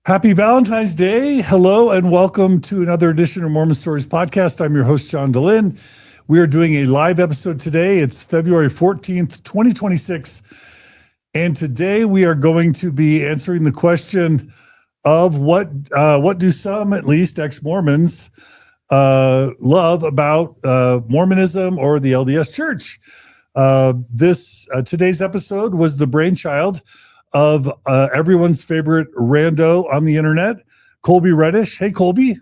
Happy Valentine's Day. Hello and welcome to another edition of Mormon Stories Podcast. I'm your host, John Dehlin. We are doing a live episode today. It's February 14th, 2026. And today we are going to be answering the question of what do some, at least ex-Mormons, love about Mormonism or the LDS Church. Today's episode was the brainchild of everyone's favorite rando on the internet, Kolby Reddish. Hey, Kolby.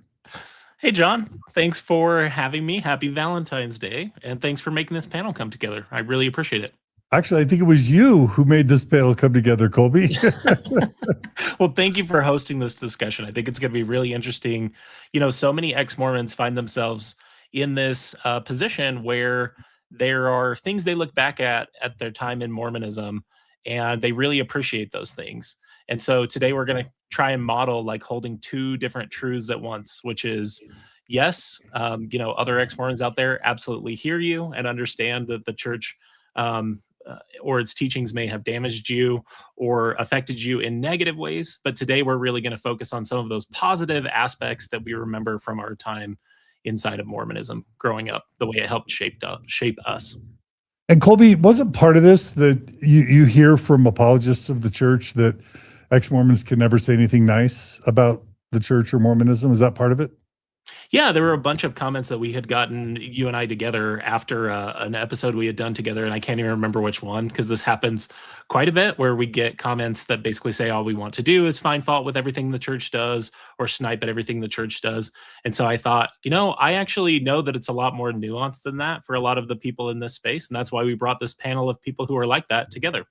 Hey, John. Thanks for having me. Happy Valentine's Day. And thanks for making this panel come together. I really appreciate it. Actually, I think it was you who made this panel come together, Kolby. Well, thank you for hosting this discussion. I think it's going to be really interesting. You know, so many ex-Mormons find themselves in this position where there are things they look back at their time in Mormonism, and they really appreciate those things. And so today we're going to try and model like holding two different truths at once, which is, yes, other ex-Mormons out there absolutely hear you and understand that the church or its teachings may have damaged you or affected you in negative ways. But today we're really going to focus on some of those positive aspects that we remember from our time inside of Mormonism growing up, the way it helped shape us. And Kolby, wasn't part of this that you hear from apologists of the church that ex-Mormons can never say anything nice about the church or Mormonism? Is that part of it? Yeah, there were a bunch of comments that we had gotten, you and I, together after an episode we had done together, and I can't even remember which one, because this happens quite a bit, where we get comments that basically say all we want to do is find fault with everything the church does or snipe at everything the church does. And so I thought, I actually know that it's a lot more nuanced than that for a lot of the people in this space, and that's why we brought this panel of people who are like that together.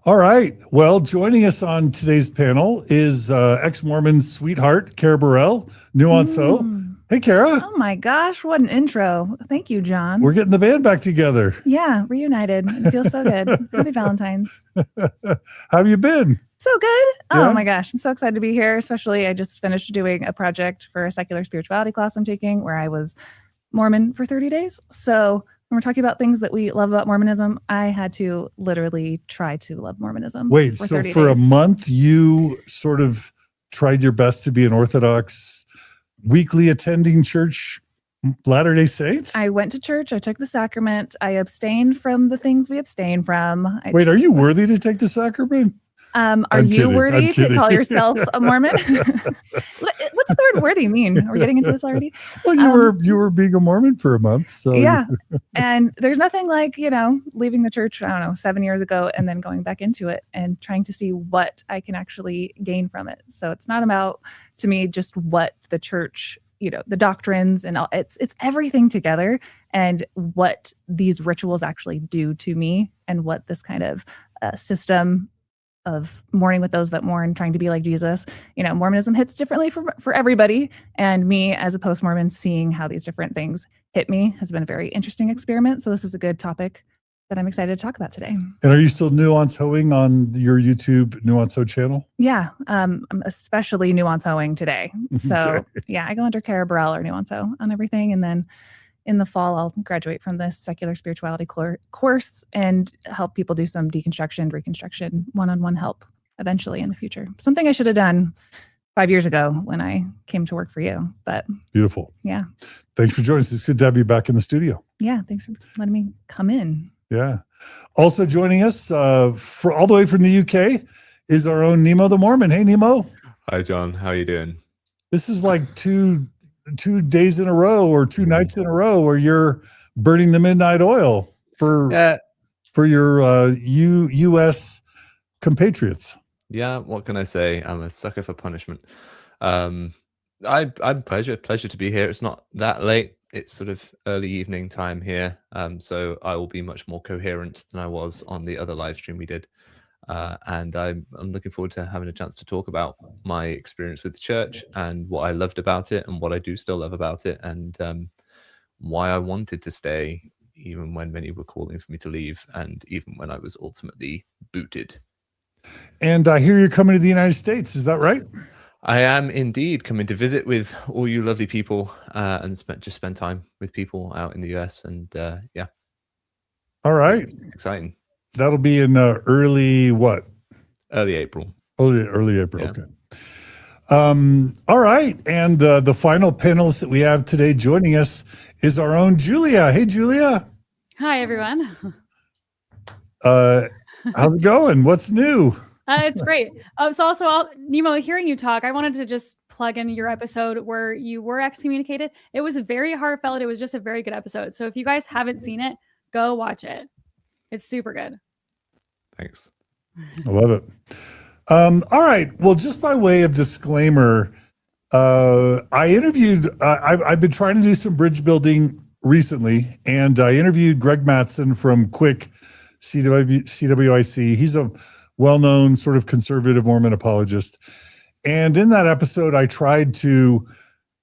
All right. Well, joining us on today's panel is ex-Mormon sweetheart, Carah Burrell, Nuancehoe. Hey, Carah. Oh my gosh, what an intro. Thank you, John. We're getting the band back together. Yeah, reunited. It feels so good. Happy Valentine's. How have you been? So good. Yeah? Oh my gosh, I'm so excited to be here. Especially, I just finished doing a project for a secular spirituality class I'm taking where I was Mormon for 30 days. So when we're talking about things that we love about Mormonism, I had to literally try to love Mormonism. Wait, for so 30 for days. a month, you sort of tried your best to be an Orthodox weekly attending church Latter-day Saints? I went to church. I took the sacrament. I abstained from the things we abstain from. Wait, are you worthy to take the sacrament? Are you worthy to call yourself a Mormon? What's the word worthy mean? Are we getting into this already? Well, you were being a Mormon for a month. So yeah. And there's nothing like, leaving the church, 7 years ago and then going back into it and trying to see what I can actually gain from it. So it's not about, to me, just what the church, the doctrines and all, it's everything together and what these rituals actually do to me and what this kind of system of mourning with those that mourn, trying to be like Jesus. Mormonism hits differently for everybody. And me as a post-Mormon, seeing how these different things hit me has been a very interesting experiment. So this is a good topic that I'm excited to talk about today. And are you still nuancehoeing on your YouTube Nuancehoe channel? Yeah, I'm especially nuancehoeing today. So Okay. yeah, I go under Carah Burrell or Nuancehoe on everything. And then in the fall, I'll graduate from this secular spirituality course and help people do some deconstruction, reconstruction, one-on-one help eventually in the future. Something I should have done 5 years ago when I came to work for you. But beautiful. Yeah. Thanks for joining us. It's good to have you back in the studio. Yeah. Thanks for letting me come in. Yeah. Also joining us for all the way from the UK is our own Nemo the Mormon. Hey, Nemo. Hi, John. How are you doing? This is like two days in a row or two nights in a row where you're burning the midnight oil for your U.S. compatriots. Yeah, what can I say? I'm a sucker for punishment. I'm pleasure to be here. It's not that late. It's sort of early evening time here, so I will be much more coherent than I was on the other live stream we did. And I'm looking forward to having a chance to talk about my experience with the church and what I loved about it and what I do still love about it, and why I wanted to stay even when many were calling for me to leave and even when I was ultimately booted. And I hear you're coming to the United States. Is that right? I am indeed coming to visit with all you lovely people and spend time with people out in the US. And yeah. All right. It's exciting. That'll be in early what? Early April. Early April. Yeah. Okay. All right. And the final panelist that we have today joining us is our own Julia. Hey, Julia. Hi, everyone. How's it going? What's new? It's great. Nemo, hearing you talk, I wanted to just plug in your episode where you were excommunicated. It was very heartfelt. It was just a very good episode. So if you guys haven't seen it, go watch it. It's super good. Thanks. I love it. All right. Well, just by way of disclaimer, I've been trying to do some bridge building recently, and I interviewed Greg Mattson from Quick CWIC. He's a well-known sort of conservative Mormon apologist. And in that episode, I tried to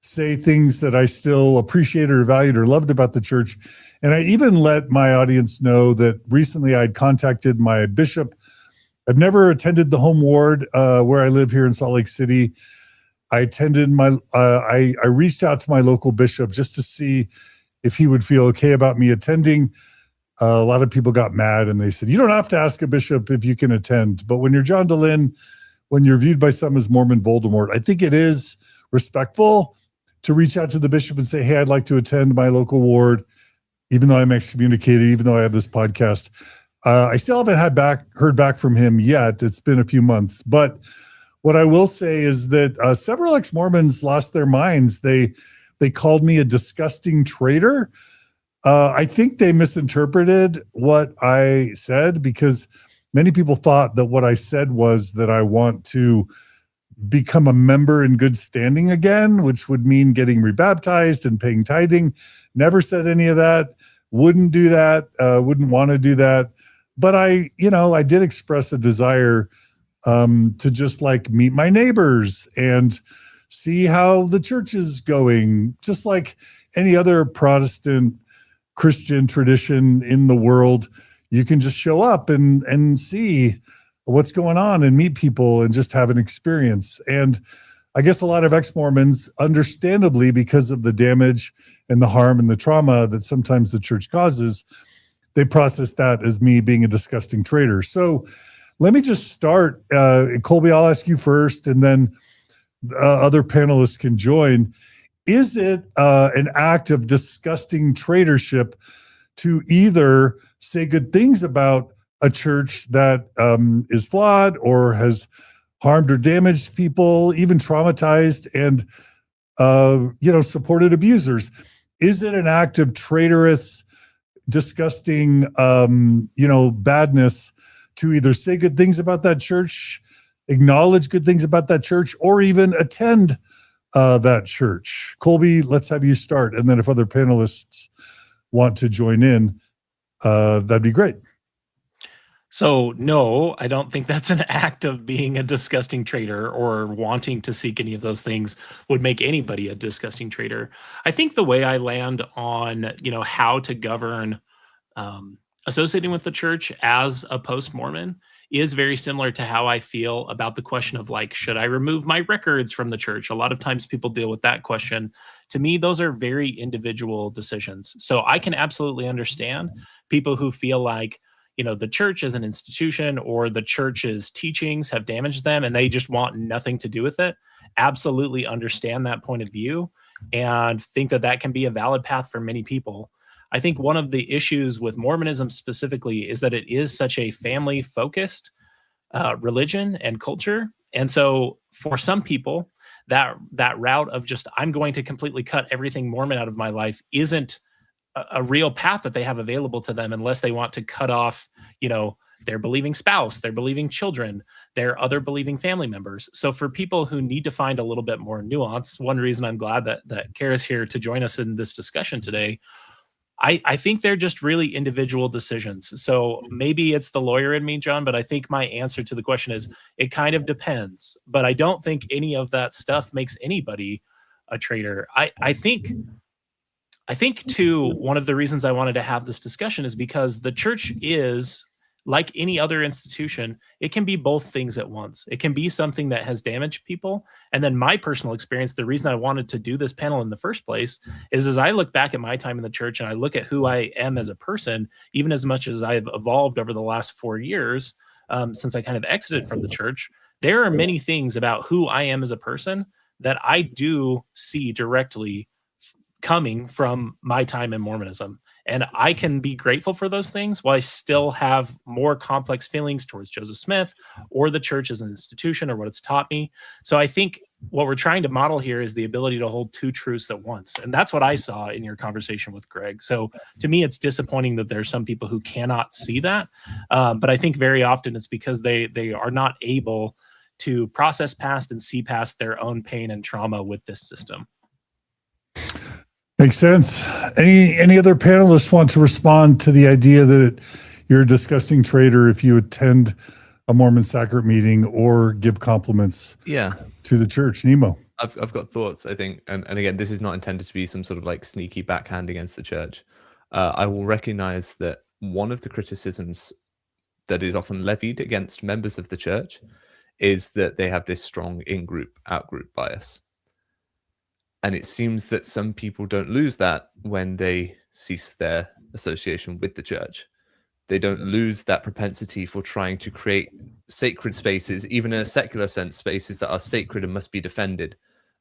say things that I still appreciated or valued or loved about the church. And I even let my audience know that recently I'd contacted my bishop. I've never attended the home ward where I live here in Salt Lake City. I reached out to my local bishop just to see if he would feel okay about me attending. A lot of people got mad and they said, you don't have to ask a bishop if you can attend. But when you're John Dehlin, when you're viewed by some as Mormon Voldemort, I think it is respectful to reach out to the bishop and say, hey, I'd like to attend my local ward, even though I'm excommunicated, even though I have this podcast. I still haven't heard back from him yet. It's been a few months. But what I will say is that several ex-Mormons lost their minds. They called me a disgusting traitor. I think they misinterpreted what I said, because many people thought that what I said was that I want to become a member in good standing again, which would mean getting rebaptized and paying tithing. Never said any of that. Wouldn't do that. Wouldn't want to do that. But I did express a desire to just like meet my neighbors and see how the church is going, just like any other Protestant Christian tradition in the world. You can just show up and see what's going on and meet people and just have an experience. And I guess a lot of ex-Mormons, understandably, because of the damage and the harm and the trauma that sometimes the church causes, they process that as me being a disgusting traitor. So let me just start. Kolby, I'll ask you first, and then other panelists can join. Is it an act of disgusting traitorship to either say good things about a church that is flawed or has harmed or damaged people, even traumatized, and supported abusers? Is it an act of traitorous, disgusting, badness to either say good things about that church, acknowledge good things about that church, or even attend that church? Kolby, let's have you start, and then if other panelists want to join in, that'd be great. So no, I don't think that's an act of being a disgusting traitor, or wanting to seek any of those things would make anybody a disgusting traitor. I think the way I land on, how to govern associating with the church as a post-Mormon is very similar to how I feel about the question of, like, should I remove my records from the church? A lot of times people deal with that question. To me, those are very individual decisions. So I can absolutely understand people who feel like, the church as an institution or the church's teachings have damaged them and they just want nothing to do with it. Absolutely understand that point of view and think that that can be a valid path for many people. I think one of the issues with Mormonism specifically is that it is such a family-focused religion and culture. And so for some people, that route of just, I'm going to completely cut everything Mormon out of my life isn't a real path that they have available to them, unless they want to cut off, their believing spouse, their believing children, their other believing family members. So for people who need to find a little bit more nuance, one reason I'm glad that Carah's here to join us in this discussion today, I think they're just really individual decisions. So maybe it's the lawyer in me, John, but I think my answer to the question is it kind of depends. But I don't think any of that stuff makes anybody a traitor. I think too, one of the reasons I wanted to have this discussion is because the church is, like any other institution, it can be both things at once. It can be something that has damaged people. And then my personal experience, the reason I wanted to do this panel in the first place is as I look back at my time in the church and I look at who I am as a person, even as much as I've evolved over the last 4 years, since I kind of exited from the church, there are many things about who I am as a person that I do see directly coming from my time in Mormonism. And I can be grateful for those things while I still have more complex feelings towards Joseph Smith or the church as an institution or what it's taught me. So I think what we're trying to model here is the ability to hold two truths at once. And that's what I saw in your conversation with Greg. So to me, it's disappointing that there's some people who cannot see that. But I think very often it's because they are not able to process past and see past their own pain and trauma with this system. Makes sense. Any other panelists want to respond to the idea that you're a disgusting traitor if you attend a Mormon sacrament meeting or give compliments to the church? Nemo. I've got thoughts, I think, and again, this is not intended to be some sort of like sneaky backhand against the church. I will recognize that one of the criticisms that is often levied against members of the church is that they have this strong in-group, out-group bias. And it seems that some people don't lose that when they cease their association with the church. They don't lose that propensity for trying to create sacred spaces, even in a secular sense, spaces that are sacred and must be defended.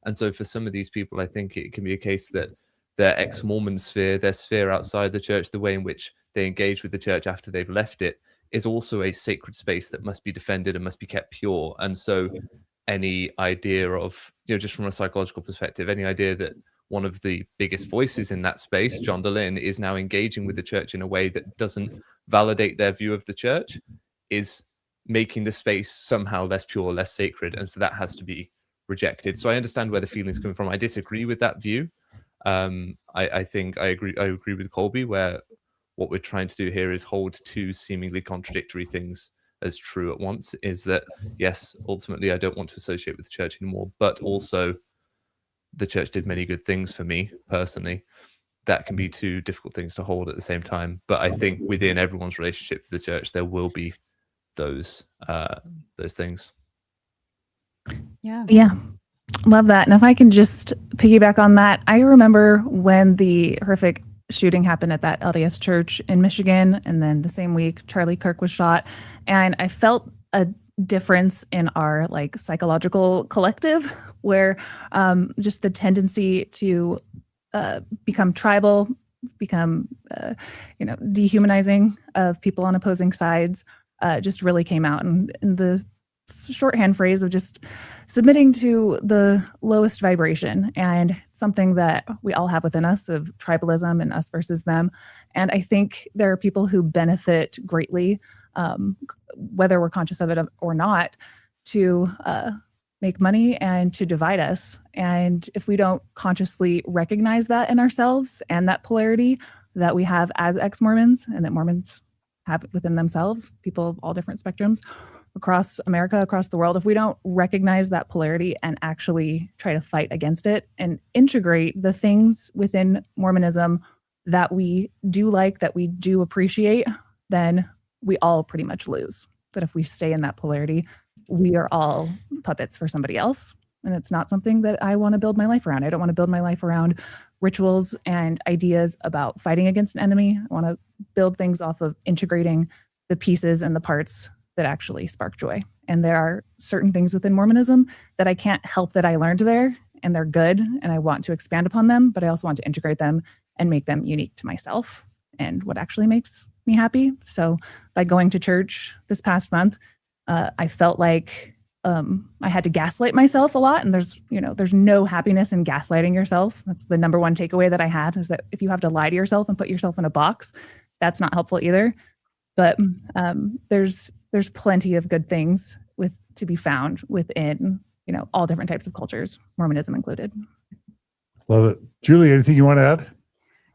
And so for some of these people, I think it can be a case that their ex-Mormon sphere, their sphere outside the church, the way in which they engage with the church after they've left it, is also a sacred space that must be defended and must be kept pure. And so any idea of, just from a psychological perspective, any idea that one of the biggest voices in that space, John Dehlin, is now engaging with the church in a way that doesn't validate their view of the church is making the space somehow less pure, less sacred. And so that has to be rejected. So I understand where the feelings come from. I disagree with that view. I think I agree with Kolby, where what we're trying to do here is hold two seemingly contradictory things as true at once. Is that, yes, ultimately I don't want to associate with the church anymore, but also the church did many good things for me personally. That can be two difficult things to hold at the same time. But I think within everyone's relationship to the church, there will be those things. Yeah. Love that. And if I can just piggyback on that, I remember when the horrific shooting happened at that LDS church in Michigan, and then the same week Charlie Kirk was shot, and I felt a difference in our like psychological collective where just the tendency to become tribal, become dehumanizing of people on opposing sides just really came out, and the shorthand phrase of just submitting to the lowest vibration, and something that we all have within us of tribalism and us versus them. And I think there are people who benefit greatly, whether we're conscious of it or not, to make money and to divide us. And if we don't consciously recognize that in ourselves and that polarity that we have as ex-Mormons and that Mormons have within themselves, people of all different spectrums, across America, across the world, if we don't recognize that polarity and actually try to fight against it and integrate the things within Mormonism that we do like, that we do appreciate, then we all pretty much lose. But if we stay in that polarity, we are all puppets for somebody else. And it's not something that I want to build my life around. I don't want to build my life around rituals and ideas about fighting against an enemy. I want to build things off of integrating the pieces and the parts that actually spark joy. And there are certain things within Mormonism that I can't help that I learned there, and they're good, and I want to expand upon them, but I also want to integrate them and make them unique to myself and what actually makes me happy. So by going to church this past month, I felt like I had to gaslight myself a lot. And there's no happiness in gaslighting yourself. That's the number one takeaway that I had, is that if you have to lie to yourself and put yourself in a box, that's not helpful either. But there's plenty of good things to be found within, all different types of cultures, Mormonism included. Love it. Julie, anything you want to add?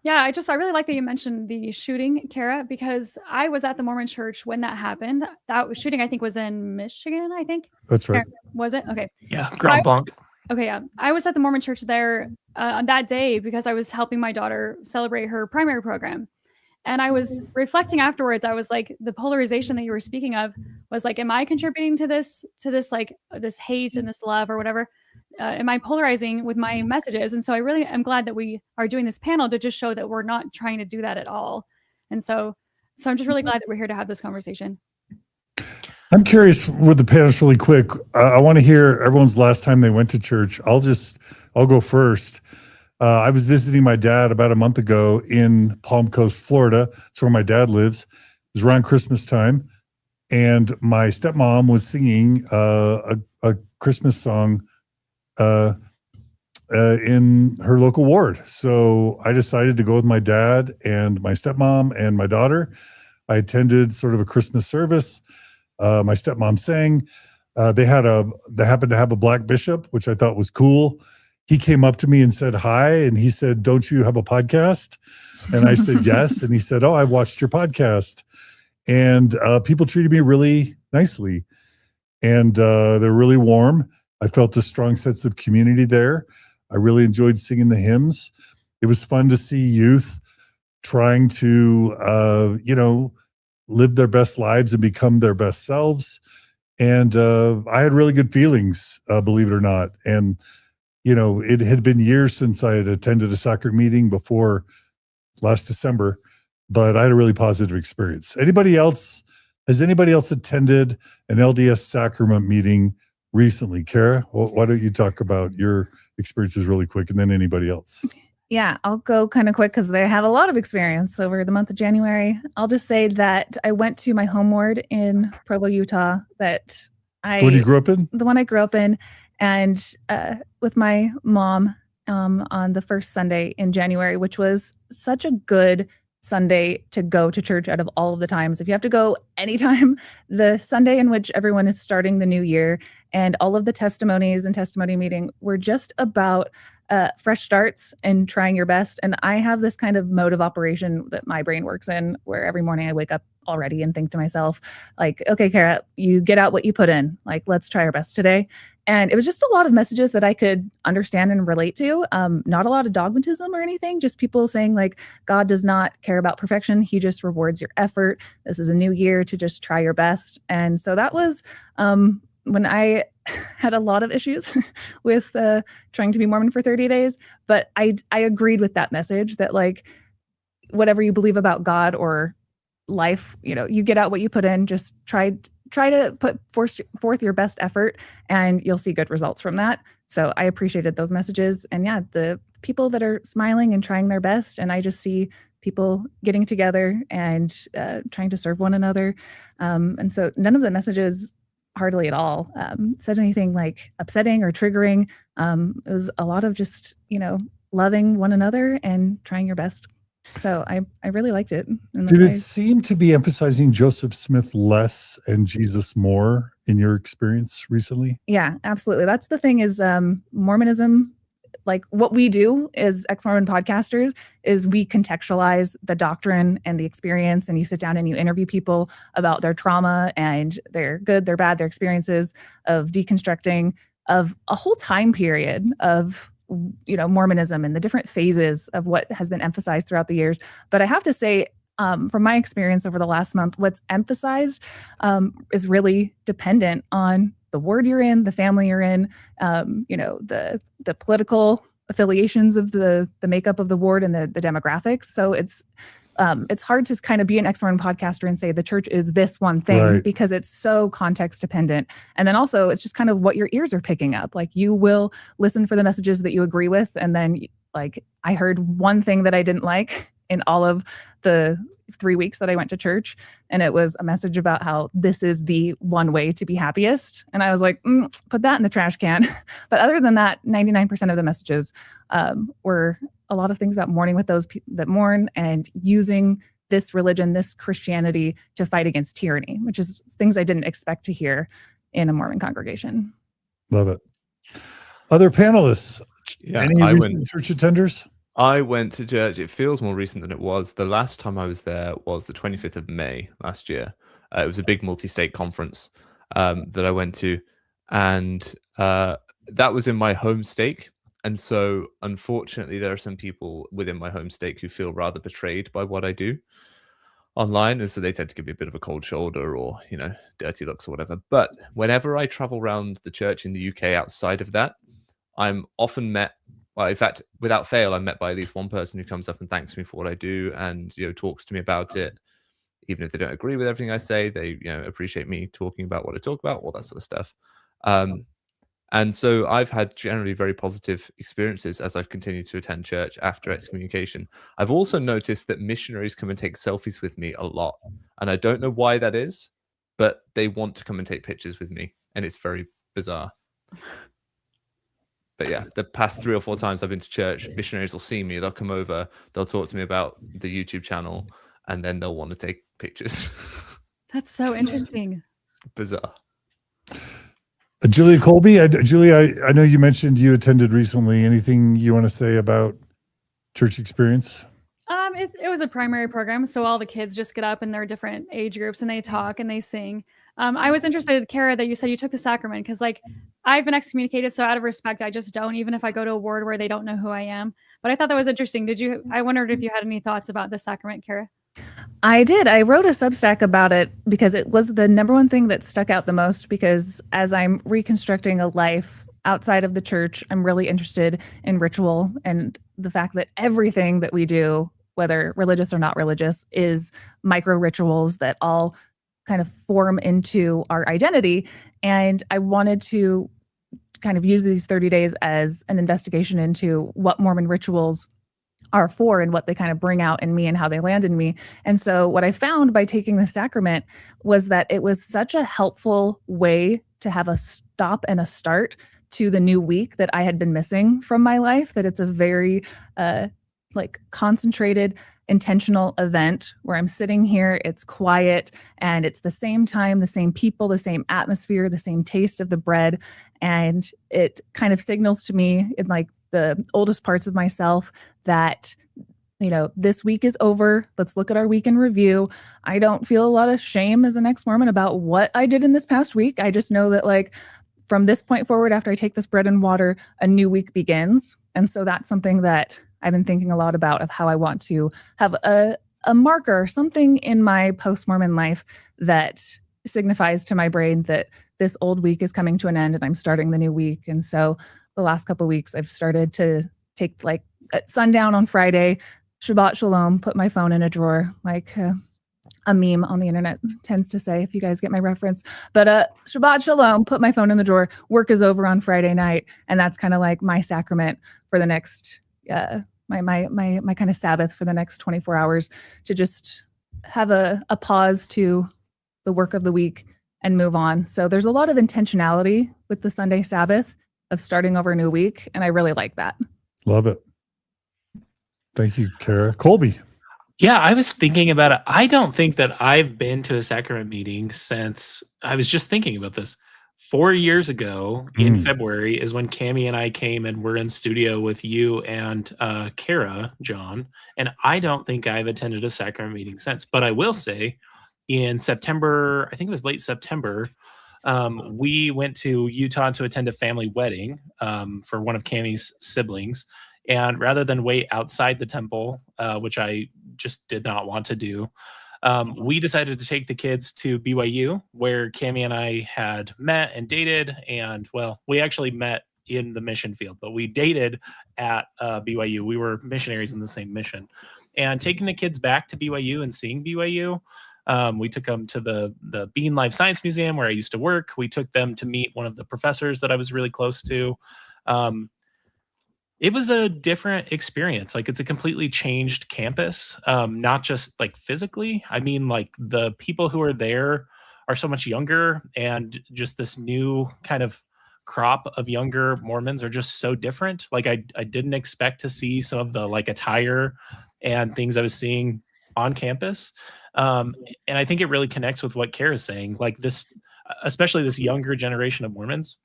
Yeah, I really like that you mentioned the shooting, Carah, because I was at the Mormon church when that happened. That shooting, I think, was in Michigan, I think. That's right. Was it? Okay. Yeah, Grand Blanc. Okay, yeah. I was at the Mormon church there on that day because I was helping my daughter celebrate her primary program. And I was reflecting afterwards. I was like, the polarization that you were speaking of was like, am I contributing to this like this hate and this love or whatever? Am I polarizing with my messages? And so I really am glad that we are doing this panel to just show that we're not trying to do that at all. And so I'm just really glad that we're here to have this conversation. I'm curious with the panelists really quick. I want to hear everyone's last time they went to church. I'll go first. I was visiting my dad about a month ago in Palm Coast, Florida. That's where my dad lives. It was around Christmas time. And my stepmom was singing a Christmas song in her local ward. So I decided to go with my dad and my stepmom and my daughter. I attended sort of a Christmas service. My stepmom sang. They happened to have a black bishop, which I thought was cool. He came up to me and said hi, and he said, "Don't you have a podcast?" And I said, "Yes." And he said, "Oh, I watched your podcast." And people treated me really nicely, and they're really warm. I felt a strong sense of community there. I really enjoyed singing the hymns. It was fun to see youth trying to, live their best lives and become their best selves. And I had really good feelings, believe it or not. And, it had been years since I had attended a soccer meeting before last December, but I had a really positive experience. Has anybody else attended an LDS sacrament meeting recently? Carah, why don't you talk about your experiences really quick, and then anybody else? Yeah, I'll go kind of quick because they have a lot of experience over the month of January. I'll just say that I went to my home ward in Provo, Utah. The one you grew up in? The one I grew up in, and with my mom on the first Sunday in January, which was such a good Sunday to go to church out of all of the times. If you have to go anytime, the Sunday in which everyone is starting the new year, and all of the testimonies and testimony meeting were just about fresh starts and trying your best. And I have this kind of mode of operation that my brain works in, where every morning I wake up already and think to myself, like, okay, Carah, you get out what you put in. Like, let's try our best today. And it was just a lot of messages that I could understand and relate to. Not a lot of dogmatism or anything, just people saying like, God does not care about perfection. He just rewards your effort. This is a new year to just try your best. And so that was when I had a lot of issues with trying to be Mormon for 30 days. But I agreed with that message that, like, whatever you believe about God or life, you get out what you put in. Just try to put forth your best effort, and you'll see good results from that. So I appreciated those messages. And yeah, the people that are smiling and trying their best, and I just see people getting together and trying to serve one another. And so none of the messages hardly at all said anything like upsetting or triggering. It was a lot of just, loving one another and trying your best. So I really liked it. Did it seem to be emphasizing Joseph Smith less and Jesus more in your experience recently? Yeah, absolutely. That's the thing is Mormonism, like what we do as exMormon podcasters is we contextualize the doctrine and the experience, and you sit down and you interview people about their trauma and their good, their bad, their experiences of deconstructing of a whole time period of Mormonism and the different phases of what has been emphasized throughout the years. But I have to say, from my experience over the last month, what's emphasized is really dependent on the ward you're in, the family you're in, the political affiliations of the makeup of the ward and the demographics. So it's hard to kind of be an exMormon podcaster and say the church is this one thing, right, because it's so context dependent. And then also it's just kind of what your ears are picking up. Like you will listen for the messages that you agree with. And then like I heard one thing that I didn't like in all of the 3 weeks that I went to church. And it was a message about how this is the one way to be happiest. And I was like, put that in the trash can. But other than that, 99% of the messages were a lot of things about mourning with those that mourn and using this religion, this Christianity to fight against tyranny, which is things I didn't expect to hear in a Mormon congregation. Love it. Other panelists, any recent church attenders? I went to church. It feels more recent than it was. The last time I was there was the 25th of May last year. It was a big multi-state conference that I went to, and that was in my home state. And so, unfortunately, there are some people within my home state who feel rather betrayed by what I do online. And so they tend to give me a bit of a cold shoulder or, dirty looks or whatever. But whenever I travel around the church in the UK outside of that, I'm often met, well, in fact, without fail, I'm met by at least one person who comes up and thanks me for what I do and, talks to me about it. even if they don't agree with everything I say, they appreciate me talking about what I talk about, all that sort of stuff. And so I've had generally very positive experiences as I've continued to attend church after excommunication. I've also noticed that missionaries come and take selfies with me a lot. And I don't know why that is, but they want to come and take pictures with me. And it's very bizarre. But yeah, the past 3 or 4 times I've been to church, missionaries will see me, they'll come over, they'll talk to me about the YouTube channel, and then they'll want to take pictures. That's so interesting. Bizarre. Julia Kolby, Julia, I know you mentioned you attended recently. Anything you want to say about church experience? It was a primary program, so all the kids just get up in their different age groups and they talk and they sing. I was interested, Carah, that you said you took the sacrament because, like, I've been excommunicated, so out of respect, I just don't, even if I go to a ward where they don't know who I am. But I thought that was interesting. I wondered if you had any thoughts about the sacrament, Carah. I did. I wrote a Substack about it because it was the number one thing that stuck out the most, because as I'm reconstructing a life outside of the church, I'm really interested in ritual and the fact that everything that we do, whether religious or not religious, is micro rituals that all kind of form into our identity. And I wanted to kind of use these 30 days as an investigation into what Mormon rituals are for and what they kind of bring out in me and how they land in me. And so what I found by taking the sacrament was that it was such a helpful way to have a stop and a start to the new week that I had been missing from my life, that it's a very like concentrated, intentional event where I'm sitting here, it's quiet, and it's the same time, the same people, the same atmosphere, the same taste of the bread. And it kind of signals to me in like the oldest parts of myself that, you know, this week is over. Let's look at our week in review. I don't feel a lot of shame as an ex-Mormon about what I did in this past week. I just know that, like, from this point forward, after I take this bread and water, a new week begins. And so that's something that I've been thinking a lot about, of how I want to have a marker, something in my post-Mormon life that signifies to my brain that this old week is coming to an end and I'm starting the new week. And so the last couple of weeks, I've started to take, like, at sundown on Friday, Shabbat Shalom, put my phone in a drawer, like a meme on the internet tends to say, if you guys get my reference. But Shabbat Shalom, put my phone in the drawer. Work is over on Friday night, and that's kind of like my sacrament for the next my kind of Sabbath for the next 24 hours, to just have a pause to the work of the week and move on. So there's a lot of intentionality with the Sunday Sabbath of starting over a new week, and I really like that. Love it. Thank you, Carah. Kolby. Yeah, I was thinking about it. I don't think that I've been to a sacrament meeting since, I was just thinking about this. 4 years ago in February is when Cammie and I came and we're in studio with you and Carah, John, and I don't think I've attended a sacrament meeting since. But I will say, in September, I think it was late September, we went to Utah to attend a family wedding for one of Cammie's siblings. And rather than wait outside the temple, which I just did not want to do, we decided to take the kids to BYU, where Cammie and I had met and dated. And, well, we actually met in the mission field, but we dated at BYU. We were missionaries in the same mission. And taking the kids back to BYU and seeing BYU, we took them to the Bean Life Science Museum where I used to work. We took them to meet one of the professors that I was really close to. It was a different experience. Like, it's a completely changed campus, not just like physically. I mean, like, the people who are there are so much younger, and just this new kind of crop of younger Mormons are just so different. Like, I didn't expect to see some of the, like, attire and things I was seeing on campus. And I think it really connects with what Carah's saying. Like, this, especially this younger generation of Mormons,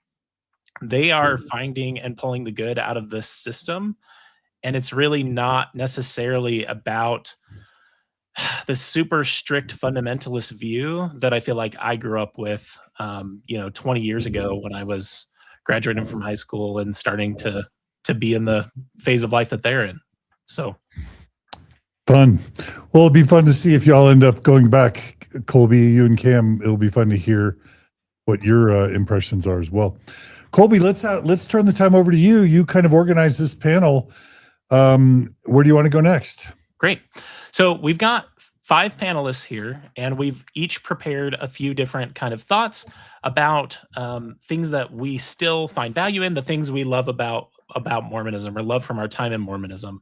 they are finding and pulling the good out of this system. And it's really not necessarily about the super strict fundamentalist view that I feel like I grew up with, 20 years ago when I was graduating from high school and starting to be in the phase of life that they're in. So fun. Well, it'll be fun to see if y'all end up going back. Kolby, you and Cam, it'll be fun to hear what your impressions are as well. Kolby, let's turn the time over to you. You kind of organized this panel. Where do you want to go next? Great. So we've got 5 panelists here, and we've each prepared a few different kind of thoughts about things that we still find value in, the things we love about Mormonism or love from our time in Mormonism.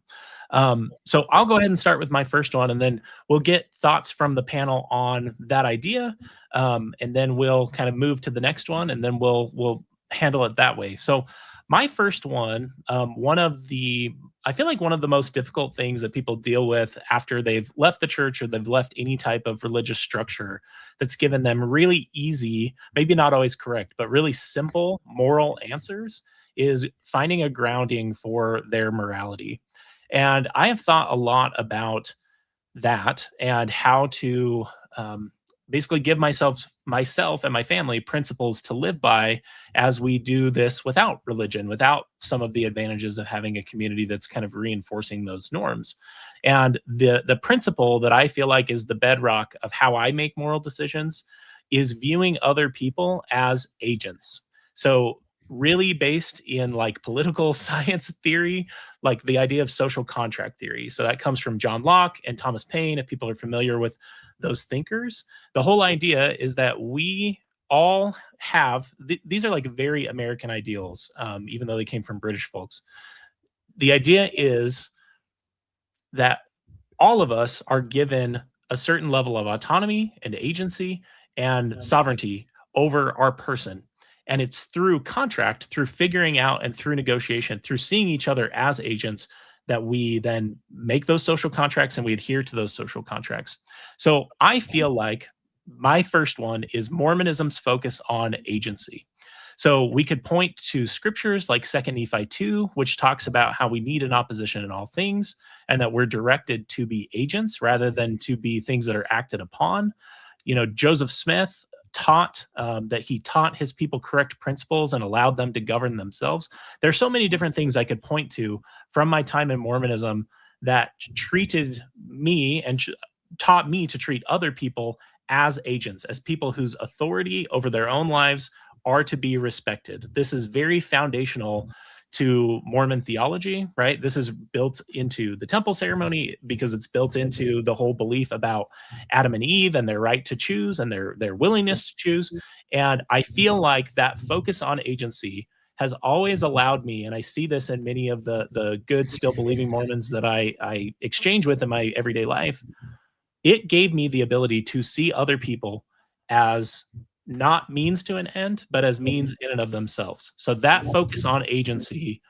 So I'll go ahead and start with my first one, and then we'll get thoughts from the panel on that idea, and then we'll kind of move to the next one, and then we'll handle it that way. So my first one, I feel like one of the most difficult things that people deal with after they've left the church or they've left any type of religious structure that's given them really easy, maybe not always correct, but really simple moral answers is finding a grounding for their morality. And I have thought a lot about that and how to basically give myself and my family principles to live by as we do this without religion, without some of the advantages of having a community that's kind of reinforcing those norms. And the principle that I feel like is the bedrock of how I make moral decisions is viewing other people as agents. So really based in like political science theory, like the idea of social contract theory. So that comes from John Locke and Thomas Paine, if people are familiar with those thinkers. The whole idea is that we all have, these are like very American ideals, even though they came from British folks. The idea is that all of us are given a certain level of autonomy and agency and sovereignty over our person. And it's through contract, through figuring out and through negotiation, through seeing each other as agents that we then make those social contracts and we adhere to those social contracts. So I feel like my first one is Mormonism's focus on agency. So we could point to scriptures like 2 Nephi 2, which talks about how we need an opposition in all things and that we're directed to be agents rather than to be things that are acted upon. You know, Joseph Smith taught that he taught his people correct principles and allowed them to govern themselves. There's so many different things I could point to from my time in Mormonism that treated me and taught me to treat other people as agents, as people whose authority over their own lives are to be respected. This is very foundational to Mormon theology, right? This is built into the temple ceremony because it's built into the whole belief about Adam and Eve and their right to choose and their willingness to choose. And I feel like that focus on agency has always allowed me, and I see this in many of the good, still believing Mormons that I exchange with in my everyday life. It gave me the ability to see other people as not means to an end, but as means in and of themselves. So that focus on agency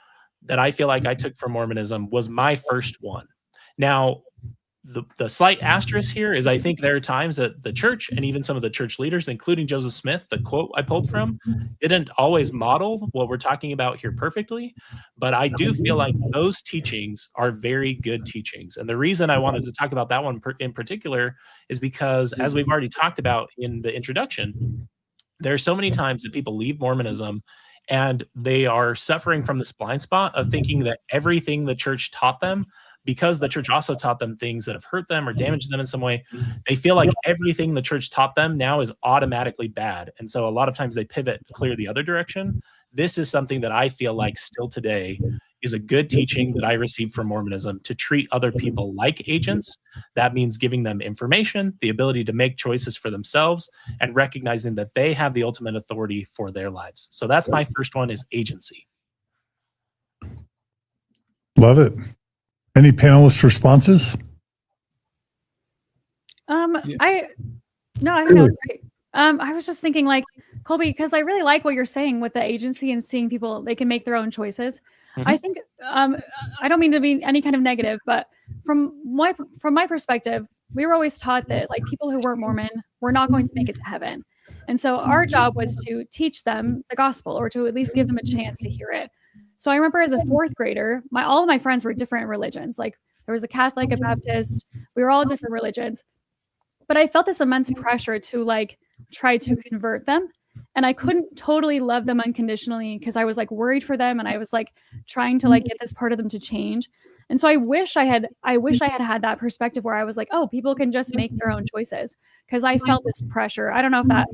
that I feel like I took from Mormonism was my first one. Now, the slight asterisk here is I think there are times that the church and even some of the church leaders, including Joseph Smith, the quote I pulled from, didn't always model what we're talking about here perfectly. But I do feel like those teachings are very good teachings. And the reason I wanted to talk about that one in particular is because, as we've already talked about in the introduction, there are so many times that people leave Mormonism and they are suffering from this blind spot of thinking that everything the church taught them, because the church also taught them things that have hurt them or damaged them in some way, they feel like everything the church taught them now is automatically bad. And so a lot of times they pivot clear the other direction. This is something that I feel like still today is a good teaching that I received from Mormonism to treat other people like agents. That means giving them information, the ability to make choices for themselves, and recognizing that they have the ultimate authority for their lives. So that's my first one, is agency. Love it. Any panelist responses? I think that was great. I was just thinking, like, Kolby, because I really like what you're saying with the agency and seeing people, they can make their own choices. I think I don't mean to be any kind of negative, but from my perspective, we were always taught that like people who weren't Mormon were not going to make it to heaven. And so our job was to teach them the gospel, or to at least give them a chance to hear it. So I remember as a fourth grader, all of my friends were different religions. Like there was a Catholic, a Baptist, we were all different religions. But I felt this immense pressure to like try to convert them. And I couldn't totally love them unconditionally because I was like worried for them, and I was like trying to like get this part of them to change. And so I wish I had had that perspective where I was like, oh, people can just make their own choices, because I felt this pressure. I don't know if that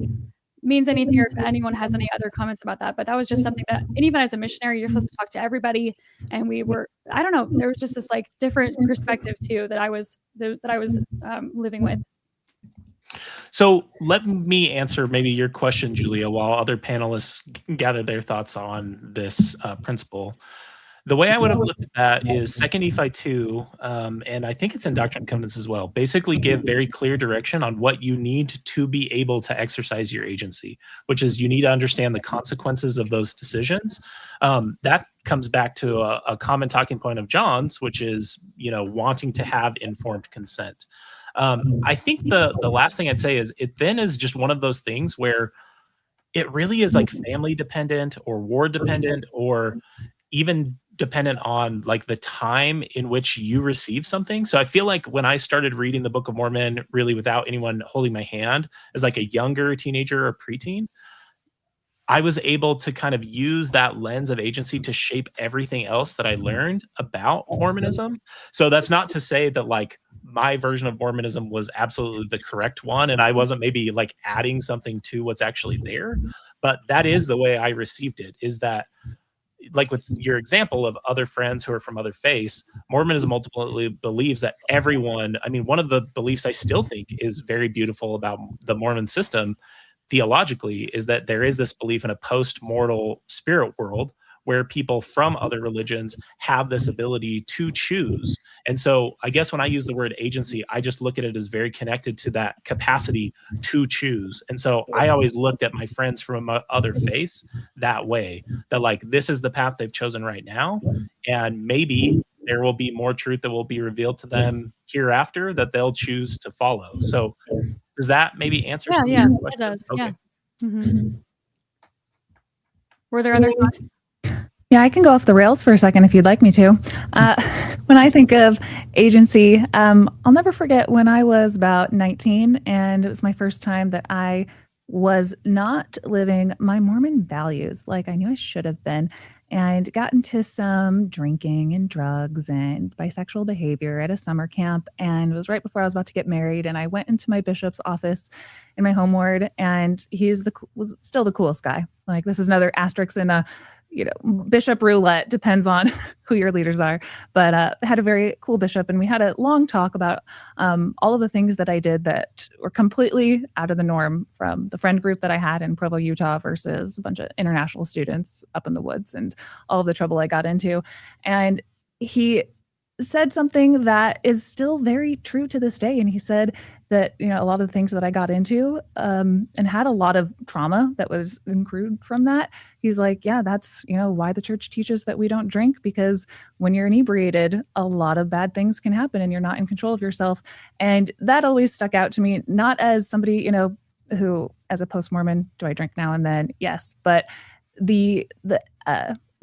means anything or if anyone has any other comments about that. But that was just something that, and even as a missionary, you're supposed to talk to everybody. And we were, I don't know, there was just this like different perspective too that I was living with. So let me answer maybe your question, Julia, while other panelists gather their thoughts on this principle. The way I would have looked at that is 2 Nephi 2, and I think it's in Doctrine and Covenants as well, basically give very clear direction on what you need to be able to exercise your agency, which is you need to understand the consequences of those decisions. That comes back to a common talking point of John's, which is, wanting to have informed consent. I think the last thing I'd say is it then is just one of those things where it really is like family dependent or ward dependent or even dependent on like the time in which you receive something. So I feel like when I started reading the Book of Mormon, really without anyone holding my hand as like a younger teenager or preteen, I was able to kind of use that lens of agency to shape everything else that I learned about Mormonism. So that's not to say that like my version of Mormonism was absolutely the correct one and I wasn't maybe like adding something to what's actually there, but that is the way I received it, is that like with your example of other friends who are from other faiths, Mormonism ultimately believes that everyone, I mean, one of the beliefs I still think is very beautiful about the Mormon system theologically is that there is this belief in a post-mortal spirit world where people from other religions have this ability to choose. And so I guess when I use the word agency, I just look at it as very connected to that capacity to choose. And so I always looked at my friends from other faiths that way, that like, this is the path they've chosen right now. And maybe there will be more truth that will be revealed to them hereafter that they'll choose to follow. So does that maybe answer some of your It questions? does. Okay. Yeah. Mm-hmm. Were there other thoughts? Yeah, I can go off the rails for a second if you'd like me to. When I think of agency, I'll never forget when I was about 19, and it was my first time that I was not living my Mormon values like I knew I should have been, and got into some drinking and drugs and bisexual behavior at a summer camp. And it was right before I was about to get married, and I went into my bishop's office in my home ward, and was still the coolest guy. Like, this is another asterisk in a bishop roulette, depends on who your leaders are, but had a very cool bishop, and we had a long talk about all of the things that I did that were completely out of the norm from the friend group that I had in Provo, Utah versus a bunch of international students up in the woods and all of the trouble I got into. And he said something that is still very true to this day. And he said that, a lot of the things that I got into and had a lot of trauma that was accrued from that. He's like, yeah, that's, why the church teaches that we don't drink, because when you're inebriated, a lot of bad things can happen and you're not in control of yourself. And that always stuck out to me, not as somebody, who, as a post-Mormon, do I drink now and then? Yes. But the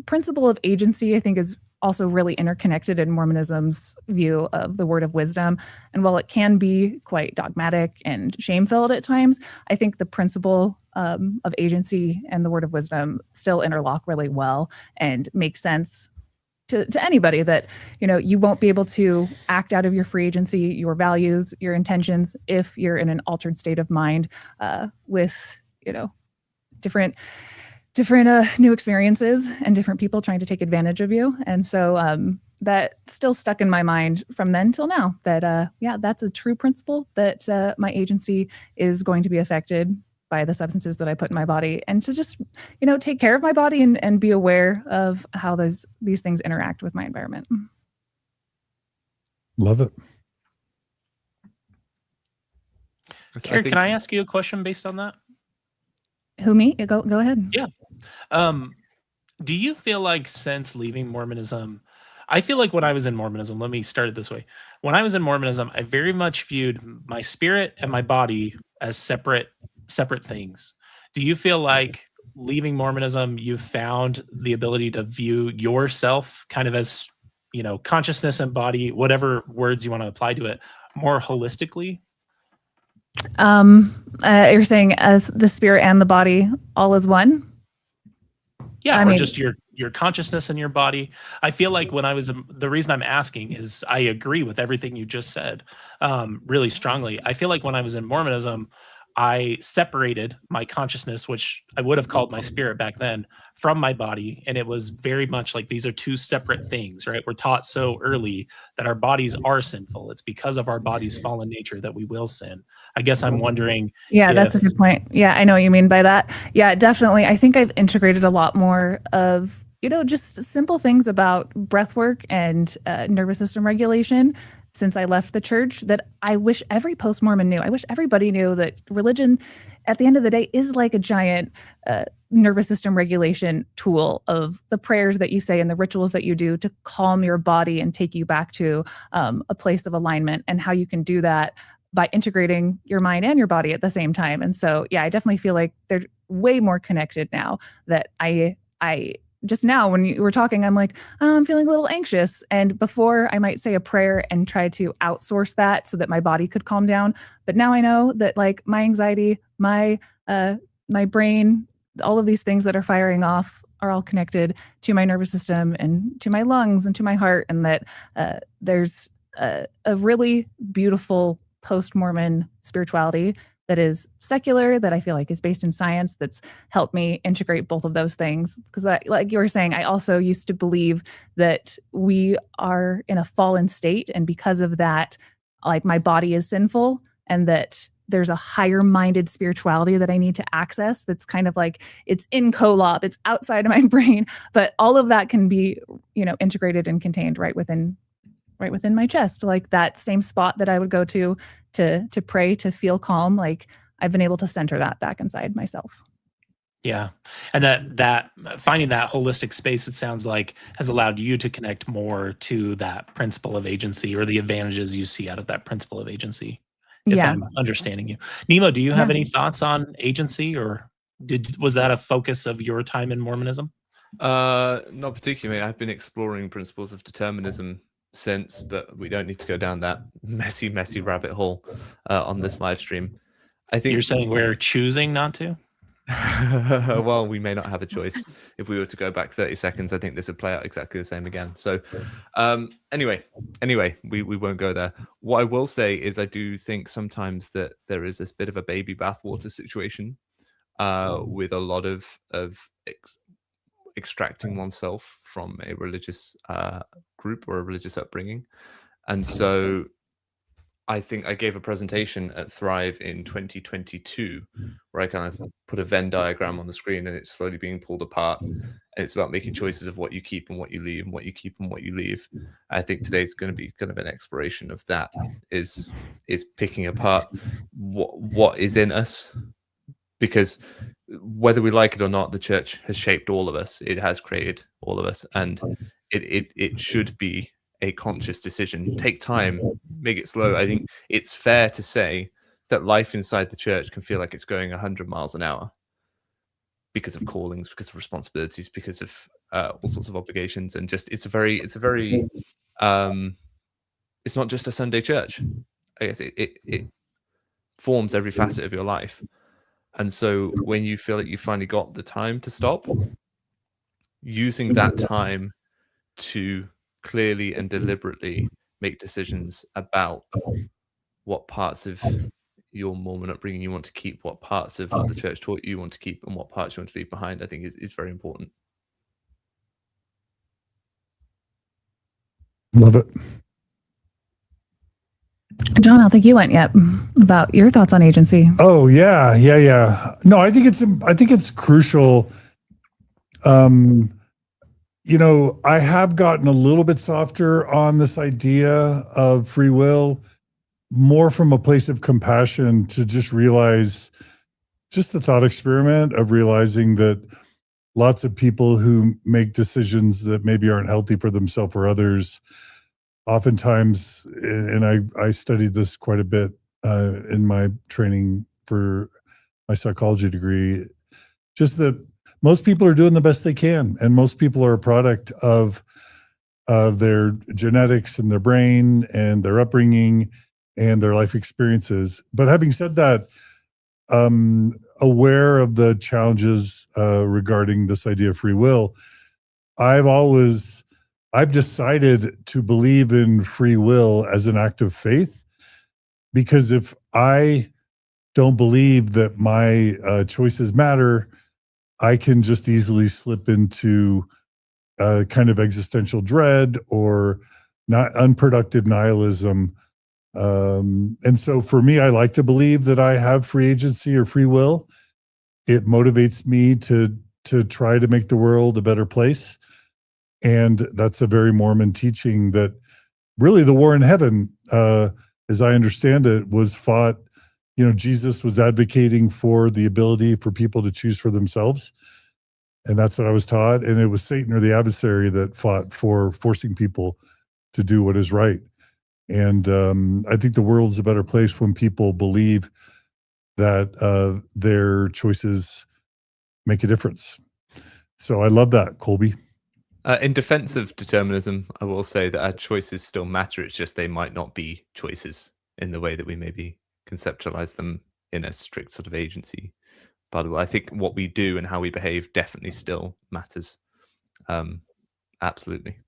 principle of agency, I think, is also really interconnected in Mormonism's view of the word of wisdom. And while it can be quite dogmatic and shame-filled at times, I think the principle of agency and the word of wisdom still interlock really well and make sense to anybody, that, you won't be able to act out of your free agency, your values, your intentions, if you're in an altered state of mind with, different new experiences and different people trying to take advantage of you. And so that still stuck in my mind from then till now, that, that's a true principle, that my agency is going to be affected by the substances that I put in my body, and to just, take care of my body and be aware of how these things interact with my environment. Love it. Carah, can I ask you a question based on that? Who, me? Go ahead. Yeah. Do you feel like since leaving Mormonism, I feel like when I was in Mormonism, let me start it this way. When I was in Mormonism, I very much viewed my spirit and my body as separate things. Do you feel like leaving Mormonism, you found the ability to view yourself kind of as, consciousness and body, whatever words you want to apply to it, more holistically? You're saying as the spirit and the body all is one? Yeah, or just your consciousness and your body. I feel like when I was, the reason I'm asking is I agree with everything you just said really strongly. I feel like when I was in Mormonism, I separated my consciousness, which I would have called my spirit back then, from my body. And it was very much like these are two separate things, right? We're taught so early that our bodies are sinful. It's because of our body's fallen nature that we will sin. I guess I'm wondering. Yeah, that's a good point. Yeah, I know what you mean by that. Yeah, definitely. I think I've integrated a lot more of, just simple things about breath work and nervous system regulation since I left the church that I wish every post-Mormon knew. I wish everybody knew that religion, at the end of the day, is like a giant nervous system regulation tool of the prayers that you say and the rituals that you do to calm your body and take you back to a place of alignment, and how you can do that by integrating your mind and your body at the same time. And so, yeah, I definitely feel like they're way more connected now that I just now when you were talking, I'm like, oh, I'm feeling a little anxious. And before I might say a prayer and try to outsource that so that my body could calm down. But now I know that like my anxiety, my brain, all of these things that are firing off are all connected to my nervous system and to my lungs and to my heart. And that there's a really beautiful post-Mormon spirituality that is secular, that I feel like is based in science, that's helped me integrate both of those things. Because like you were saying, I also used to believe that we are in a fallen state. And because of that, like my body is sinful, and that there's a higher minded spirituality that I need to access. That's kind of like, it's in Kolob, it's outside of my brain, but all of that can be, integrated and contained right within my chest, like that same spot that I would go to pray, to feel calm. Like I've been able to center that back inside myself. Yeah. And that finding that holistic space, it sounds like, has allowed you to connect more to that principle of agency, or the advantages you see out of that principle of agency. If I'm understanding you. Nemo, do you have any thoughts on agency, or was that a focus of your time in Mormonism? Not particularly. I've been exploring principles of determinism since, but we don't need to go down that messy rabbit hole on this live stream. I think you're saying we're choosing not to. Well, we may not have a choice. If we were to go back 30 seconds, I think this would play out exactly the same again. So anyway, we won't go there. What I will say is I do think sometimes that there is this bit of a baby bathwater situation with a lot of extracting oneself from a religious group or a religious upbringing. And so I think I gave a presentation at Thrive in 2022 where I kind of put a Venn diagram on the screen, and it's slowly being pulled apart. And it's about making choices of what you keep and what you leave, and what you keep and what you leave. I think today's going to be kind of an exploration of that, is picking apart what is in us. Because whether we like it or not, the church has shaped all of us. It has created all of us, and it should be a conscious decision. Take time, make it slow. I think it's fair to say that life inside the church can feel like it's going 100 miles an hour because of callings, because of responsibilities, because of all sorts of obligations, and just it's not just a Sunday church. I guess it forms every facet of your life. And so when you feel like you finally got the time to stop, using that time to clearly and deliberately make decisions about what parts of your Mormon upbringing you want to keep, what parts of what the church taught you want to keep, and what parts you want to leave behind, I think is very important. Love it. John, I don't think you went yet about your thoughts on agency. Oh yeah. No, I think it's crucial. I have gotten a little bit softer on this idea of free will, more from a place of compassion, to just realize, just the thought experiment of realizing that lots of people who make decisions that maybe aren't healthy for themselves or others, oftentimes, and I studied this quite a bit in my training for my psychology degree, just that most people are doing the best they can, and most people are a product of their genetics and their brain and their upbringing and their life experiences. But having said that, aware of the challenges regarding this idea of free will, I've decided to believe in free will as an act of faith, because if I don't believe that my choices matter, I can just easily slip into a kind of existential dread or not unproductive nihilism. And so for me, I like to believe that I have free agency or free will. It motivates me to try to make the world a better place. And that's a very Mormon teaching that really the war in heaven, as I understand it, was fought. Jesus was advocating for the ability for people to choose for themselves. And that's what I was taught. And it was Satan or the adversary that fought for forcing people to do what is right. And I think the world's a better place when people believe that their choices make a difference. So I love that, Kolby. In defense of determinism, I will say that our choices still matter. It's just they might not be choices in the way that we maybe conceptualize them in a strict sort of agency. By the way, I think what we do and how we behave definitely still matters. Absolutely.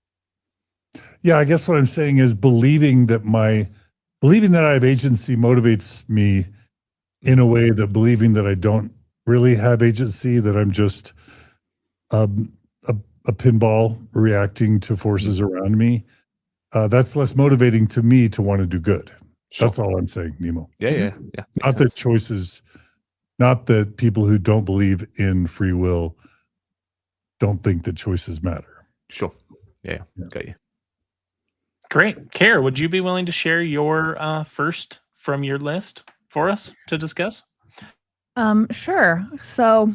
Yeah, I guess what I'm saying is believing that I have agency motivates me in a way that believing that I don't really have agency, that I'm just a pinball reacting to forces around me. That's less motivating to me to want to do good. Sure. That's all I'm saying, Nemo. Yeah. Not that choices, not that people who don't believe in free will don't think that choices matter. Sure. Yeah. Got you. Great. Carah, would you be willing to share your first from your list for us to discuss? Sure. So,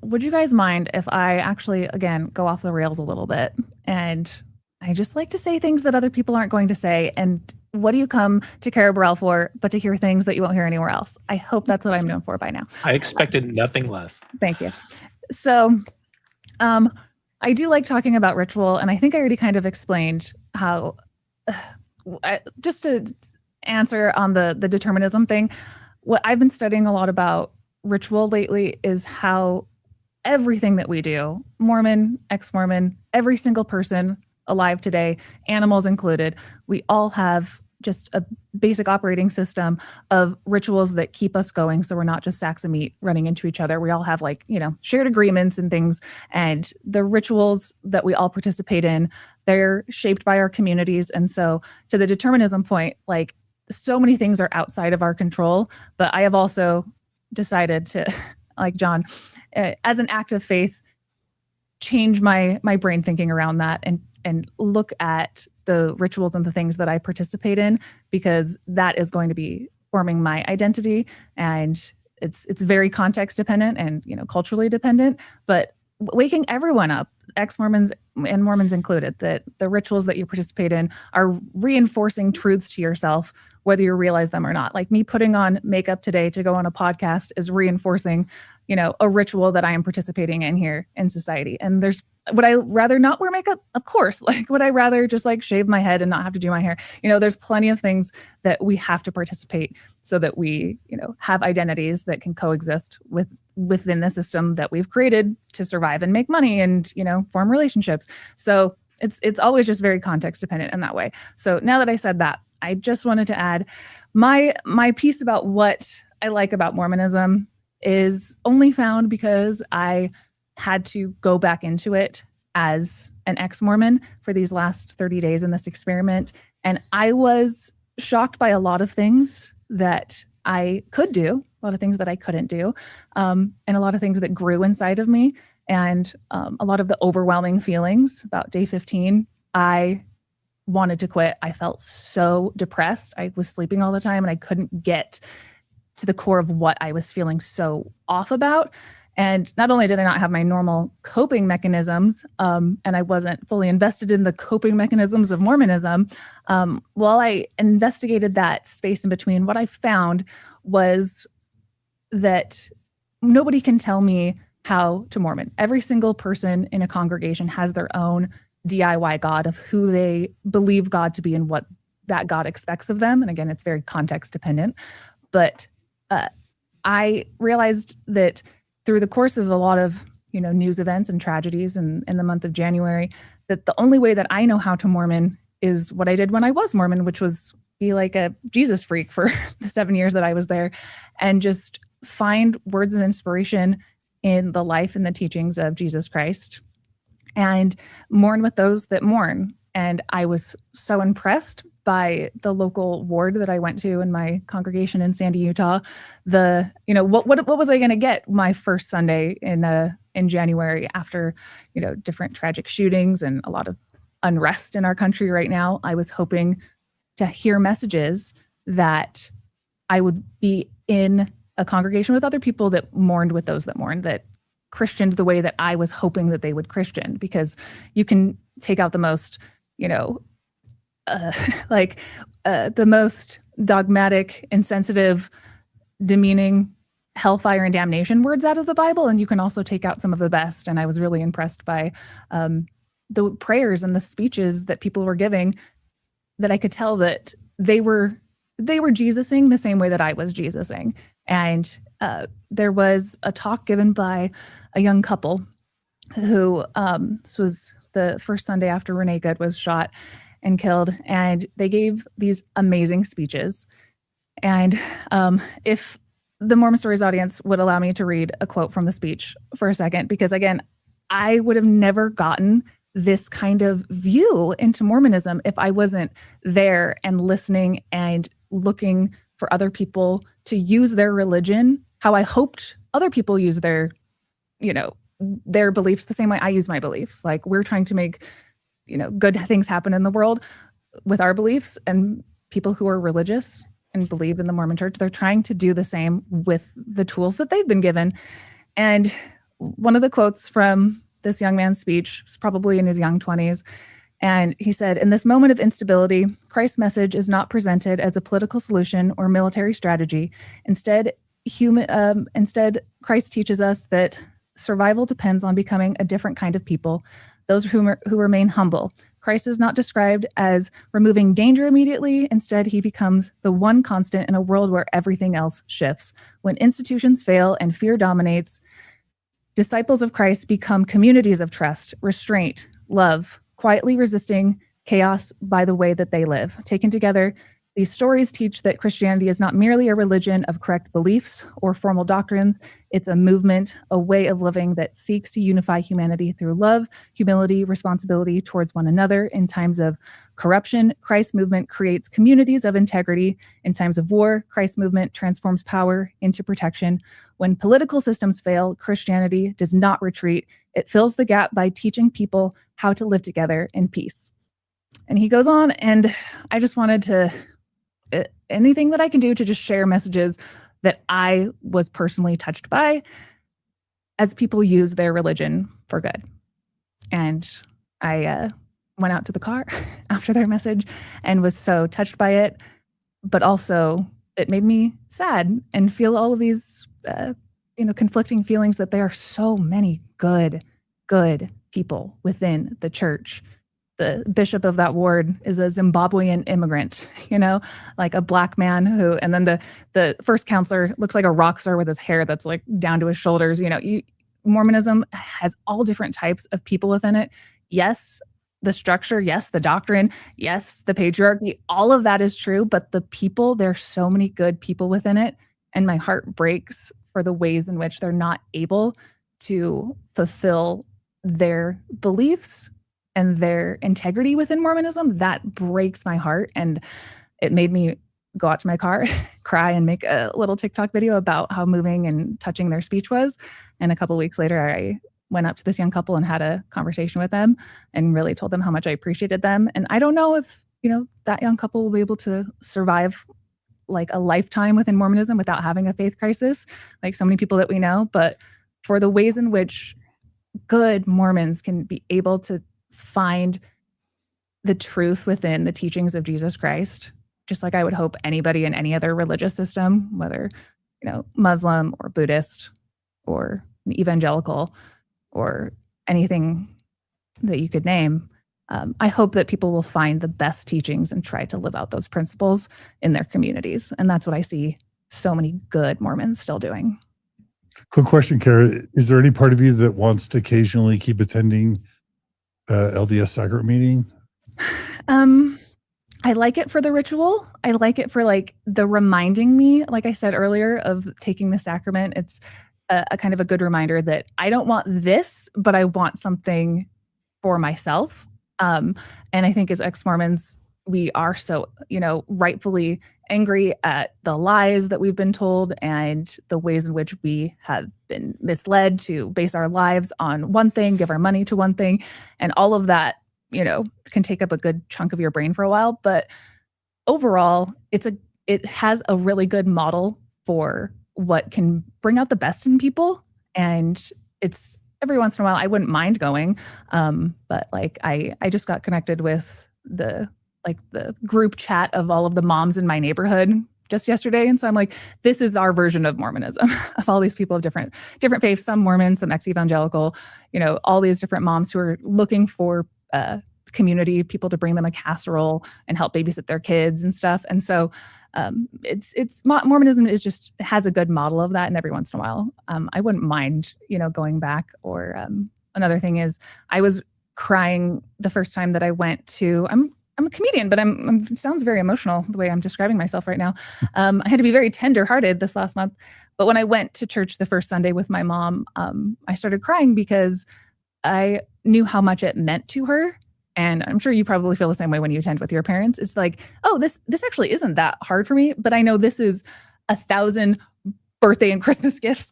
would you guys mind if I actually, again, go off the rails a little bit? And I just like to say things that other people aren't going to say. And what do you come to Carah Burrell for, but to hear things that you won't hear anywhere else? I hope that's what I'm known for by now. I expected nothing less. Thank you. So, I do like talking about ritual, and I think I already kind of explained how, just to answer on the determinism thing, what I've been studying a lot about ritual lately is how everything that we do, Mormon, ex-Mormon, every single person alive today, animals included, we all have just a basic operating system of rituals that keep us going. So we're not just sacks of meat running into each other. We all have shared agreements and things. And the rituals that we all participate in, they're shaped by our communities. And so to the determinism point, so many things are outside of our control. But I have also decided to, like John, as an act of faith, change my brain thinking around that and look at the rituals and the things that I participate in, because that is going to be forming my identity. And it's very context dependent and culturally dependent, but waking everyone up, ex-Mormons and Mormons included, that the rituals that you participate in are reinforcing truths to yourself, whether you realize them or not. Like me putting on makeup today to go on a podcast is reinforcing, a ritual that I am participating in here in society. And would I rather not wear makeup? Of course. Would I rather just shave my head and not have to do my hair? There's plenty of things that we have to participate so that we, have identities that can coexist within the system that we've created to survive and make money and, form relationships. So it's always just very context dependent in that way. So now that I said that, I just wanted to add my piece about what I like about Mormonism is only found because I had to go back into it as an ex-Mormon for these last 30 days in this experiment. And I was shocked by a lot of things that I could do, a lot of things that I couldn't do, and a lot of things that grew inside of me. And a lot of the overwhelming feelings about day 15, I wanted to quit. I felt so depressed. I was sleeping all the time and I couldn't get to the core of what I was feeling so off about. And not only did I not have my normal coping mechanisms, and I wasn't fully invested in the coping mechanisms of Mormonism, while I investigated that space in between, what I found was that nobody can tell me how to Mormon. Every single person in a congregation has their own DIY God of who they believe God to be and what that God expects of them. And again, it's very context dependent. But I realized that through the course of a lot of news events and tragedies in the month of January, that the only way that I know how to Mormon is what I did when I was Mormon, which was be like a Jesus freak for the 7 years that I was there and just find words of inspiration in the life and the teachings of Jesus Christ and mourn with those that mourn. And I was so impressed by the local ward that I went to in my congregation in Sandy, Utah. What was I going to get my first Sunday in January after, different tragic shootings and a lot of unrest in our country right now? I was hoping to hear messages that I would be in a congregation with other people that mourned with those that mourned, that Christianed the way that I was hoping that they would Christian, because you can take out the most, the most dogmatic, insensitive, demeaning hellfire and damnation words out of the Bible, and you can also take out some of the best. And I was really impressed by the prayers and the speeches that people were giving, that I could tell that they were Jesusing the same way that I was Jesusing. And there was a talk given by a young couple who, this was the first Sunday after Renee Good was shot and killed, and they gave these amazing speeches. And if the Mormon Stories audience would allow me to read a quote from the speech for a second, because again, I would have never gotten this kind of view into Mormonism if I wasn't there and listening and looking for other people to use their religion how I hoped other people use their beliefs the same way I use my beliefs. Like, we're trying to make, good things happen in the world with our beliefs, and people who are religious and believe in the Mormon church, they're trying to do the same with the tools that they've been given. And one of the quotes from this young man's speech was probably in his young 20s. And he said, "In this moment of instability, Christ's message is not presented as a political solution or military strategy. Instead, Christ teaches us that survival depends on becoming a different kind of people, those who remain humble. Christ is not described as removing danger immediately. Instead, he becomes the one constant in a world where everything else shifts. When institutions fail and fear dominates, disciples of Christ become communities of trust, restraint, love, quietly resisting chaos by the way that they live. Taken together, these stories teach that Christianity is not merely a religion of correct beliefs or formal doctrines. It's a movement, a way of living that seeks to unify humanity through love, humility, responsibility towards one another. In times of corruption, Christ's movement creates communities of integrity. In times of war, Christ's movement transforms power into protection. When political systems fail, Christianity does not retreat. It fills the gap by teaching people how to live together in peace." And he goes on, and I just wanted to, anything that I can do to just share messages that I was personally touched by as people use their religion for good. And I went out to the car after their message and was so touched by it, but also it made me sad and feel all of these, conflicting feelings that there are so many good people within the church. The bishop of that ward is a Zimbabwean immigrant, like a Black man who, and then the first counselor looks like a rock star with his hair that's like down to his shoulders. Mormonism has all different types of people within it. Yes, the structure, yes, the doctrine, yes, the patriarchy, all of that is true, but the people, there's so many good people within it, and my heart breaks for the ways in which they're not able to fulfill their beliefs and their integrity within Mormonism. That breaks my heart, and it made me go out to my car, cry, and make a little TikTok video about how moving and touching their speech was. And a couple of weeks later, I went up to this young couple and had a conversation with them and really told them how much I appreciated them. And I don't know if, that young couple will be able to survive like a lifetime within Mormonism without having a faith crisis, like so many people that we know. But for the ways in which good Mormons can be able to find the truth within the teachings of Jesus Christ, just like I would hope anybody in any other religious system, whether, Muslim or Buddhist or evangelical or anything that you could name, I hope that people will find the best teachings and try to live out those principles in their communities. And that's what I see so many good Mormons still doing. Quick question, Carah. Is there any part of you that wants to occasionally keep attending LDS sacrament meeting? I like it for the ritual. I like it for like the reminding me, like I said earlier, of taking the sacrament. It's a kind of a good reminder that I don't want this, but I want something for myself. And I think as ex-Mormons, we are so, rightfully angry at the lies that we've been told and the ways in which we have been misled to base our lives on one thing, give our money to one thing, and all of that, can take up a good chunk of your brain for a while. But overall, it has a really good model for what can bring out the best in people. And it's every once in a while, I wouldn't mind going. But like, I just got connected with the group chat of all of the moms in my neighborhood just yesterday. And so I'm like, this is our version of Mormonism of all these people of different faiths, some Mormon, some ex-evangelical, all these different moms who are looking for community, people to bring them a casserole and help babysit their kids and stuff. And so Mormonism has a good model of that. And every once in a while, I wouldn't mind, going back. Or another thing is I was crying the first time that I went to, I'm a comedian, but it sounds very emotional the way I'm describing myself right now. I had to be very tender-hearted this last month. But when I went to church the first Sunday with my mom, I started crying because I knew how much it meant to her. And I'm sure you probably feel the same way when you attend with your parents. It's like, oh, this actually isn't that hard for me, but I know this is 1,000 birthday and Christmas gifts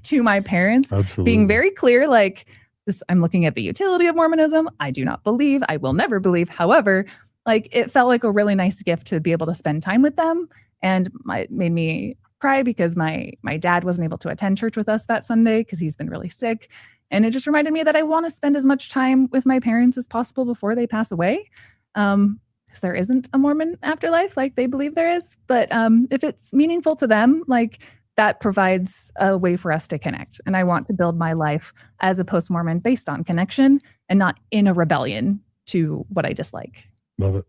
to my parents. Absolutely. Being very clear, like this, I'm looking at the utility of Mormonism. I do not believe, I will never believe. However, like it felt like a really nice gift to be able to spend time with them. And it made me cry because my dad wasn't able to attend church with us that Sunday because he's been really sick. And it just reminded me that I want to spend as much time with my parents as possible before they pass away. Because there isn't a Mormon afterlife like they believe there is. But if it's meaningful to them, like that provides a way for us to connect. And I want to build my life as a post-Mormon based on connection and not in a rebellion to what I dislike. Love it.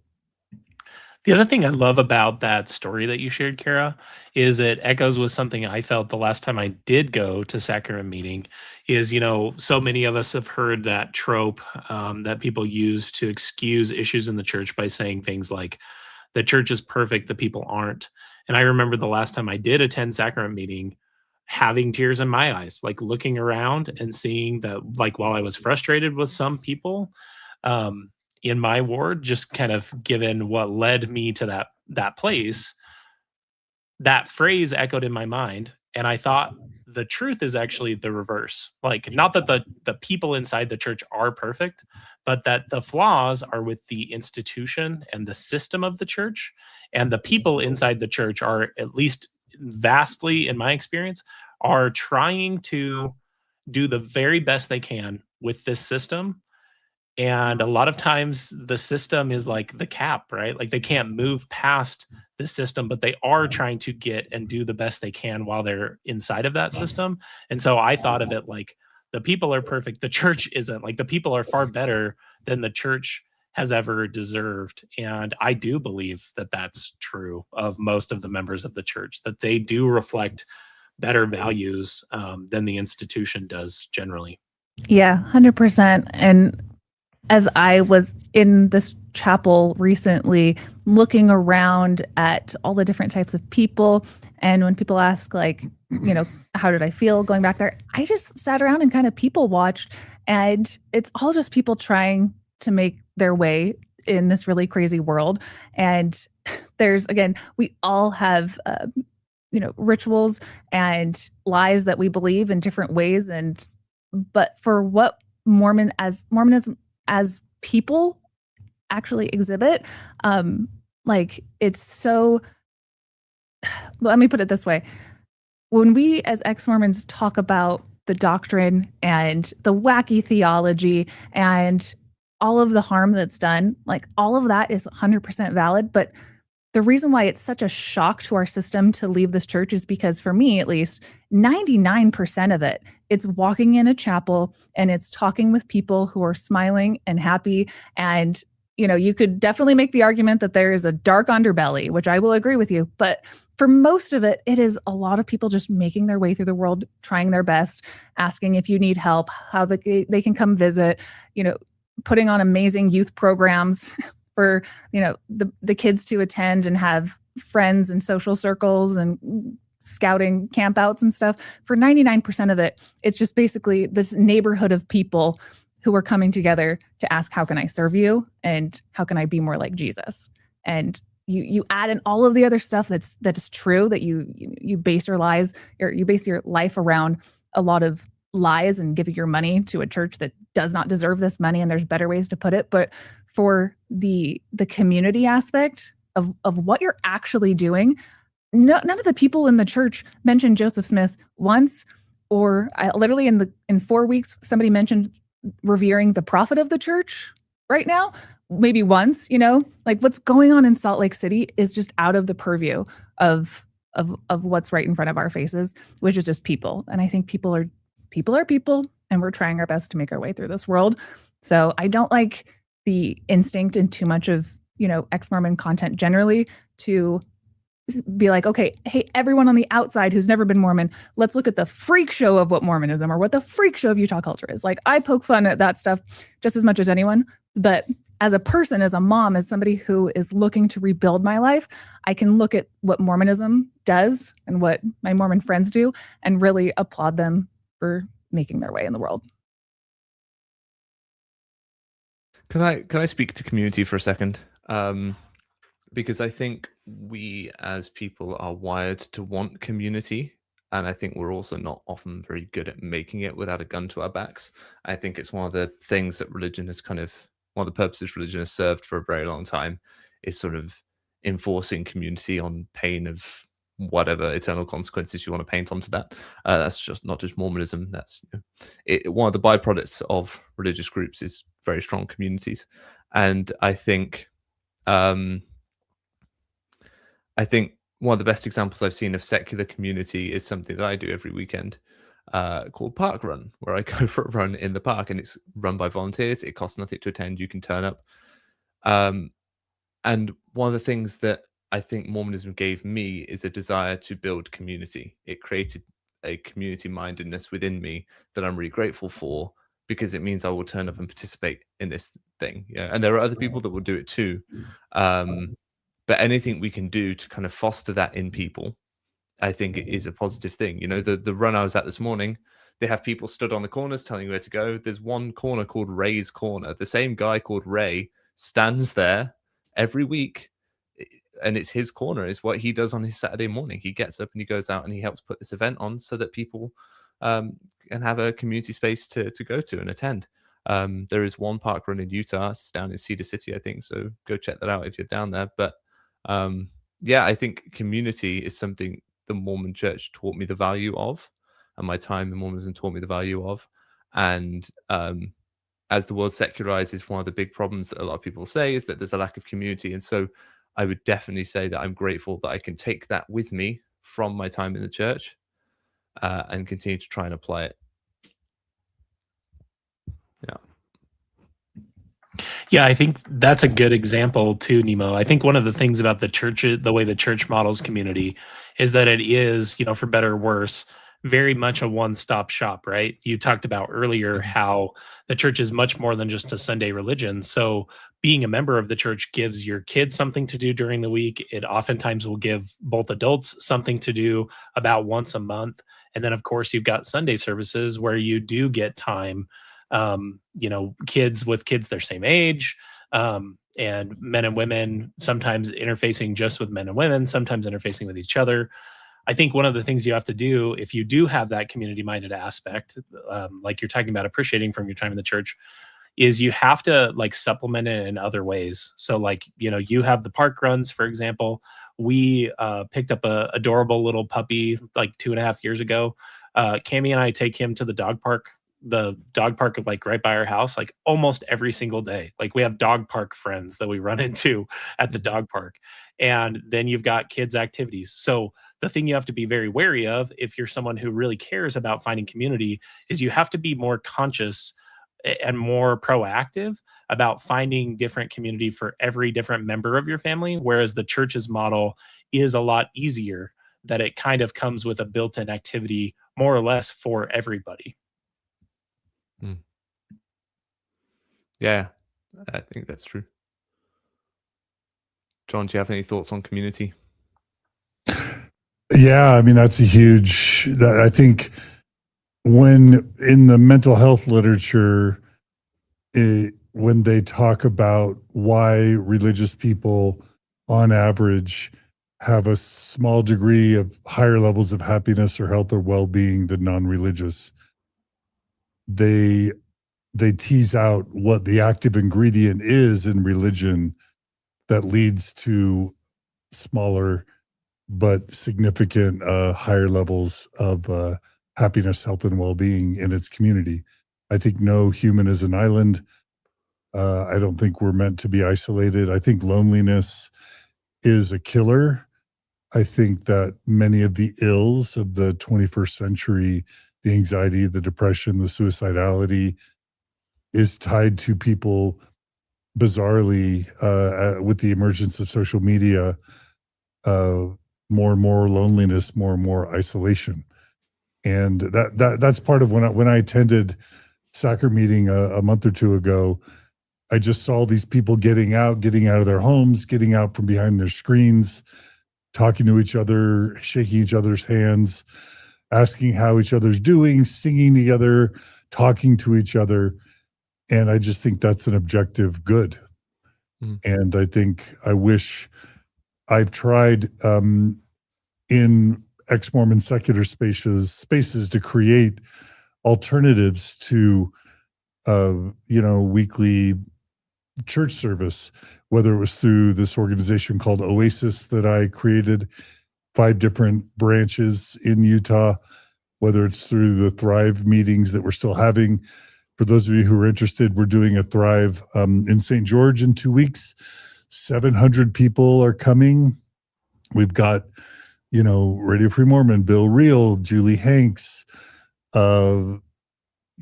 The other thing I love about that story that you shared, Carah, is it echoes with something I felt the last time I did go to sacrament meeting is, so many of us have heard that trope that people use to excuse issues in the church by saying things like, the church is perfect, the people aren't. And I remember the last time I did attend sacrament meeting, having tears in my eyes, like looking around and seeing that, like, while I was frustrated with some people, in my ward, just kind of given what led me to that place, that phrase echoed in my mind. And I thought the truth is actually the reverse. Like, not that the people inside the church are perfect, but that the flaws are with the institution and the system of the church. And the people inside the church are, at least vastly in my experience, are trying to do the very best they can with this system. And a lot of times the system is like the cap, right? Like they can't move past the system, but they are trying to get and do the best they can while they're inside of that system. And so I thought of it like the people are perfect. The church isn't. Like the people are far better than the church has ever deserved. And I do believe that that's true of most of the members of the church, that they do reflect better values than the institution does generally. Yeah, 100%. And as I was in this chapel recently, looking around at all the different types of people, and when people ask, like, how did I feel going back there? I just sat around and kind of people watched, and it's all just people trying to make their way in this really crazy world. And we all have, rituals and lies that we believe in different ways. But for what Mormonism as people actually exhibit, it's so, let me put it this way. When we as ex-Mormons talk about the doctrine and the wacky theology and all of the harm that's done, like all of that is 100% valid. But the reason why it's such a shock to our system to leave this church is because, for me at least, 99% of it, it's walking in a chapel and it's talking with people who are smiling and happy. And, you could definitely make the argument that there is a dark underbelly, which I will agree with you. But for most of it, it is a lot of people just making their way through the world, trying their best, asking if you need help, how they can come visit, putting on amazing youth programs for, the kids to attend and have friends and social circles and scouting campouts and stuff. For 99% of it, it's just basically this neighborhood of people who are coming together to ask, how can I serve you? And how can I be more like Jesus? And you add in all of the other stuff that is true, that you base your lies, or you base your life around a lot of lies and giving your money to a church that does not deserve this money, and there's better ways to put it. But for the community aspect of what you're actually doing, none of the people in the church mentioned Joseph Smith once, or literally in 4 weeks somebody mentioned revering the prophet of the church right now, maybe once. Like what's going on in Salt Lake City is just out of the purview of what's right in front of our faces, which is just people. And I think people are people, and we're trying our best to make our way through this world. So I don't like the instinct in too much of ex-Mormon content generally to be like, okay, hey, everyone on the outside who's never been Mormon, let's look at the freak show of what Mormonism or what the freak show of Utah culture is. Like, I poke fun at that stuff just as much as anyone. But as a person, as a mom, as somebody who is looking to rebuild my life, I can look at what Mormonism does and what my Mormon friends do and really applaud them for making their way in the world. Can I speak to community for a second? Because I think we as people are wired to want community, and I think we're also not often very good at making it without a gun to our backs. I think it's one of the things that religion has one of the purposes religion has served for a very long time is sort of enforcing community on pain of whatever eternal consequences you want to paint onto that. That's just not just Mormonism. That's one of the byproducts of religious groups is very strong communities, and I think one of the best examples I've seen of secular community is something that I do every weekend called Park Run, where I go for a run in the park, and it's run by volunteers. It costs nothing to attend. You can turn up. And one of the things that I think Mormonism gave me is a desire to build community. It created a community mindedness within me that I'm really grateful for, because it means I will turn up and participate in this thing. And there are other people that will do it too. But anything we can do to kind of foster that in people, I think it is a positive thing. The run I was at this morning, they have people stood on the corners telling you where to go. There's one corner called Ray's Corner. The same guy called Ray stands there every week, and it's his corner. It's what he does on his Saturday morning. He gets up and he goes out and he helps put this event on so that people can have a community space to go to and attend. There is one park run in Utah. It's down in Cedar City, I think. So go check that out if you're down there. But I think community is something the Mormon Church taught me the value of, and my time in Mormonism taught me the value of. And as the world secularizes, one of the big problems that a lot of people say is that there's a lack of community. And so I would definitely say that I'm grateful that I can take that with me from my time in the church and continue to try and apply it. Yeah, I think that's a good example too, Nemo. I think one of the things about the church, the way the church models community, is that it is, for better or worse, very much a one-stop shop, right? You talked about earlier how the church is much more than just a Sunday religion. So being a member of the church gives your kids something to do during the week. It oftentimes will give both adults something to do about once a month. And then, of course, you've got Sunday services where you do get time, kids with kids their same age, and men and women, sometimes interfacing just with men and women, sometimes interfacing with each other. I think one of the things you have to do if you do have that community-minded aspect, like you're talking about appreciating from your time in the church, is you have to supplement it in other ways. So you have the park runs, for example. We picked up a adorable little puppy 2.5 years ago. Cammie and I take him to the dog park right by our house, almost every single day. We have dog park friends that we run into at the dog park. And then you've got kids activities. So the thing you have to be very wary of if you're someone who really cares about finding community is you have to be more conscious and more proactive about finding different community for every different member of your family. Whereas the church's model is a lot easier, that it kind of comes with a built-in activity more or less for everybody. Yeah, I think that's true. John, do you have any thoughts on community? Yeah, I mean, that's a huge, I think when in the mental health literature, when they talk about why religious people on average have a small degree of higher levels of happiness or health or well-being than non-religious, they tease out what the active ingredient is in religion that leads to smaller but significant higher levels of happiness, health, and well-being in its community. I think no human is an island. I don't think we're meant to be isolated. I think loneliness is a killer. I think that many of the ills of the 21st century, the anxiety, the depression, the suicidality, is tied to people bizarrely with the emergence of social media, more and more loneliness, more and more isolation. And that's part of when I attended soccer meeting a month or two ago. I just saw these people getting out of their homes, getting out from behind their screens, talking to each other, shaking each other's hands, asking how each other's doing, singing together, talking to each other. And I just think that's an objective good. And I think I wish I've tried in ex-Mormon secular spaces to create alternatives to weekly church service, whether it was through this organization called Oasis that I created, 5 different branches in Utah, whether it's through the Thrive meetings that we're still having. For those of you who are interested, we're doing a Thrive in St. George in 2 weeks. 700 people are coming. We've got, Radio Free Mormon, Bill Reel, Julie Hanks, Haley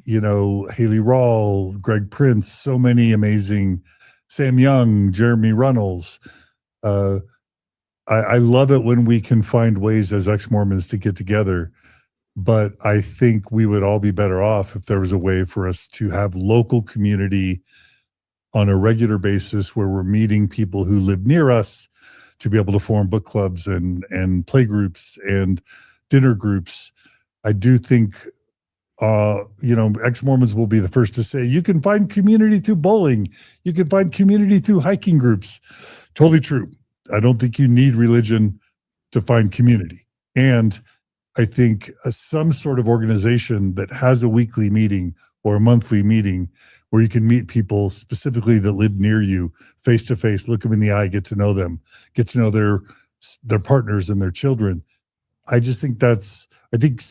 Rawl, Greg Prince, so many amazing, Sam Young, Jeremy Runnels. I love it when we can find ways as ex-Mormons to get together, but I think we would all be better off if there was a way for us to have local community on a regular basis where we're meeting people who live near us to be able to form book clubs and play groups and dinner groups. I do think ex-Mormons will be the first to say, you can find community through bowling. You can find community through hiking groups. Totally true. I don't think you need religion to find community. And I think some sort of organization that has a weekly meeting or a monthly meeting where you can meet people specifically that live near you face to face, look them in the eye, get to know them, get to know their partners and their children. I just think I think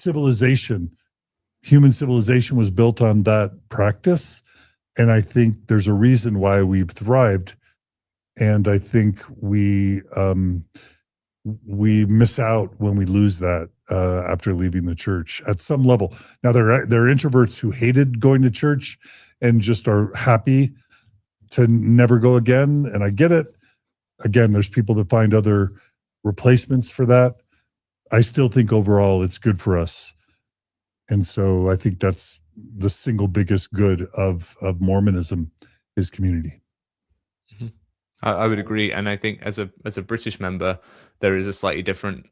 human civilization was built on that practice. And I think there's a reason why we've thrived. And I think we miss out when we lose that after leaving the church at some level. Now, there are introverts who hated going to church and just are happy to never go again. And I get it. Again, there's people that find other replacements for that. I still think overall it's good for us. And so I think that's the single biggest good of Mormonism is community. Mm-hmm. I would agree. And I think as a British member, there is a slightly different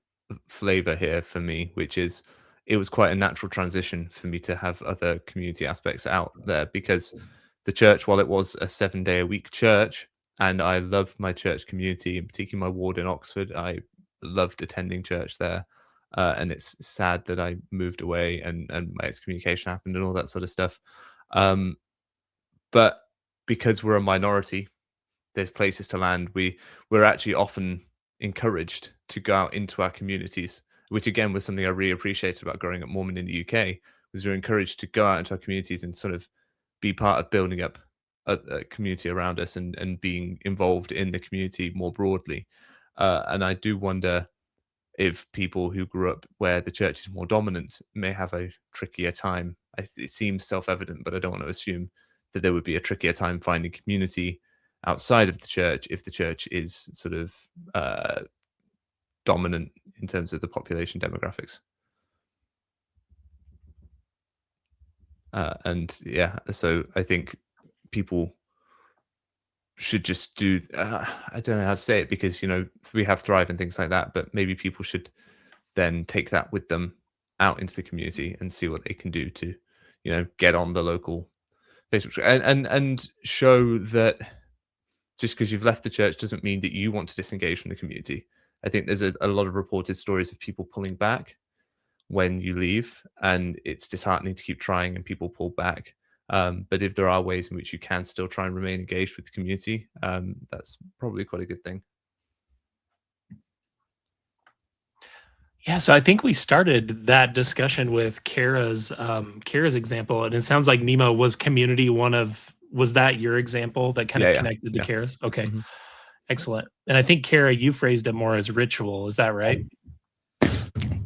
flavor here for me, which is it was quite a natural transition for me to have other community aspects out there, because the church, while it was a 7-day-a-week church, and I love my church community, in particular my ward in Oxford, I loved attending church there. And it's sad that I moved away and my excommunication happened and all that sort of stuff. But because we're a minority, there's places to land. We're actually often encouraged to go out into our communities, which again was something I really appreciated about growing up Mormon in the UK, was we're encouraged to go out into our communities and sort of be part of building up a community around us and being involved in the community more broadly. And I do wonder if people who grew up where the church is more dominant may have a trickier time. It seems self-evident, but I don't want to assume that there would be a trickier time finding community outside of the church if the church is sort of dominant in terms of the population demographics. And yeah, so I think people should just do. I don't know how to say it, because we have Thrive and things like that, but maybe people should then take that with them out into the community and see what they can do to get on the local Facebook and show that just because you've left the church doesn't mean that you want to disengage from the community. I think there's a lot of reported stories of people pulling back when you leave, and it's disheartening to keep trying and people pull back. But if there are ways in which you can still try and remain engaged with the community, that's probably quite a good thing. Yeah, so I think we started that discussion with Carah's example, and it sounds like Nemo was community was that your example that kind of connected to Carah's? Okay, excellent. And I think Carah, you phrased it more as ritual. Is that right?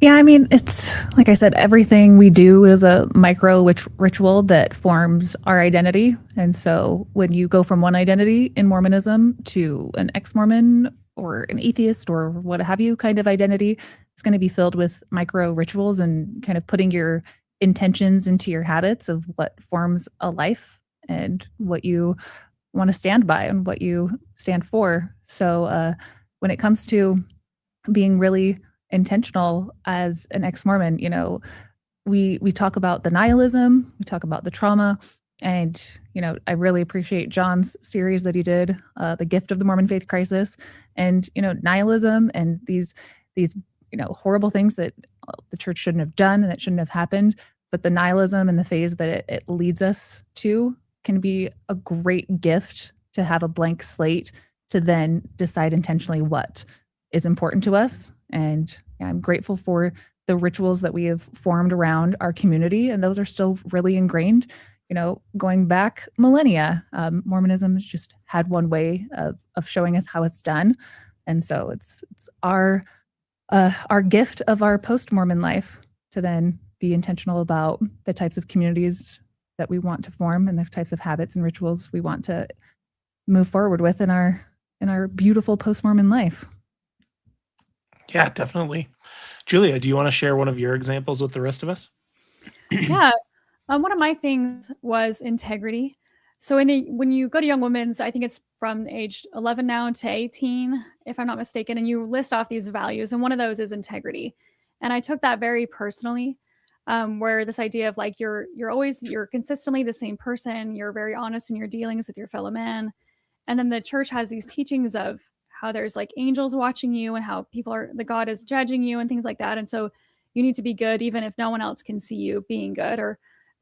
Yeah, I mean, it's like I said, everything we do is a micro ritual that forms our identity. And so when you go from one identity in Mormonism to an ex-Mormon or an atheist or what have you kind of identity, it's going to be filled with micro rituals and kind of putting your intentions into your habits of what forms a life and what you want to stand by and what you stand for. So when it comes to being really intentional as an ex-Mormon, we talk about the nihilism, we talk about the trauma, and I really appreciate John's series that he did, The Gift of the Mormon Faith Crisis, and nihilism and these horrible things that the church shouldn't have done and that shouldn't have happened, but the nihilism and the phase that it leads us to can be a great gift to have a blank slate to then decide intentionally what is important to us. And I'm grateful for the rituals that we have formed around our community, and those are still really ingrained, going back millennia. Mormonism has just had one way of showing us how it's done, and so it's our gift of our post-Mormon life to then be intentional about the types of communities that we want to form and the types of habits and rituals we want to move forward with in our beautiful post-Mormon life. Yeah, definitely. Julia, do you want to share one of your examples with the rest of us? Yeah. One of my things was integrity. So when you go to Young Women's, I think it's from age 11 now to 18, if I'm not mistaken, and you list off these values, and one of those is integrity. And I took that very personally, where this idea of like you're consistently the same person, you're very honest in your dealings with your fellow man. And then the church has these teachings of how there's like angels watching you and how the God is judging you and things like that. And so you need to be good even if no one else can see you being good,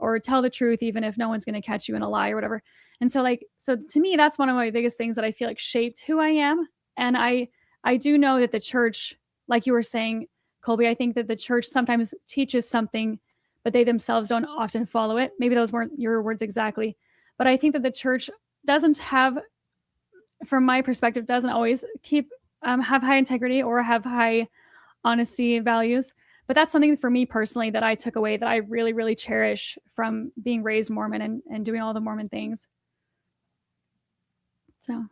or tell the truth even if no one's going to catch you in a lie or whatever. And so to me, that's one of my biggest things that I feel like shaped who I am. And I do know that the church, like you were saying, Kolby, I think that the church sometimes teaches something, but they themselves don't often follow it. Maybe those weren't your words exactly, but I think that the church doesn't have, from my perspective, doesn't always have high integrity or have high honesty values. But that's something for me personally that I took away that I really, really cherish from being raised Mormon and doing all the Mormon things. So.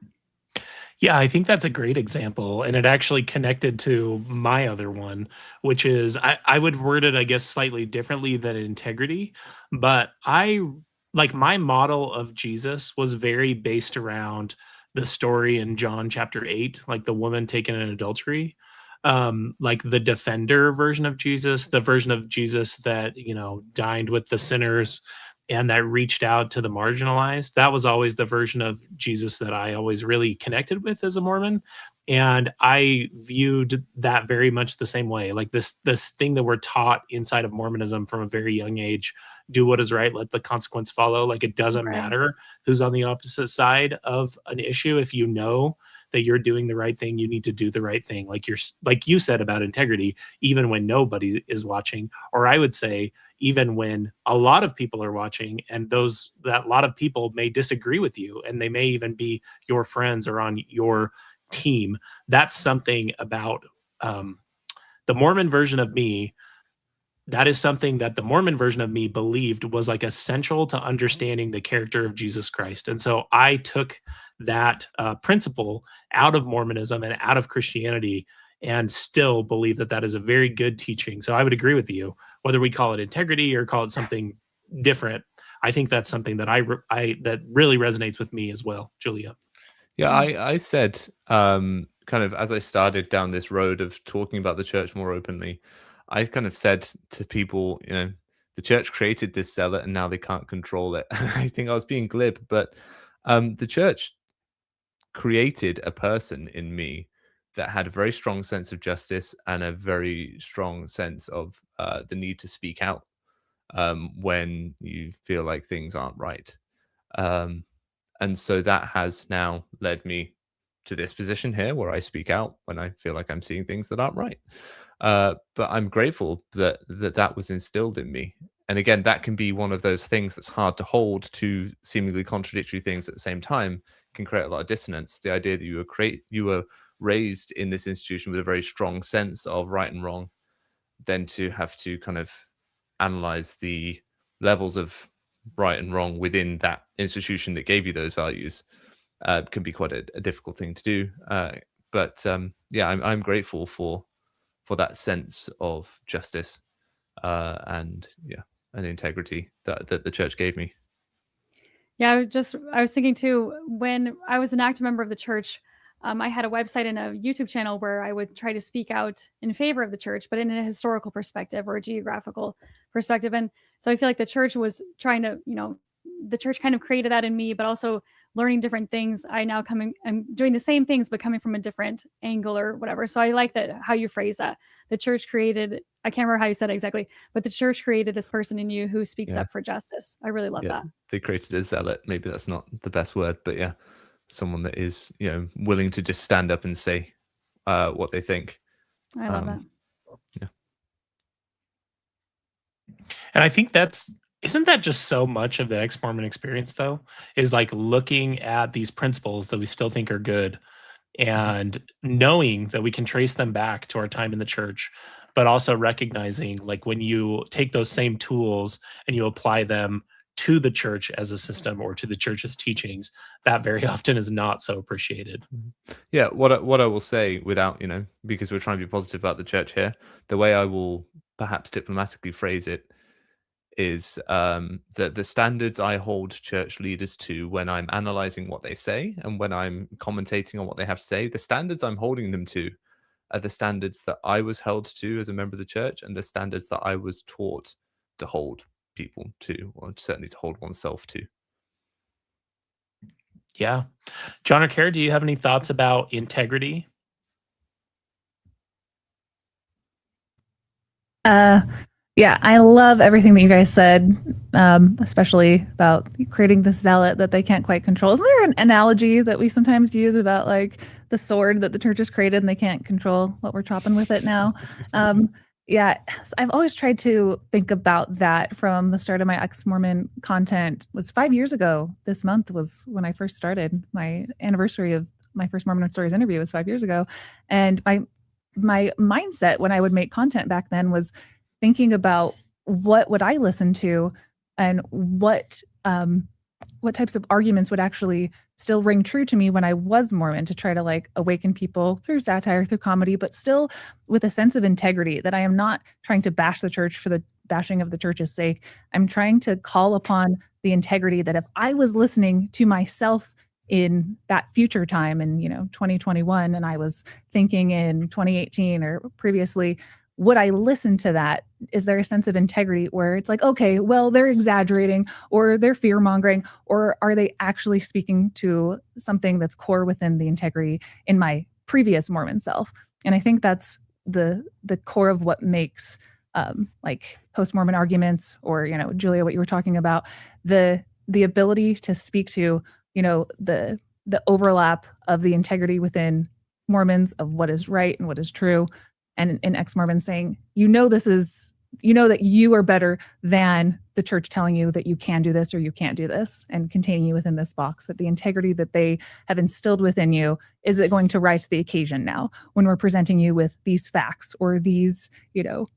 Yeah, I think that's a great example. And it actually connected to my other one, which is I would word it, I guess, slightly differently than integrity. But my model of Jesus was very based around the story in John chapter 8, like the woman taken in adultery, like the defender version of Jesus, the version of Jesus that, dined with the sinners and that reached out to the marginalized. That was always the version of Jesus that I always really connected with as a Mormon. And I viewed that very much the same way. Like this thing that we're taught inside of Mormonism from a very young age, do what is right, let the consequence follow. Like it doesn't matter who's on the opposite side of an issue. If you know that you're doing the right thing, you need to do the right thing. Like you said about integrity, even when nobody is watching, or I would say even when a lot of people are watching, and that lot of people may disagree with you, and they may even be your friends or on your team. That's something about the Mormon version of me. That is something that the Mormon version of me believed was like essential to understanding the character of Jesus Christ. And so I took that principle out of Mormonism and out of Christianity and still believe that that is a very good teaching. So I would agree with you, whether we call it integrity or call it something different. I think that's something that that really resonates with me as well, Julia. Yeah, I said, kind of as I started down this road of talking about the church more openly, I kind of said to people, the church created this zealot and now they can't control it. I think I was being glib, but the church created a person in me that had a very strong sense of justice and a very strong sense of the need to speak out when you feel like things aren't right. Um, and so that has now led me to this position here where I speak out when I feel like I'm seeing things that aren't right. But I'm grateful that was instilled in me. And again, that can be one of those things that's hard to hold, two seemingly contradictory things at the same time can create a lot of dissonance. The idea that you were raised in this institution with a very strong sense of right and wrong, then to have to kind of analyze the levels of right and wrong within that institution that gave you those values can be quite a difficult thing to do. But yeah, I'm grateful for that sense of justice and integrity that the church gave me. Yeah, I was thinking too, when I was an active member of the church, I had a website and a YouTube channel where I would try to speak out in favor of the church, but in a historical perspective or a geographical perspective. And so I feel like the church was trying to, the church kind of created that in me, but also learning different things. I'm doing the same things, but coming from a different angle or whatever. So I like that, how you phrase that. The church created, I can't remember how you said it exactly, but the church created this person in you who speaks up for justice. I really love that. They created a zealot. Maybe that's not the best word, but yeah, someone that is, willing to just stand up and say what they think. I love that. Yeah. And I think isn't that just so much of the exMormon experience, though, is like looking at these principles that we still think are good and knowing that we can trace them back to our time in the church, but also recognizing, like, when you take those same tools and you apply them to the church as a system or to the church's teachings, that very often is not so appreciated. Yeah, what I will say, without, because we're trying to be positive about the church here, the way I will perhaps diplomatically phrase it is that the standards I hold church leaders to when I'm analyzing what they say and when I'm commentating on what they have to say, the standards I'm holding them to are the standards that I was held to as a member of the church and the standards that I was taught to hold people to, or certainly to hold oneself to. Yeah. John or Carah, do you have any thoughts about integrity? Yeah, I love everything that you guys said, especially about creating this zealot that they can't quite control. Isn't there an analogy that we sometimes use about like the sword that the church has created and they can't control what we're chopping with it now? Yeah, I've always tried to think about that from the start of my exMormon content. It was 5 years ago. This month was when I first started. My anniversary of my first Mormon Stories interview was 5 years ago. And my mindset when I would make content back then was thinking about what would I listen to and what types of arguments would actually still ring true to me when I was Mormon, to try to like awaken people through satire, through comedy, but still with a sense of integrity, that I am not trying to bash the church for the bashing of the church's sake. I'm trying to call upon the integrity that if I was listening to myself in that future time in 2021 and I was thinking in 2018 or previously, would I listen to that? Is there a sense of integrity where it's like, okay, well, they're exaggerating or they're fear mongering, or are they actually speaking to something that's core within the integrity in my previous Mormon self? And I think that's the core of what makes like post-Mormon arguments, or, Julia, what you were talking about, the ability to speak to, the overlap of the integrity within Mormons of what is right and what is true. And in exMormon saying, that you are better than the church telling you that you can do this or you can't do this, and containing you within this box, that the integrity that they have instilled within you, is it going to rise to the occasion now when we're presenting you with these facts or these,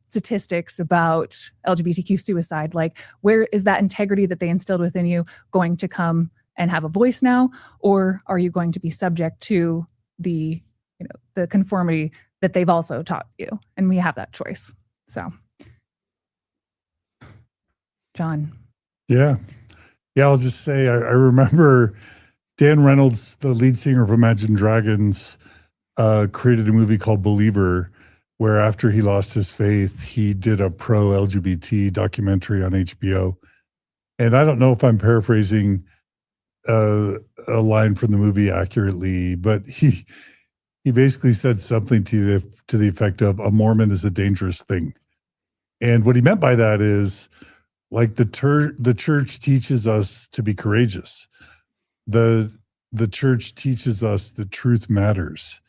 statistics about LGBTQ suicide? Like, where is that integrity that they instilled within you going to come and have a voice now? Or are you going to be subject to the conformity that they've also taught you? And we have that choice. So, John. Yeah. I'll just say, I remember Dan Reynolds, the lead singer of Imagine Dragons, created a movie called Believer, where after he lost his faith, he did a pro-LGBT documentary on HBO. And I don't know if I'm paraphrasing a line from the movie accurately, but he basically said something to the effect of, a Mormon is a dangerous thing. And what he meant by that is, like, the church teaches us to be courageous. The church teaches us that truth matters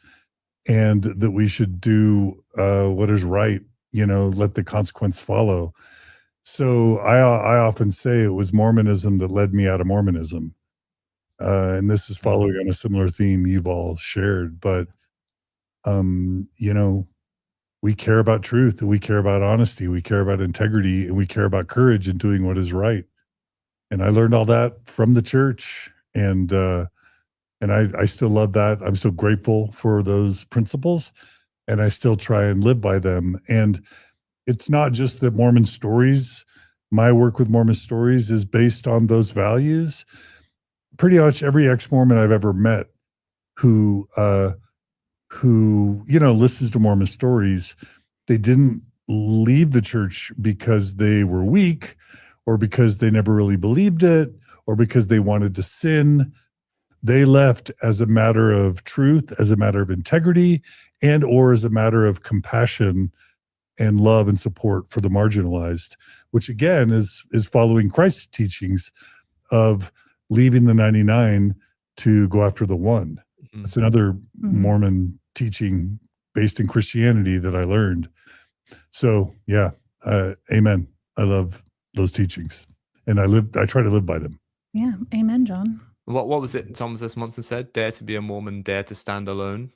and that we should do what is right, let the consequence follow. So I often say it was Mormonism that led me out of Mormonism. And this is following on a similar theme you've all shared. But, we care about truth, and we care about honesty, we care about integrity, and we care about courage in doing what is right. And I learned all that from the church. And I still love that. I'm still grateful for those principles, and I still try and live by them. And it's not just that Mormon stories, my work with Mormon stories is based on those values. Pretty much every ex-Mormon I've ever met who listens to Mormon stories, they didn't leave the church because they were weak, or because they never really believed it, or because they wanted to sin. They left as a matter of truth, as a matter of integrity, and or as a matter of compassion and love and support for the marginalized, which again is following Christ's teachings of leaving the 99 to go after the one. It's another Mormon teaching based in Christianity that I learned. So yeah, amen. I love those teachings, and I try to live by them. Yeah, amen, John. What was it Thomas S. Monson said? Dare to be a Mormon, dare to stand alone.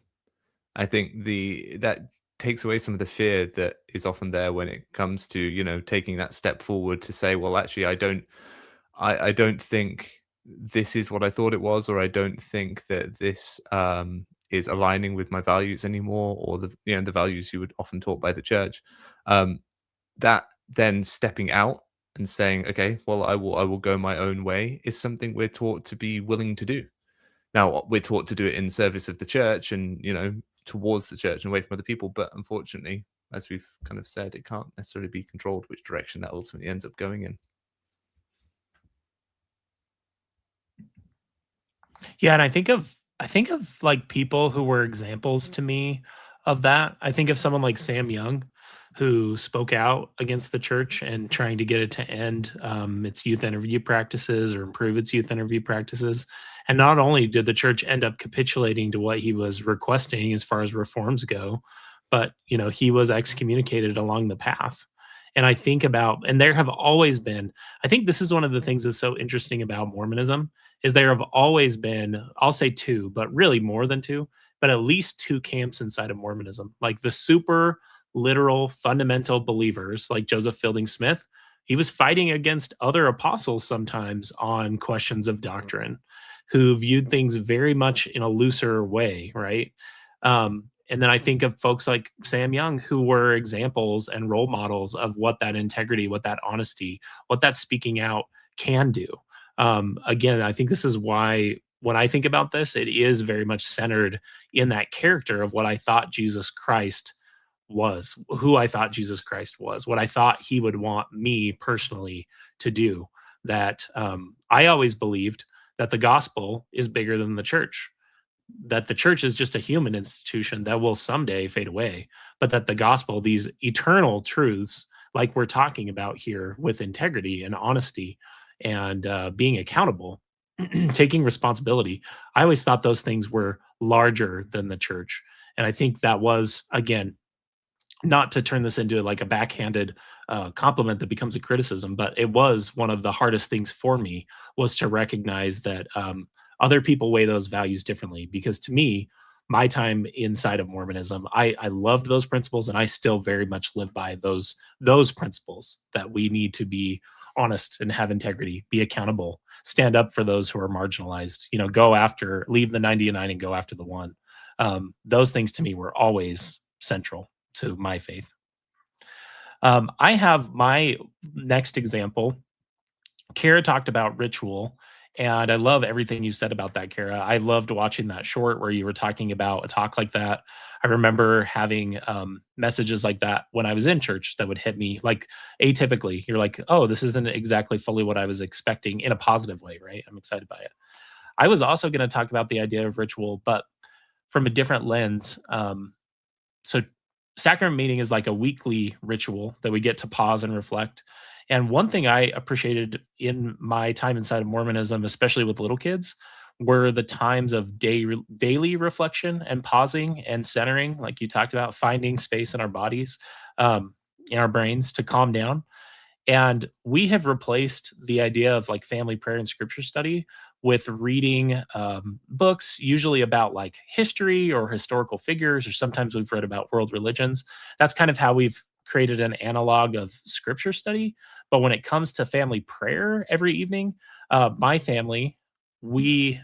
I think that takes away some of the fear that is often there when it comes to, taking that step forward to say, well, actually, I don't think this is what I thought it was, or I don't think that this is aligning with my values anymore, or the values you would often taught by the church. That then stepping out and saying, okay, well, I will go my own way, is something we're taught to be willing to do. Now, we're taught to do it in service of the church and, towards the church and away from other people. But unfortunately, as we've kind of said, it can't necessarily be controlled which direction that ultimately ends up going in. Yeah, and I think of like people who were examples to me of that. I think of someone like Sam Young, who spoke out against the church and trying to get it to end its youth interview practices or improve its youth interview practices. And not only did the church end up capitulating to what he was requesting as far as reforms go, but he was excommunicated along the path. And I think about, and there have always been, I think this is one of the things that's so interesting about Mormonism, is there have always been, I'll say two, but really more than two, but at least two camps inside of Mormonism, like the super literal fundamental believers like Joseph Fielding Smith. He was fighting against other apostles sometimes on questions of doctrine, who viewed things very much in a looser way, right? And then I think of folks like Sam Young, who were examples and role models of what that integrity, what that honesty, what that speaking out can do. Again, I think this is why when I think about this, it is very much centered in that character of what I thought Jesus Christ was, who I thought Jesus Christ was, what I thought he would want me personally to do. That I always believed that the gospel is bigger than the church, that the church is just a human institution that will someday fade away, but that the gospel, these eternal truths, like we're talking about here with integrity and honesty and being accountable, taking responsibility, I always thought those things were larger than the church. And I think that was, again, not to turn this into like a backhanded compliment that becomes a criticism, but it was one of the hardest things for me, was to recognize that other people weigh those values differently. Because to me, my time inside of Mormonism, I loved those principles, and I still very much live by those principles, that we need to be honest and have integrity, be accountable, stand up for those who are marginalized, leave the 99 and go after the one. Those things to me were always central to my faith. I have my next example. Carah talked about ritual, And I love everything you said about that, Carah. I loved watching that short where you were talking about a talk like that. I remember having messages like that when I was in church that would hit me like atypically. You're like, oh, this isn't exactly fully what I was expecting in a positive way, right? I'm excited by it. I was also going to talk about the idea of ritual, but from a different lens. So sacrament meeting is like a weekly ritual that we get to pause and reflect. And one thing I appreciated in my time inside of Mormonism, especially with little kids, were the times of daily reflection and pausing and centering, like you talked about, finding space in our bodies, in our brains to calm down. And we have replaced the idea of like family prayer and scripture study with reading books, usually about like history or historical figures, or sometimes we've read about world religions. That's kind of how we've created an analog of scripture study. But when it comes to family prayer every evening, my family, we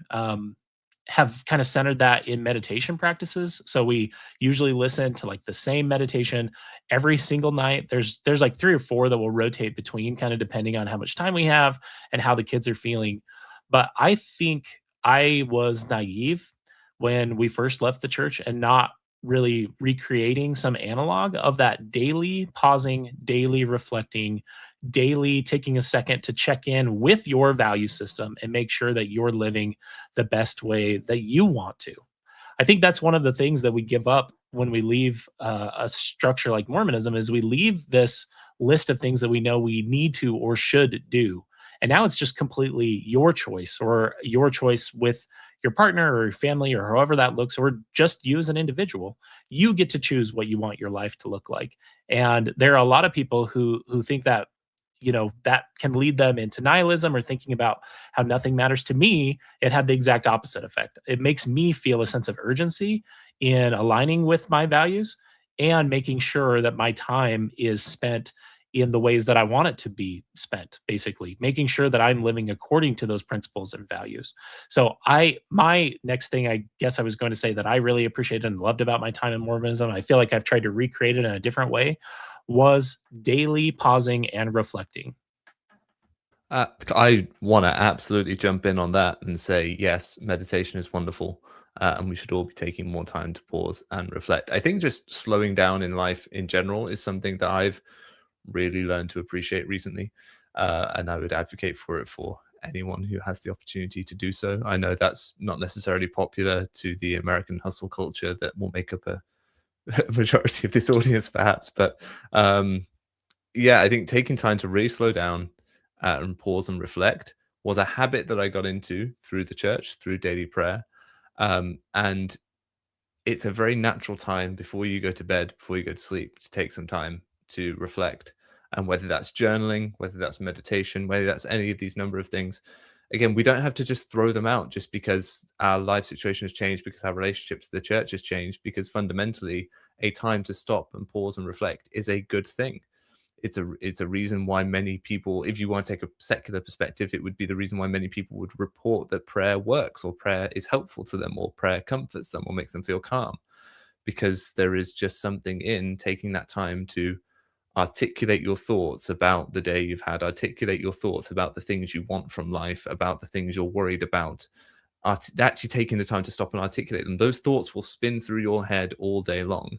have kind of centered that in meditation practices. So we usually listen to like the same meditation every single night. There's like 3 or 4 that will rotate between, kind of depending on how much time we have and how the kids are feeling. But I think I was naive when we first left the church and not really recreating some analog of that daily pausing, daily reflecting, daily taking a second to check in with your value system and make sure that you're living the best way that you want to. I think that's one of the things that we give up when we leave a structure like Mormonism is we leave this list of things that we know we need to or should do. And now it's just completely your choice, or your choice with your partner or your family or however that looks, or just you as an individual. You get to choose what you want your life to look like. And there are a lot of people who think that, you know, that can lead them into nihilism or thinking about how nothing matters. To me, it had the exact opposite effect. It makes me feel a sense of urgency in aligning with my values and making sure that my time is spent in the ways that I want it to be spent, basically making sure that I'm living according to those principles and values. So my next thing, I guess I was going to say that I really appreciated and loved about my time in Mormonism, I feel like I've tried to recreate it in a different way, was daily pausing and reflecting. I want to absolutely jump in on that and say, yes, meditation is wonderful. And we should all be taking more time to pause and reflect. I think just slowing down in life in general is something that I've really learned to appreciate recently. And I would advocate for it for anyone who has the opportunity to do so. I know that's not necessarily popular to the American hustle culture that will make up a majority of this audience, perhaps. But yeah, I think taking time to really slow down and pause and reflect was a habit that I got into through the church, through daily prayer. And it's a very natural time before you go to bed, before you go to sleep, to take some time to reflect. And whether that's journaling, whether that's meditation, whether that's any of these number of things, again, we don't have to just throw them out just because our life situation has changed, because our relationship to the church has changed, because fundamentally a time to stop and pause and reflect is a good thing. It's a reason why many people, if you want to take a secular perspective, it would be the reason why many people would report that prayer works, or prayer is helpful to them, or prayer comforts them, or makes them feel calm, because there is just something in taking that time to articulate your thoughts about the day you've had, articulate your thoughts about the things you want from life, about the things you're worried about, actually taking the time to stop and articulate them. Those thoughts will spin through your head all day long,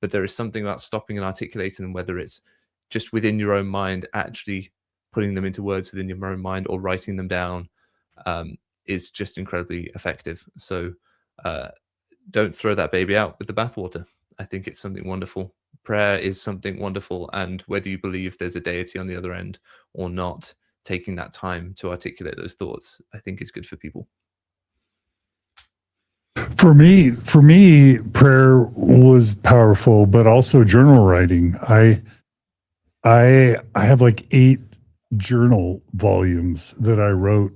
but there is something about stopping and articulating them, whether it's just within your own mind, actually putting them into words within your own mind, or writing them down, is just incredibly effective. So don't throw that baby out with the bathwater. I think it's something wonderful. Prayer is something wonderful. And whether you believe there's a deity on the other end or not, taking that time to articulate those thoughts, I think is good for people. For me, prayer was powerful, but also journal writing. I have like 8 journal volumes that I wrote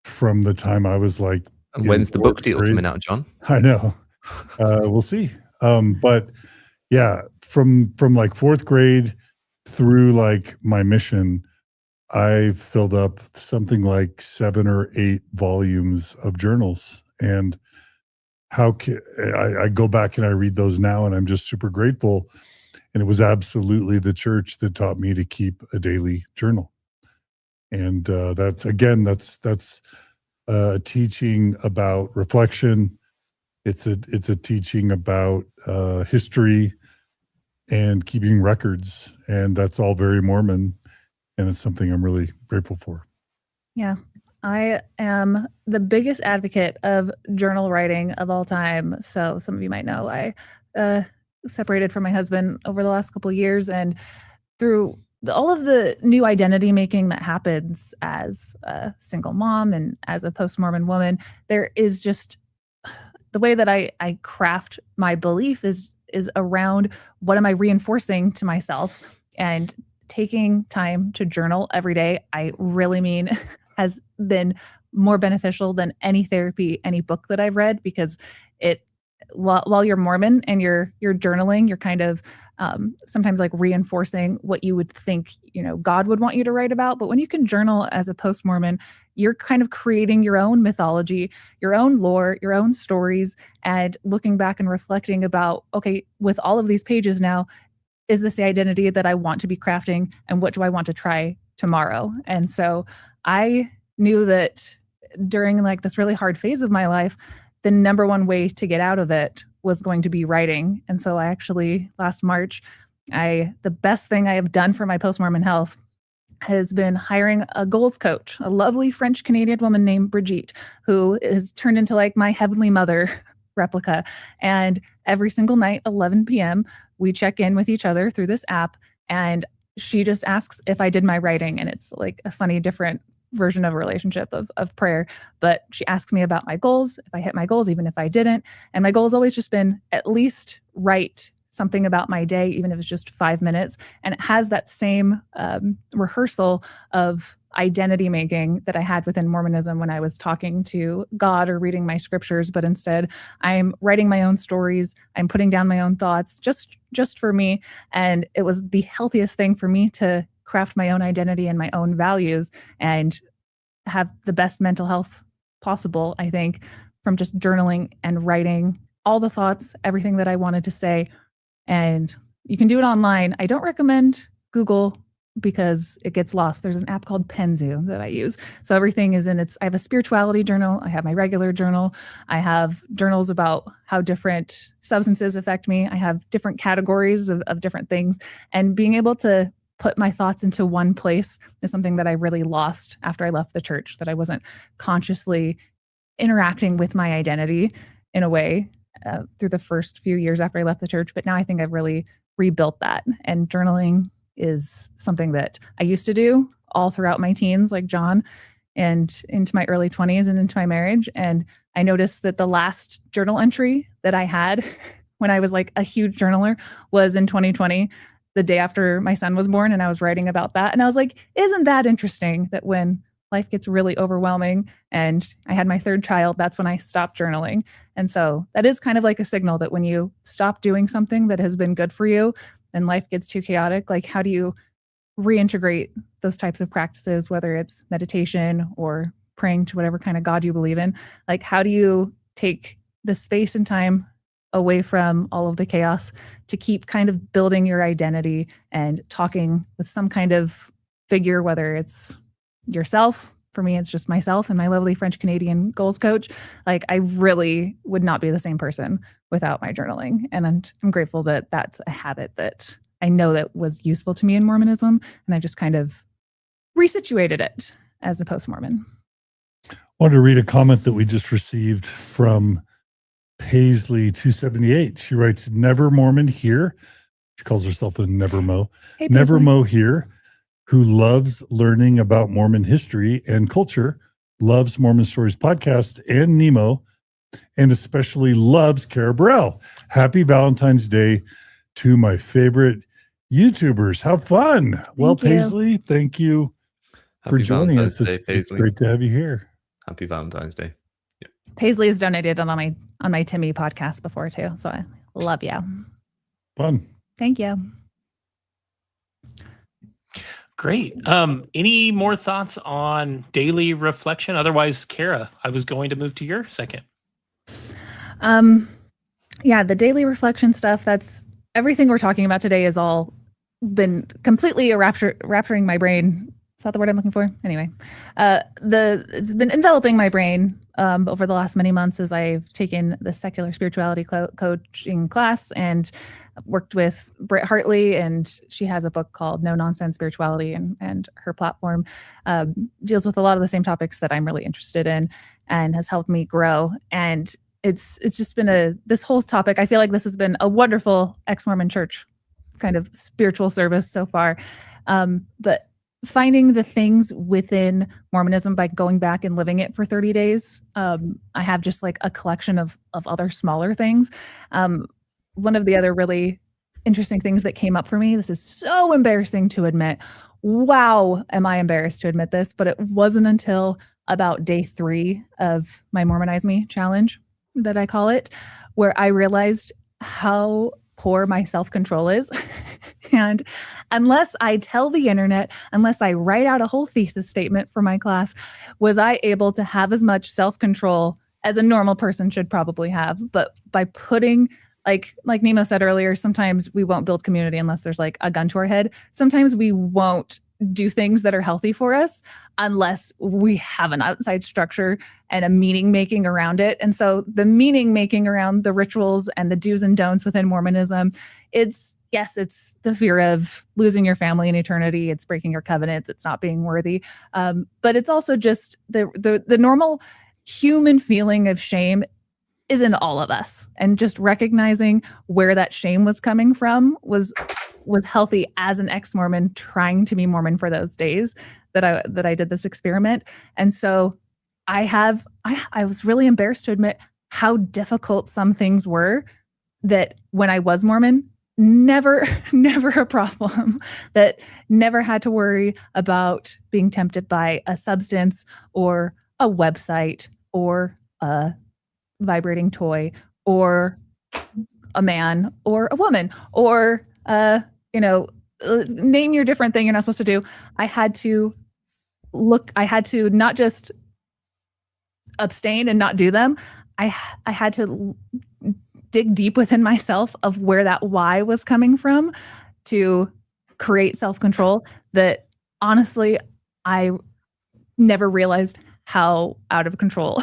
from the time I was like. And when's the book deal coming out, John? I know. We'll see. But yeah, from like 4th grade through like my mission, I filled up something like 7 or 8 volumes of journals. And I go back and I read those now, and I'm just super grateful. And it was absolutely the church that taught me to keep a daily journal. And that's a teaching about reflection. It's a teaching about history and keeping records, and that's all very Mormon, and it's something I'm really grateful for. Yeah. I am the biggest advocate of journal writing of all time. So some of you might know I separated from my husband over the last couple of years, and through all of the new identity making that happens as a single mom and as a post-Mormon woman, there is just the way that I craft my belief is around what am I reinforcing to myself, and taking time to journal every day, I really mean has been more beneficial than any therapy, any book that I've read, because while you're Mormon and you're journaling, you're kind of sometimes like reinforcing what you would think, God would want you to write about. But when you can journal as a post-Mormon, you're kind of creating your own mythology, your own lore, your own stories, and looking back and reflecting about, okay, with all of these pages now, is this the identity that I want to be crafting, and what do I want to try tomorrow? And so I knew that during like this really hard phase of my life, the number one way to get out of it was going to be writing. And so I actually, last March, the best thing I have done for my post-Mormon health has been hiring a goals coach, a lovely French Canadian woman named Brigitte, who has turned into like my heavenly mother replica. And every single night, 11 p.m., we check in with each other through this app, and she just asks if I did my writing. And it's like a funny, different version of a relationship of prayer. But she asks me about my goals, if I hit my goals, even if I didn't. And my goal has always just been at least write something about my day, even if it's just 5 minutes. And it has that same rehearsal of identity making that I had within Mormonism when I was talking to God or reading my scriptures. But instead, I'm writing my own stories. I'm putting down my own thoughts just for me. And it was the healthiest thing for me to craft my own identity and my own values and have the best mental health possible, I think, from just journaling and writing all the thoughts, everything that I wanted to say. And you can do it online. I don't recommend Google because it gets lost. There's an app called Penzu that I use. So everything is I have a spirituality journal. I have my regular journal. I have journals about how different substances affect me. I have different categories of different things. And being able to put my thoughts into one place is something that I really lost after I left the church, that I wasn't consciously interacting with my identity in a way through the first few years after I left the church. But now I think I've really rebuilt that. And journaling is something that I used to do all throughout my teens, like John, and into my early 20s and into my marriage. And I noticed that the last journal entry that I had when I was like a huge journaler was in 2020, the day after my son was born. And I was writing about that. And I was like, isn't that interesting that when life gets really overwhelming and I had my third child, that's when I stopped journaling. And so that is kind of like a signal that when you stop doing something that has been good for you and life gets too chaotic, like how do you reintegrate those types of practices, whether it's meditation or praying to whatever kind of God you believe in? Like, how do you take the space and time away from all of the chaos to keep kind of building your identity and talking with some kind of figure, whether it's yourself? For me, it's just myself and my lovely French Canadian goals coach. Like, I really would not be the same person without my journaling. And I'm grateful that that's a habit that I know that was useful to me in Mormonism. And I just kind of resituated it as a post-Mormon. I wanted to read a comment that we just received from Paisley 278. She writes, "Never Mormon here." She calls herself a Never Mo. Hey, Never Paisley. Mo here, who loves learning about Mormon history and culture, loves Mormon Stories podcast and Nemo, and especially loves Carah Burrell. Happy Valentine's Day to my favorite YouTubers. How fun. Well, you. Paisley, thank you for Happy joining Valentine's us. Day, It's Paisley. great to have you here. Happy Valentine's Day. Paisley has donated on my Timmy podcast before too. So I love you. Fun. Thank you. Great. Any more thoughts on daily reflection? Otherwise, Carah, I was going to move to your second. Yeah, the daily reflection stuff, that's everything we're talking about today has all been completely rapturing my brain Is that the word I'm looking for? Anyway, it's been enveloping my brain over the last many months as I've taken the secular spirituality coaching class and worked with Britt Hartley, and she has a book called No Nonsense Spirituality, and her platform deals with a lot of the same topics that I'm really interested in and has helped me grow. And it's just been this whole topic. I feel like this has been a wonderful ex-Mormon church kind of spiritual service so far. But finding the things within Mormonism by going back and living it for 30 days. I have just like a collection of other smaller things. One of the other really interesting things that came up for me, this is so embarrassing to admit. Wow, am I embarrassed to admit this, but it wasn't until about day 3 of my Mormonize Me challenge, that I call it, where I realized how poor my self-control is. And unless I tell the internet, unless I write out a whole thesis statement for my class, was I able to have as much self-control as a normal person should probably have. But by putting, like Nemo said earlier, sometimes we won't build community unless there's like a gun to our head. Sometimes we won't do things that are healthy for us unless we have an outside structure and a meaning making around it. And so the meaning making around the rituals and the do's and don'ts within Mormonism, it's the fear of losing your family in eternity. It's breaking your covenants. It's not being worthy. But it's also just the normal human feeling of shame is in all of us. And just recognizing where that shame was coming from was healthy as an ex-Mormon trying to be Mormon for those days that I did this experiment. And so I was really embarrassed to admit how difficult some things were that when I was Mormon, never a problem, that never had to worry about being tempted by a substance or a website or a vibrating toy or a man or a woman or name your different thing you're not supposed to do. I had to not just abstain and not do them. I had to dig deep within myself of where that why was coming from to create self-control that honestly, I never realized how out of control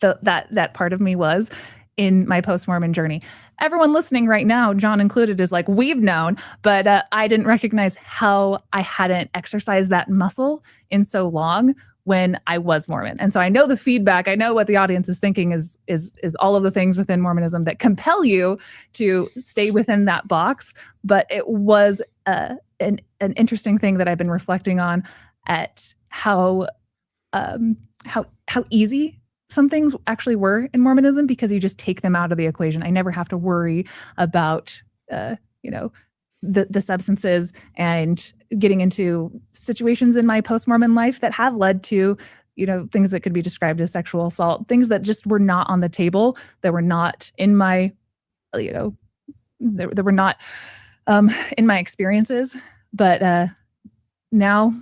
that part of me was in my post-Mormon journey. Everyone listening right now, John included, is like, we've known, but I didn't recognize how I hadn't exercised that muscle in so long when I was Mormon. And so I know the feedback, I know what the audience is thinking is all of the things within Mormonism that compel you to stay within that box. But it was an interesting thing that I've been reflecting on at how easy some things actually were in Mormonism because you just take them out of the equation. I never have to worry about, the substances and getting into situations in my post-Mormon life that have led to, things that could be described as sexual assault, things that just were not on the table, that were not in my, that were not in my experiences. But now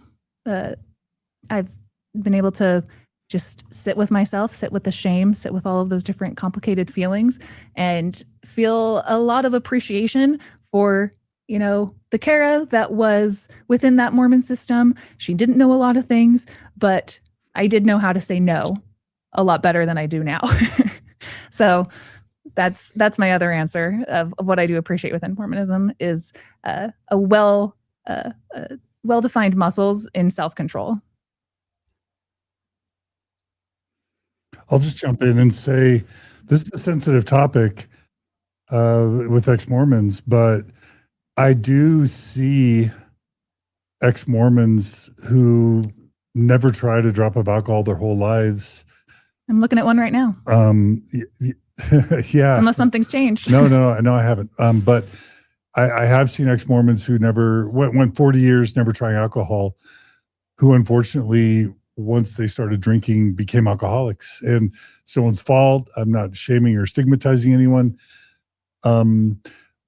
I've been able to just sit with myself, sit with the shame, sit with all of those different complicated feelings and feel a lot of appreciation for, the Carah that was within that Mormon system. She didn't know a lot of things, but I did know how to say no a lot better than I do now. So that's my other answer of what I do appreciate within Mormonism is a well-defined muscles in self-control. I'll just jump in and say this is a sensitive topic with ex-Mormons, but I do see ex-Mormons who never try to drop of alcohol their whole lives. I'm looking at one right now. Yeah. Unless something's changed. No, I haven't. But I have seen ex-Mormons who never went 40 years never trying alcohol, who unfortunately once they started drinking became alcoholics. And it's no one's fault. I'm not shaming or stigmatizing anyone.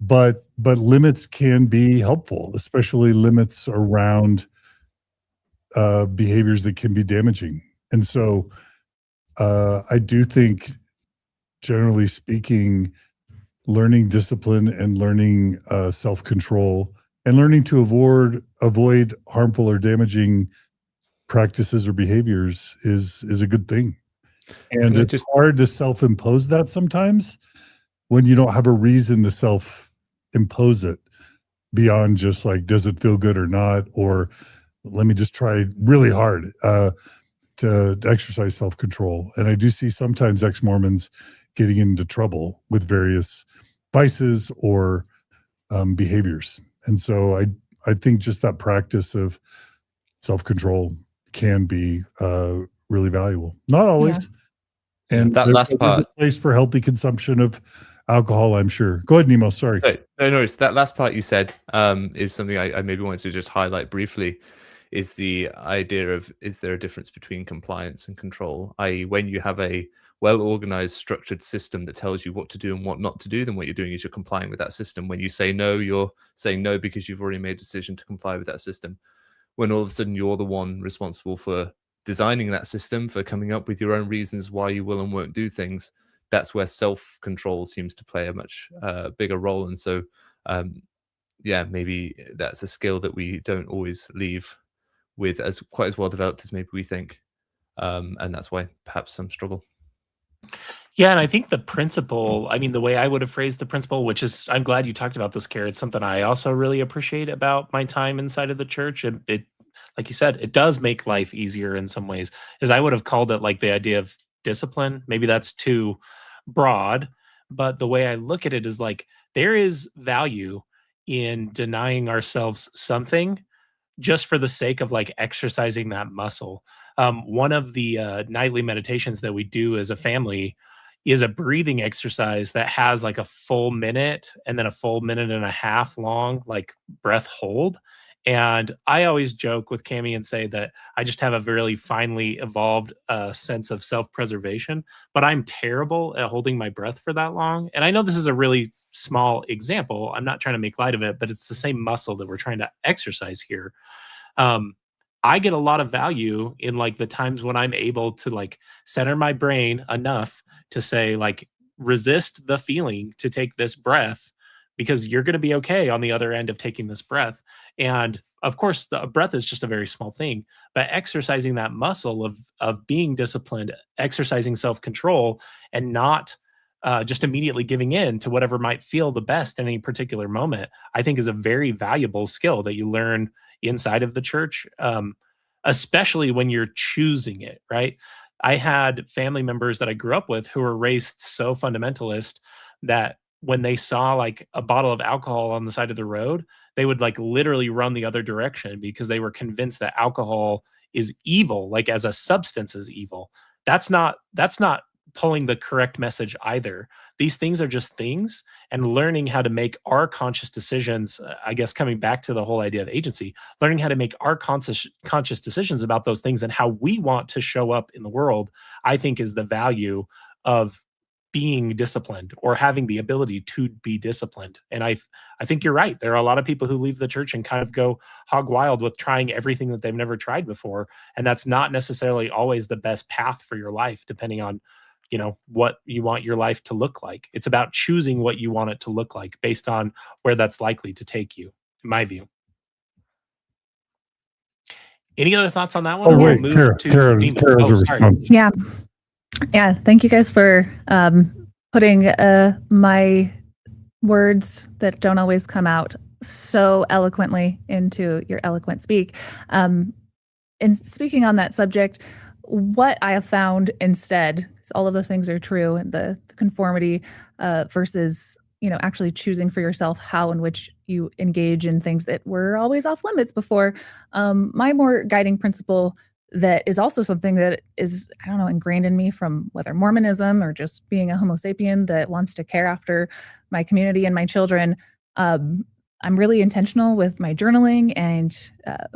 But limits can be helpful, especially limits around behaviors that can be damaging. And so I do think, generally speaking, learning discipline and learning self-control and learning to avoid harmful or damaging practices or behaviors is a good thing. And Can I it's hard to self-impose that sometimes when you don't have a reason to self-impose it beyond just like, does it feel good or not? Or let me just try really hard to exercise self-control. And I do see sometimes ex-Mormons getting into trouble with various vices or behaviors. And so I think just that practice of self-control can be really valuable. Not always. And that last there's part, a place for healthy consumption of alcohol, I'm sure. Go ahead, Nemo. Sorry. no, it's that last part you said is something I maybe wanted to just highlight briefly. Is the idea of, is there a difference between compliance and control? I.e., when you have a well-organized, structured system that tells you what to do and what not to do, then what you're doing is you're complying with that system. When you say no, you're saying no because you've already made a decision to comply with that system. When all of a sudden you're the one responsible for designing that system, for coming up with your own reasons why you will and won't do things, that's where self-control seems to play a much bigger role. And so, maybe that's a skill that we don't always leave with as quite as well developed as maybe we think. And that's why perhaps some struggle. Yeah, and I think the principle, I mean, the way I would have phrased the principle, which is, I'm glad you talked about this, Carah. It's something I also really appreciate about my time inside of the church. And it, like you said, it does make life easier in some ways, is I would have called it like the idea of discipline. Maybe that's too broad, but the way I look at it is like, there is value in denying ourselves something just for the sake of like exercising that muscle. One of the nightly meditations that we do as a family is a breathing exercise that has like a full minute and then a full minute and a half long like breath hold. And I always joke with Cami and say that I just have a really finely evolved sense of self-preservation, but I'm terrible at holding my breath for that long. And I know this is a really small example. I'm not trying to make light of it, but it's the same muscle that we're trying to exercise here. I get a lot of value in like the times when I'm able to like center my brain enough to say like, resist the feeling to take this breath, because you're going to be okay on the other end of taking this breath. And of course, the breath is just a very small thing, but exercising that muscle of being disciplined, exercising self-control, and not just immediately giving in to whatever might feel the best in any particular moment, I think is a very valuable skill that you learn inside of the church, especially when you're choosing it, right? I had family members that I grew up with who were raised so fundamentalist that when they saw like a bottle of alcohol on the side of the road, they would like literally run the other direction because they were convinced that alcohol is evil, like as a substance is evil. That's not pulling the correct message either. These things are just things, and learning how to make our conscious decisions, I guess coming back to the whole idea of agency, learning how to make our conscious decisions about those things and how we want to show up in the world, I think is the value of being disciplined or having the ability to be disciplined. And I think you're right. There are a lot of people who leave the church and kind of go hog wild with trying everything that they've never tried before. And that's not necessarily always the best path for your life, depending on what you want your life to look like. It's about choosing what you want it to look like based on where that's likely to take you, in my view. Any other thoughts on that one? Oh, wait, Carah's response. Yeah. Thank you guys for putting my words that don't always come out so eloquently into your eloquent speak. And speaking on that subject, what I have found instead, all of those things are true, and the conformity versus actually choosing for yourself how in which you engage in things that were always off limits before. My more guiding principle that is also something that is, ingrained in me from whether Mormonism or just being a Homo sapien that wants to care after my community and my children. I'm really intentional with my journaling and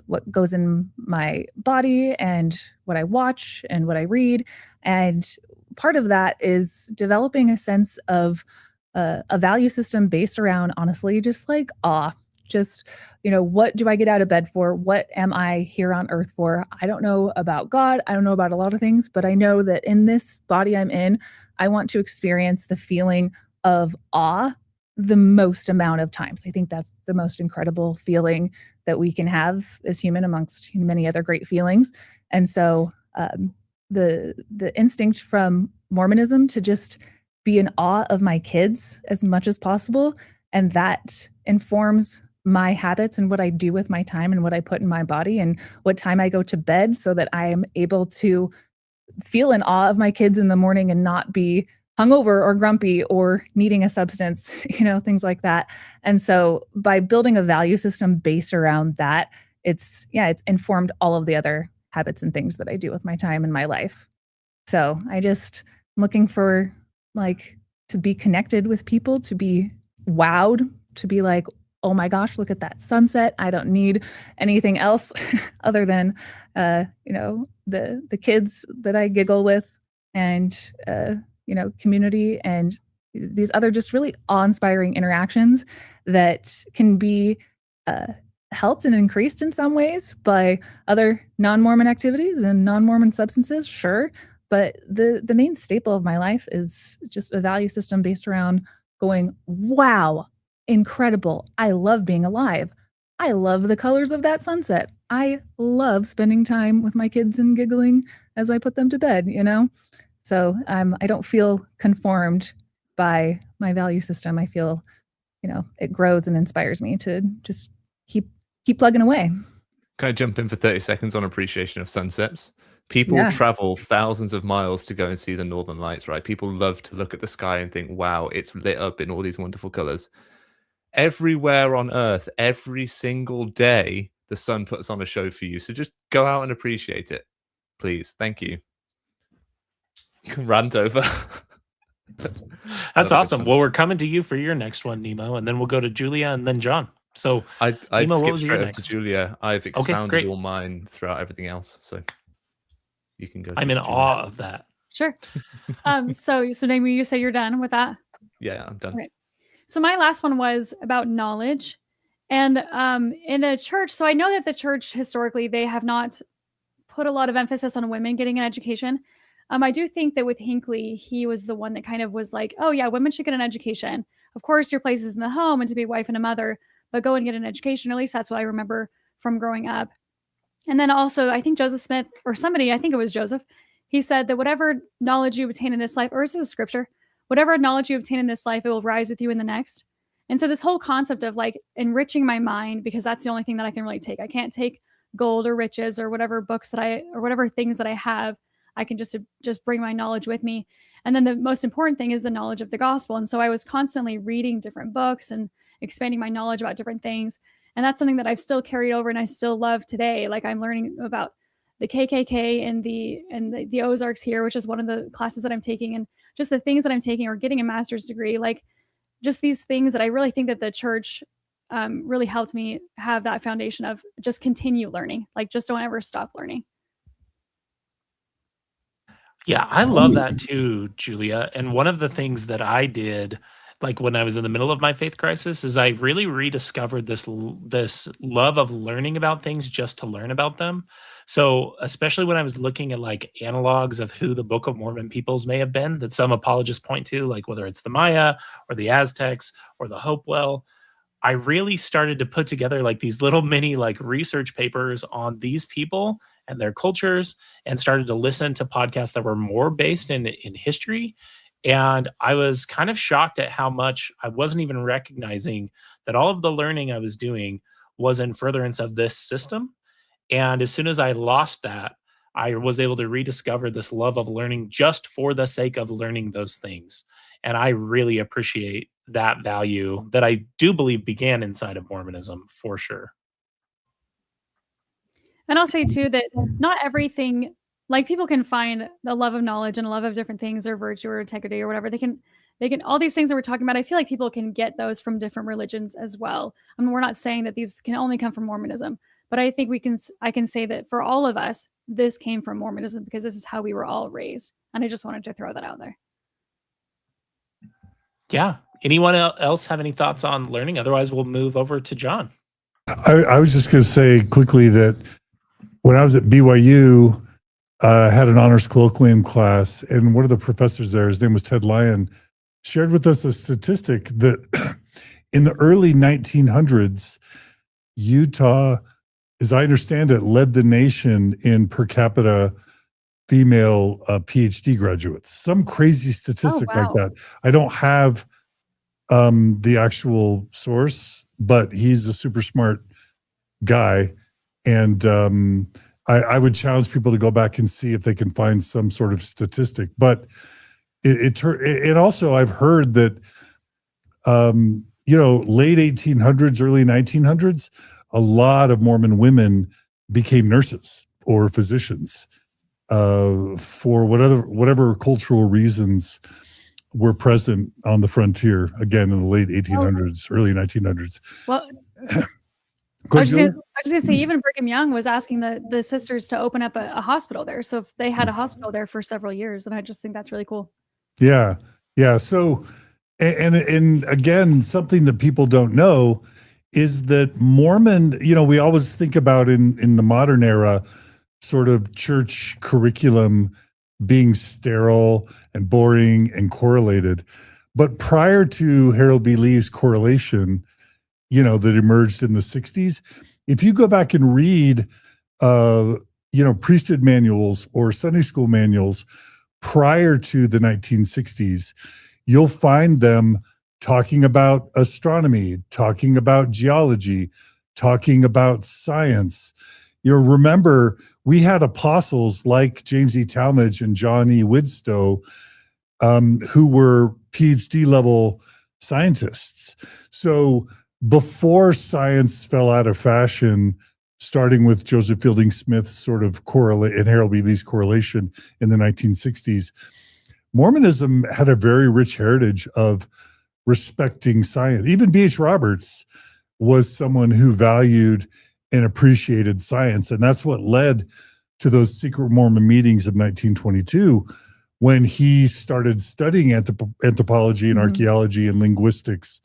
what goes in my body and what I watch and what I read. And part of that is developing a sense of a value system based around, honestly, just like awe. Just, what do I get out of bed for? What am I here on earth for? I don't know about God. I don't know about a lot of things, but I know that in this body I'm in, I want to experience the feeling of awe the most amount of times. I think that's the most incredible feeling that we can have as human, amongst many other great feelings. And so the instinct from Mormonism to just be in awe of my kids as much as possible, and that informs my habits and what I do with my time and what I put in my body and what time I go to bed, so that I am able to feel in awe of my kids in the morning and not be hungover or grumpy or needing a substance, things like that. And so by building a value system based around that, it's informed all of the other habits and things that I do with my time in my life. So I just looking for to be connected with people, to be wowed, to be like, oh my gosh, look at that sunset. I don't need anything else other than, the kids that I giggle with and, community and these other just really awe-inspiring interactions that can be helped and increased in some ways by other non-Mormon activities and non-Mormon substances, sure. But the main staple of my life is just a value system based around going, wow, incredible. I love being alive. I love the colors of that sunset. I love spending time with my kids and giggling as I put them to bed, So I don't feel conformed by my value system. I feel, it grows and inspires me to just keep plugging away. Can I jump in for 30 seconds on appreciation of sunsets? People travel thousands of miles to go and see the northern lights, right? People love to look at the sky and think, wow, it's lit up in all these wonderful colors. Everywhere on Earth, every single day, the sun puts on a show for you. So just go out and appreciate it, please. Thank you. Rant over. That's awesome. Well, we're coming to you for your next one, Nemo, and then we'll go to Julia and then John. So I'd Nemo, skip straight up to Julia. I've expounded all mine throughout everything else, so you can go. I'm in awe of that. Sure. So Nemo, you say you're done with that? Yeah, I'm done. Right. So my last one was about knowledge, and in a church. So I know that the church historically, they have not put a lot of emphasis on women getting an education. I do think that with Hinckley, he was the one that kind of was like, oh yeah, women should get an education. Of course, your place is in the home and to be a wife and a mother, but go and get an education. At least that's what I remember from growing up. And then also, I think Joseph Smith or somebody, I think it was Joseph, he said that whatever knowledge you obtain in this life, or this is a scripture, whatever knowledge you obtain in this life, it will rise with you in the next. And so this whole concept of enriching my mind, because that's the only thing that I can really take. I can't take gold or riches or whatever books or whatever things that I have. I can just bring my knowledge with me. And then the most important thing is the knowledge of the gospel. And so I was constantly reading different books and expanding my knowledge about different things. And that's something that I've still carried over and I still love today. I'm learning about the KKK and the Ozarks here, which is one of the classes that I'm taking, and just the things that I'm taking, or getting a master's degree, just these things that I really think that the church really helped me have that foundation of just continue learning. Just don't ever stop learning. Yeah, I love that too, Julia. And one of the things that I did, when I was in the middle of my faith crisis, is I really rediscovered this love of learning about things just to learn about them. So especially when I was looking at analogs of who the Book of Mormon peoples may have been, that some apologists point to, whether it's the Maya or the Aztecs or the Hopewell, I really started to put together these little mini research papers on these people and their cultures, and started to listen to podcasts that were more based in history. And I was kind of shocked at how much I wasn't even recognizing that all of the learning I was doing was in furtherance of this system. And as soon as I lost that, I was able to rediscover this love of learning just for the sake of learning those things. And I really appreciate that value that I do believe began inside of Mormonism, for sure. And I'll say too that not everything, people can find a love of knowledge and a love of different things, or virtue or integrity or whatever. They can all these things that we're talking about. I feel like people can get those from different religions as well. I mean, we're not saying that these can only come from Mormonism, but I think I can say that for all of us, this came from Mormonism, because this is how we were all raised. And I just wanted to throw that out there. Yeah. Anyone else have any thoughts on learning? Otherwise, we'll move over to John. I was just going to say quickly that when I was at BYU, I had an honors colloquium class, and one of the professors there, his name was Ted Lyon, shared with us a statistic that in the early 1900s, Utah, as I understand it, led the nation in per capita female PhD graduates. Some crazy statistic like wow. that. I don't have the actual source, but he's a super smart guy. And I would challenge people to go back and see if they can find some sort of statistic. But it also, I've heard that, late 1800s, early 1900s, a lot of Mormon women became nurses or physicians for whatever cultural reasons were present on the frontier, again, in the late 1800s, early 1900s. Well, Go I was ahead, just gonna say, even Brigham Young was asking the sisters to open up a hospital there. So if they had a hospital there for several years, and I just think that's really cool. Yeah. So, and again, something that people don't know is that Mormon, we always think about in the modern era, sort of church curriculum being sterile and boring and correlated. But prior to Harold B. Lee's correlation, that emerged in the 60s, if you go back and read, priesthood manuals or Sunday school manuals prior to the 1960s, you'll find them talking about astronomy, talking about geology, talking about science. Remember, we had apostles like James E. Talmage and John E. Widstow, who were PhD level scientists. So before science fell out of fashion, starting with Joseph Fielding Smith's sort of correlate and Harold B. Lee's correlation in the 1960s, Mormonism had a very rich heritage of respecting science. Even B.H. Roberts was someone who valued and appreciated science. And that's what led to those secret Mormon meetings of 1922, when he started studying anthropology and archaeology and linguistics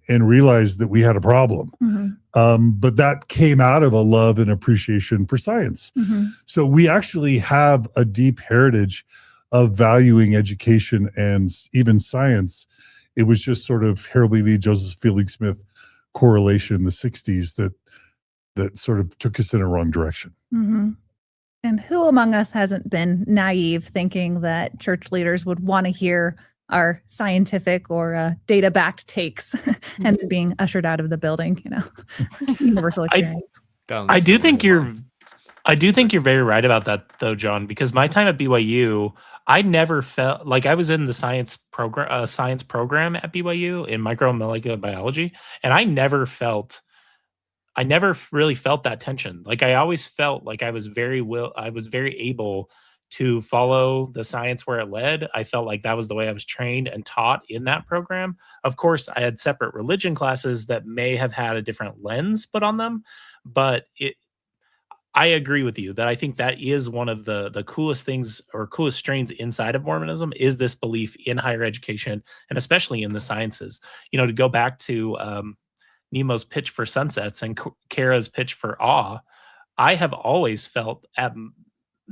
and realized that we had a problem. But that came out of a love and appreciation for science. So we actually have a deep heritage of valuing education and even science. It was just sort of Harold B. Lee, Joseph Fielding Smith correlation in the 60s that sort of took us in a wrong direction. And who among us hasn't been naive thinking that church leaders would want to hear our scientific or data-backed takes and then being ushered out of the building, universal experience. I do think you're very right about that, though, John, because my time at BYU, I never felt like I was in the science program at BYU in micromolecular biology, and I never really felt that tension. Like I always felt like I was very able to follow the science where it led. I felt like that was the way I was trained and taught in that program. Of course, I had separate religion classes that may have had a different lens put on them, but I agree with you that I think that is one of the coolest things or coolest strains inside of Mormonism is this belief in higher education and especially in the sciences. To go back to Nemo's pitch for sunsets and Carah's pitch for awe, I have always felt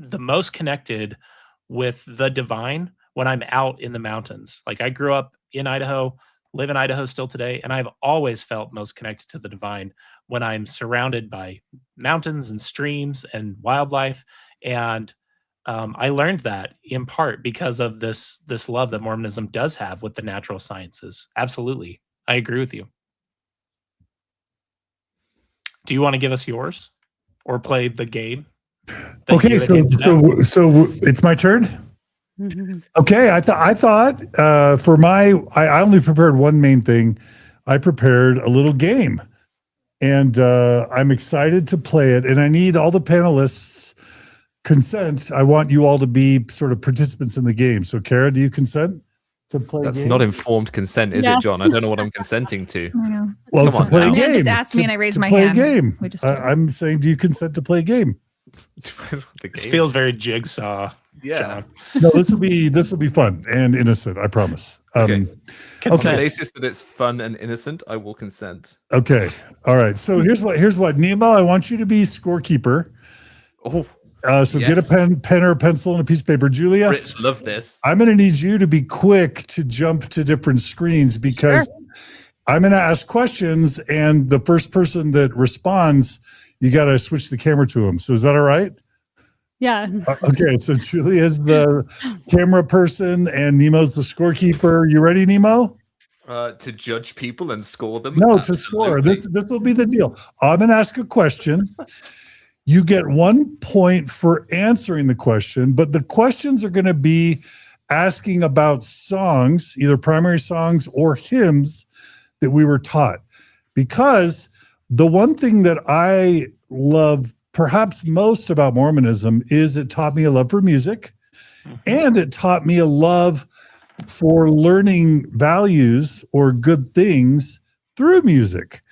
the most connected with the divine when I'm out in the mountains. Like I grew up in Idaho, live in Idaho still today, and I've always felt most connected to the divine when I'm surrounded by mountains and streams and wildlife. And I learned that in part because of this love that Mormonism does have with the natural sciences. Absolutely. I agree with you. Do you want to give us yours or play the game? Okay, so it's my turn. Okay, I thought I only prepared one main thing. I prepared a little game, and I'm excited to play it. And I need all the panelists' consent. I want you all to be sort of participants in the game. So, Carah, do you consent to play? That's not informed consent, is it, John? I don't know what I'm consenting to. Well, come on play a now. game. Just asked me, and I raised my play hand. A game. We just I'm saying, do you consent to play a game? This feels very Jigsaw. Yeah. No, this will be fun and innocent. I promise. Okay. On the basis that it's fun and innocent, I will consent. Okay. All right. So here's what Nemo. I want you to be scorekeeper. Oh. So get a pen or a pencil and a piece of paper. Julia, Brits love this. I'm going to need you to be quick to jump to different screens because I'm going to ask questions, and the first person that responds, you got to switch the camera to them. So is that all right? Yeah. Okay, so Julia's the camera person, and Nemo's the scorekeeper. You ready, Nemo? To judge people and score them? No, to score. Absolutely. This will be the deal. I'm going to ask a question. You get 1 point for answering the question, but the questions are going to be asking about songs, either primary songs or hymns that we were taught. Because the one thing that I love perhaps most about Mormonism is it taught me a love for music, and it taught me a love for learning values or good things through music.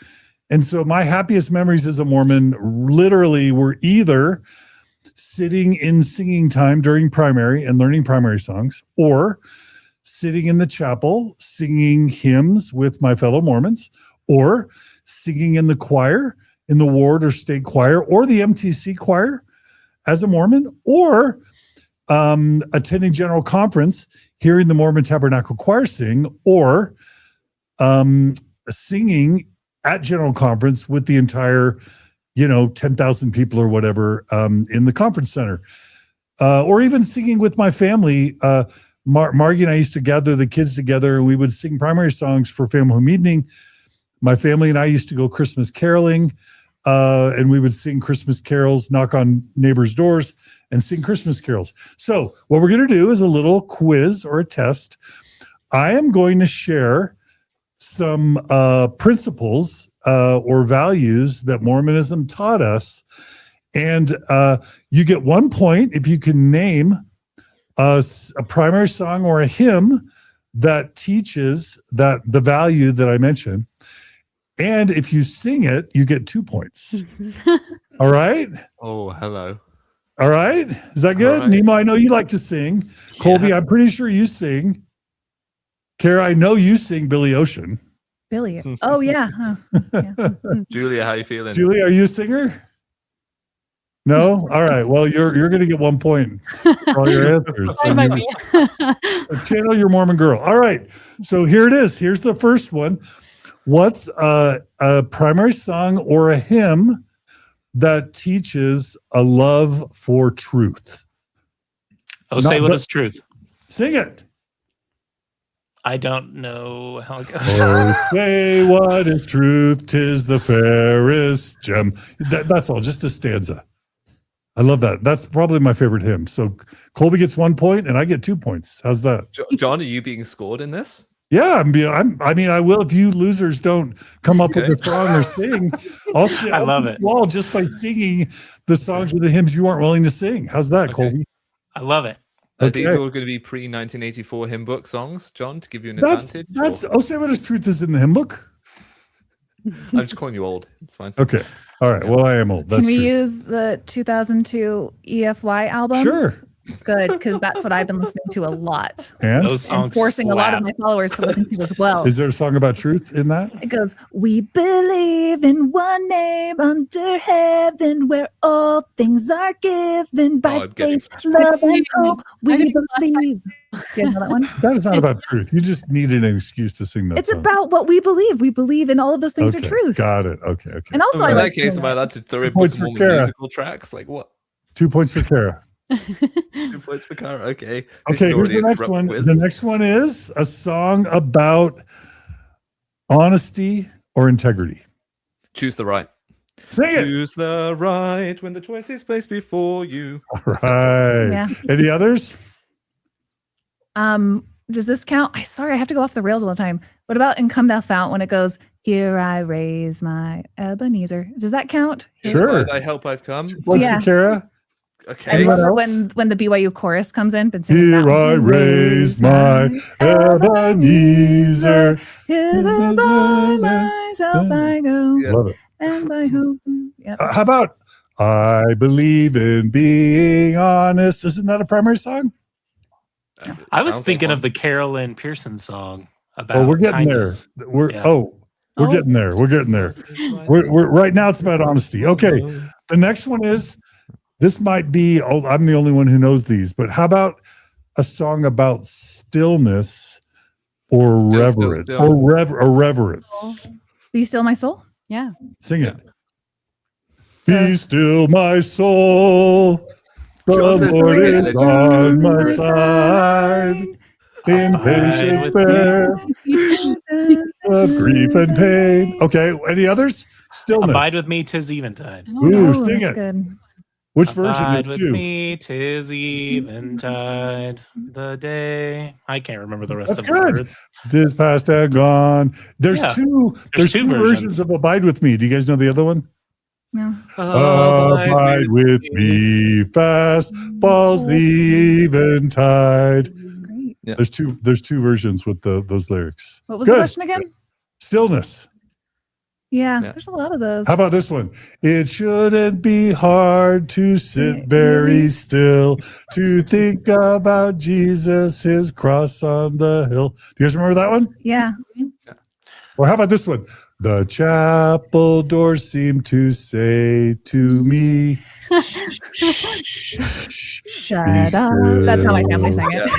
And so my happiest memories as a Mormon literally were either sitting in singing time during primary and learning primary songs, or sitting in the chapel singing hymns with my fellow Mormons, or singing in the choir, in the ward or state choir, or the MTC choir as a Mormon, or attending General Conference, hearing the Mormon Tabernacle Choir sing, or singing at General Conference with the entire 10,000 people or whatever in the conference center, or even singing with my family. Margie and I used to gather the kids together, and we would sing primary songs for family home evening. My family and I used to go Christmas caroling, and we would sing Christmas carols, knock on neighbors' doors, and sing Christmas carols. So what we're going to do is a little quiz or a test. I am going to share some principles or values that Mormonism taught us. And you get 1 point if you can name a primary song or a hymn that teaches that the value that I mentioned. And if you sing it, you get 2 points. All right? Oh, hello. All right? Is that good? Right. Nemo, I know you like to sing. Kolby, I'm pretty sure you sing. Carah, I know you sing Billy Ocean. Billy. Oh yeah. Huh. Yeah. Julia, how you feeling? Julie, are you a singer? No? All right. Well, you're going to get 1 point for all your answers. It might be. Channel your Mormon girl. All right. So here it is. Here's the first one. What's a primary song or a hymn that teaches a love for truth? Oh, say what is truth? Sing it. I don't know how it goes. Oh, say what is truth? 'Tis the fairest gem. That's all. Just a stanza. I love that. That's probably my favorite hymn. So Kolby gets 1 point, and I get 2 points. How's that? John, are you being scored in this? Yeah, I will if you losers don't come up with a song or sing. I love it. All just by singing the songs or the hymns you aren't willing to sing. How's that, Okay. Kolby? I love it. Okay. These are all going to be pre-1984 hymn book songs, John, to give you an That's advantage. Oh, say what is truth is in the hymn book. I'm just calling you old. It's fine. Okay. All right. Well, I am old. That's Can we true. use the 2002 EFY album? Sure. Good, because that's what I've been listening to a lot. And Those songs And forcing a lot of slap. my followers to listen to as well. is there a song about truth in that? It goes, we believe in one name under heaven where all things are given by I'm getting faith, love, and hope. We I think last time- believe. Do you guys know that one? That is not about truth. You just needed an excuse to sing that It's song. about what we believe. We believe in all of those things are truth. Got it. Okay. And also, I In like that case, to am know I that. allowed to throw 2 in points some for more Carah. musical tracks? Like what? 2 points for Carah. 2 points for Carah. Okay. This Okay, is here's already the a next corrupt one. quiz. The next one is a song about honesty or integrity. Choose the right. Sing it. Choose the right when the choice is placed before you. All right. Yeah. Any others? Does this count? I have to go off the rails all the time. What about "And Come Thou Fount" when it goes, "Here I raise my Ebenezer"? Does that count? Sure. By thy help I've come. What's Yeah. for Carah? Okay. And Anyone remember else? when the BYU chorus comes in? Been singing that Here I one. raise my Ebenezer. Hither by myself I go, Yeah. Love it. and by hope. Yep. How about I believe in being honest? Isn't that a primary song? I was Sounds thinking like of the Carolyn Pearson song about Oh, we're getting kindness. there. We're Yeah. we're getting there. We're getting there. We're right now. It's about honesty. Okay. The next one is. This might be. Oh, I'm the only one who knows these. But how about a song about stillness or Still, reverence, still. or reverence. Be still my soul. Yeah. Sing it. Be still my soul. The Jonathan's Lord is amazing. on my side. In Abide patience with bear of grief and pain. Okay, any others? Stillness. Abide with me, 'tis eventide. Ooh, Oh, sing that's it. good. Which version? Abide There's with two. me, 'tis eventide. The day. I can't remember the rest That's of good. the words. This past and gone. There's Yeah, two. There's two two versions versions. of Abide with Me. Do you guys know the other one? No. Abide with me, fast falls the eventide. Great. Yeah. There's two versions with those lyrics. What was Good. the question again? Stillness. Yeah, Yeah. there's a lot of those. How about this one? It shouldn't be hard to sit very still, to think about Jesus, his cross on the hill. Do you guys remember that one? Yeah. Or how about this one? The chapel door seemed to say to me, Shut Be up. That's how my family still. sang it.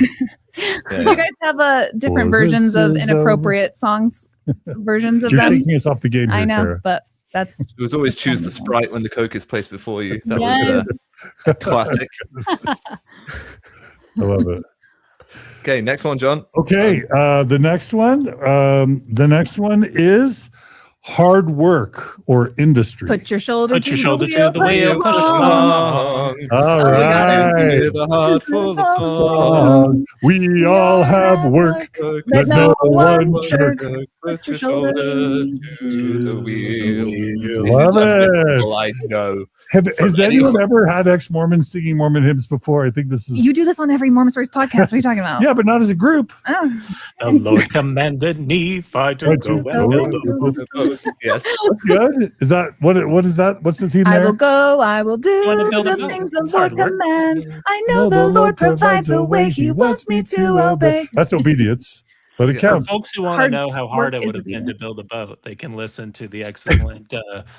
Yeah. You guys have different For this versions of is inappropriate songs, versions of You're them. taking us off the game here, I know, Kara. but that's It was always choose the Sprite when the Coke is placed before you. That Yes. was a classic. I love it. Okay, next one, John. Okay, the next one is hard work or industry. put your shoulder Put your to shoulder the to the wheel, push push along. All Oh, we got it. right. With a heart full of song. Song. We all have work, Let no one jerk. Put your shoulder to the wheel. This Love is it. unmissable, I know. Has From anyone anyone. ever had ex-Mormons singing Mormon hymns before? I think this is You do this on every Mormon Stories podcast. What are you talking about? yeah, but not as a group. Oh. The Lord commanded Nephi to Right, go to and go build and a Yes. Good. Is that what is that? What's the theme I there? will go, I will do Want to build a the boat. things the It's Lord hard work. commands. I know the Lord provides a way. He wants me to obey. That's obedience, but it Yeah. For counts. folks who want to Hard know how work hard it is would have been to obedience. build a boat, they can listen to the excellent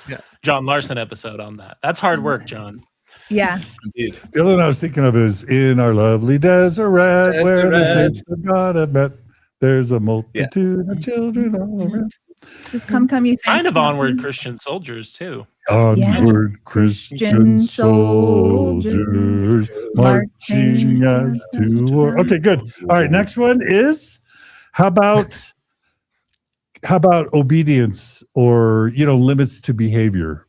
Yeah. John Larson episode on that. That's hard work, John. Yeah. Indeed. The other one I was thinking of is in our lovely Deseret, where the Deseret. saints of God have met. There's a multitude of children all around. Just come, you saints. Kind of come. onward Christian soldiers too. Onward, Christian soldiers, marching as to war. Okay, good. All right, next one is how about obedience or limits to behavior?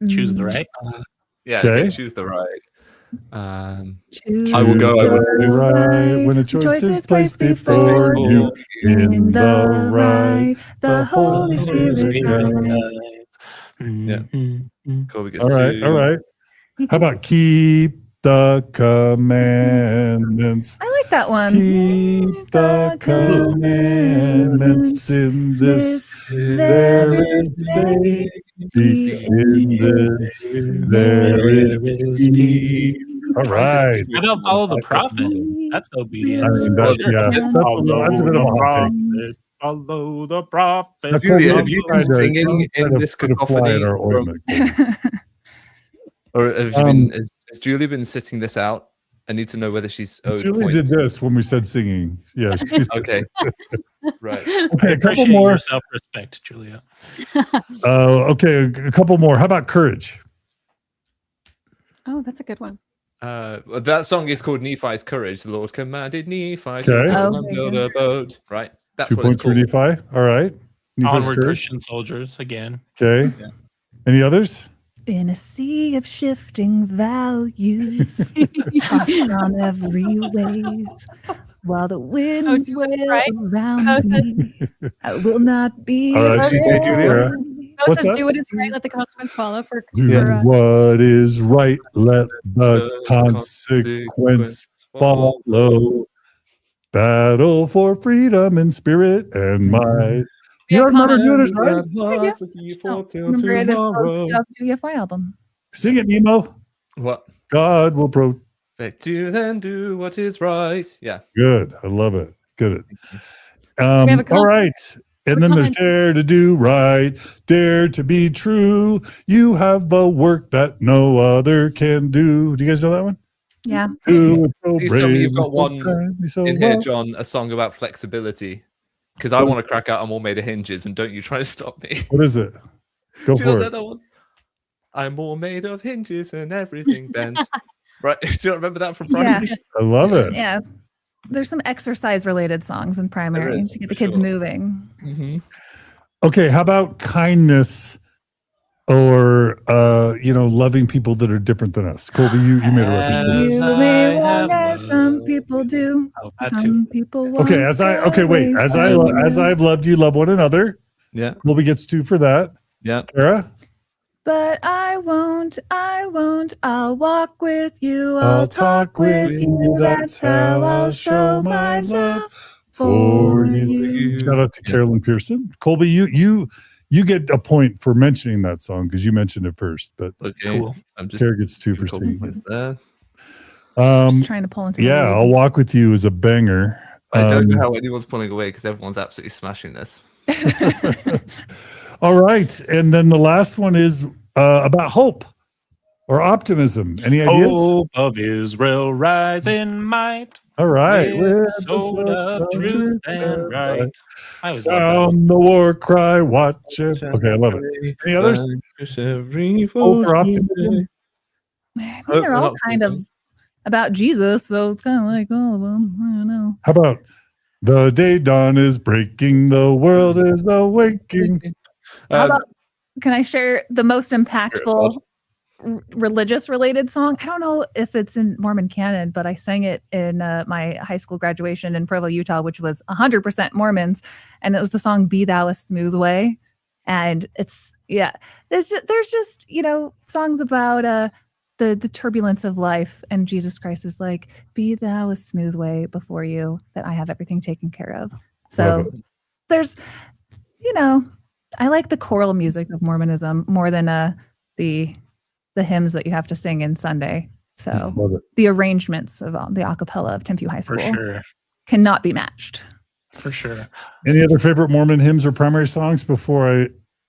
Choose the right. Yeah, Okay. choose the right. Choose I will go, I will the right when a choice is placed before you. In the right, the Holy Spirit guides. Yeah. Kolby gets All right, two. all right. How about keep the commandments? I like that one. Keep the commandments in this. There is safety in this. There is peace. All right. How about follow the prophet? That's I obedience. mean, that's a bit of a hot take. Follow the prophet. Now, Julia, Kolby, have you I'm been trying to- singing I'm in trying to this put a fly cacophony in our from- ointment. Or have you been? Has Julie been sitting this out? I need to know whether she's owed Julie did points. this when we said singing. Yeah. Okay, right. Okay, a couple Appreciate more. your self-respect, Julia. Okay, a couple more. How about courage? Oh, that's a good one. Well, that song is called Nephi's Courage. The Lord commanded Nephi to Okay. go Oh, and there build you a boat. Right. That's 2 what it's points for called. Nephi. All right. Nephi's Onward courage. Christian soldiers again. Okay. Yeah. Any others? In a sea of shifting values, tossed on every wave, while the winds Oh, wail right? around Oh, me, I will not be All right, afraid. Julia. No, What's says that? do what is right, let the consequence follow. For Do what is right. Let the consequence follow. Battle for freedom in spirit and might. We You have remember comments. doing this, right? Remember the 2005 album. Sing it, Nemo. What? God will pro. Do then do what is right. Yeah. Good. I love it. Good. have a All comment? right. And then there's dare to do right, dare to be true. You have a work that no other can do. Do you guys know that one? Yeah. Do it so Please tell me you've brave, got so one kindly, so in here, well. John, a song about flexibility. Because I want to crack out I'm all made of hinges, and don't you try to stop me. What is it? Go Do you for know it. that one? I'm all made of hinges and everything bends. Right? Do you remember that from primary? Yeah. I love it. Yeah. There's some exercise related songs in primary is, to get for the kids sure. moving. Mm-hmm. Okay, how about kindness or loving people that are different than us? Kolby, you made a reference to this. You may want as some people do. Oh, that too. Some people want. Okay, as I've loved you, love one another. Yeah. Kolby gets 2 for that. Yeah. Kara? But I won't, I'll walk with you, I'll talk with you, that's how I'll show my love for you. Shout out to Carolyn Pearson. Kolby, you get a point for mentioning that song because you mentioned it first, but Okay. Cool. I'm just Kara gets 2 for singing. points there. Just trying to pull into the Yeah, lead. I'll walk with you is a banger. I don't know how anyone's pulling away because everyone's absolutely smashing this. All right, and then the last one is about hope or optimism. Any ideas? Hope of Israel, rise in might. All right, With with the sword of truth and right. I always love sound the war cry, watch it. Okay, I love it. Any others? Hope or optimism? I mean, they're all kind of about Jesus, so it's kind of like all of them. I don't know. How about the day dawn is breaking, the world is awaking? How about, can I share the most impactful religious related song? I don't know if it's in Mormon canon, but I sang it in my high school graduation in Provo, Utah, which was 100% Mormons. And it was the song Be Thou a Smooth Way. And it's, yeah, there's just, songs about the turbulence of life. And Jesus Christ is like, be thou a smooth way before you, that I have everything taken care of. So there's, I like the choral music of Mormonism more than the hymns that you have to sing in Sunday. So the arrangements of the a cappella of Timpview High School cannot be matched. For sure. Any other favorite Mormon hymns or primary songs before I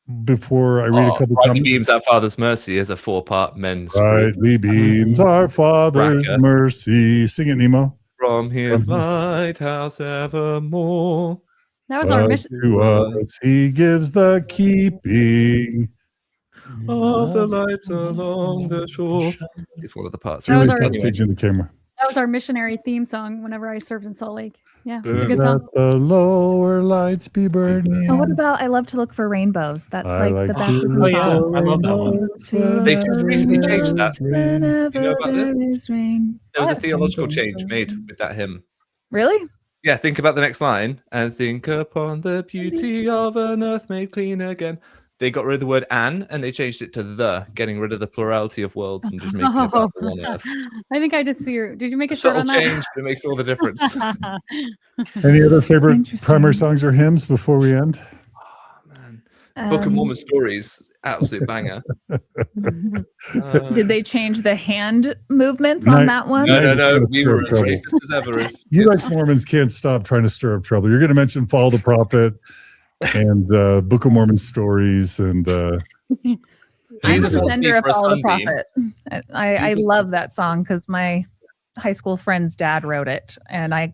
read a couple Brightly comments? beams our Father's mercy is a 4-part men's group. Brightly beams our Father's Bracket. mercy. Sing it, Nemo. From his lighthouse evermore. That was our mission. To us he gives the keeping Of the lights along the shore. It's one of the parts. That was our- Changing the camera. That was our missionary theme song whenever I served in Salt Lake. Yeah, it's a good Let song. the lower lights be burning. Oh, what about I Love to Look for Rainbows? That's I like the like baptism Oh, yeah. song. I love that one. They've recently changed that. Whenever You know about this? there is rain. There was a What? theological change made with that hymn. Really? Yeah, think about the next line. And think upon the beauty of an earth made clean again. They got rid of the word "an" and they changed it to "the," getting rid of the plurality of worlds and just making it about the one earth. I think I did see your. Did you make a shirt Subtle on that? change, but it makes all the difference. Any other favorite Interesting. primary songs or hymns before we end? Oh, man. Book of Mormon Stories, absolute banger. Did they change the hand movements on that one? No. We were as Trouble. racist as ever. You ex-Mormons can't stop trying to stir up trouble. You're going to mention Follow the Prophet and Book of Mormon Stories and I'm Jesus a wants me defender of for a Follow the sunbeam. Prophet. I Jesus- love that song because my high school friend's dad wrote it, and I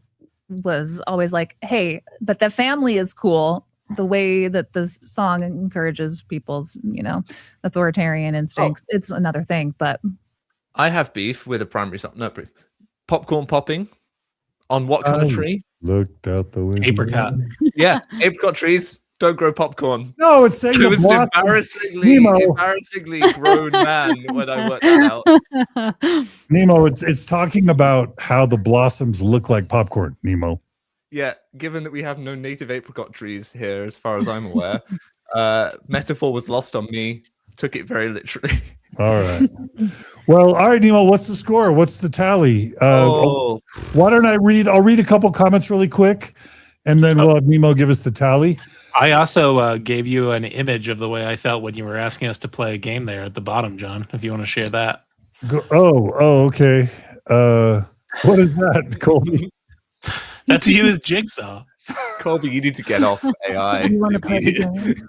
was always like, "Hey, but the family is cool." The way that the song encourages people's, authoritarian instincts, it's another thing. But I have beef with a primary song. No, popcorn popping on what kind of tree? looked out the window. Apricot. Yeah, apricot trees don't grow popcorn. No, it's saying I the was an blossom. Nemo. embarrassingly grown man when I worked that out. Nemo, it's talking about how the blossoms look like popcorn, Nemo. Yeah, given that we have no native apricot trees here, as far as I'm aware, metaphor was lost on me. Took it very literally. All right. Well, all right, Nemo, what's the score? What's the tally? Why don't I'll read a couple comments really quick, and then we'll have Nemo give us the tally. I also gave you an image of the way I felt when you were asking us to play a game there at the bottom, John, if you want to share that. Okay. What is that, Kolby? That's you as Jigsaw. Kolby, you need to get off AI. you want to play the game?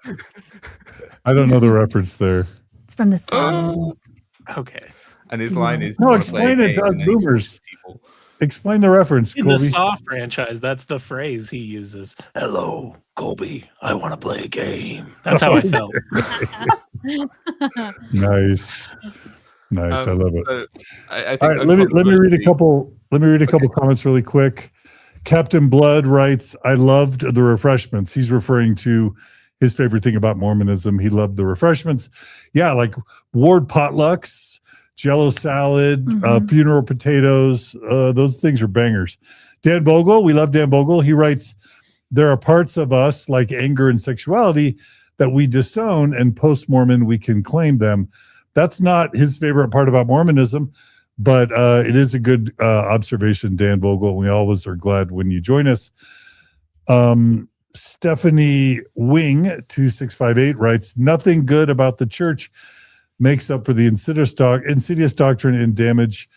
I don't know the reference there. It's from the song. Okay. And his line is, No, "You wanna play a explain it game?" to us And then he boomers. forces people. Explain the reference, In the Kolby. Saw franchise, that's the phrase he uses. Hello, Kolby. I want to play a game. That's how I felt. Nice. I love it. So I All think right, let me read a couple. Let me read a couple comments really quick. Captain Blood writes, "I loved the refreshments." He's referring to his favorite thing about Mormonism. He loved the refreshments. Yeah, like ward potlucks, Jello salad, funeral potatoes. Those things are bangers. Dan Bogle, we love Dan Bogle. He writes, "There are parts of us like anger and sexuality that we disown, and post-Mormon we can claim them." That's not his favorite part about Mormonism, but it is a good observation, Dan Vogel. We always are glad when you join us. Stephanie Wing 2658 writes, "Nothing good about the church makes up for the insidious doctrine and damage.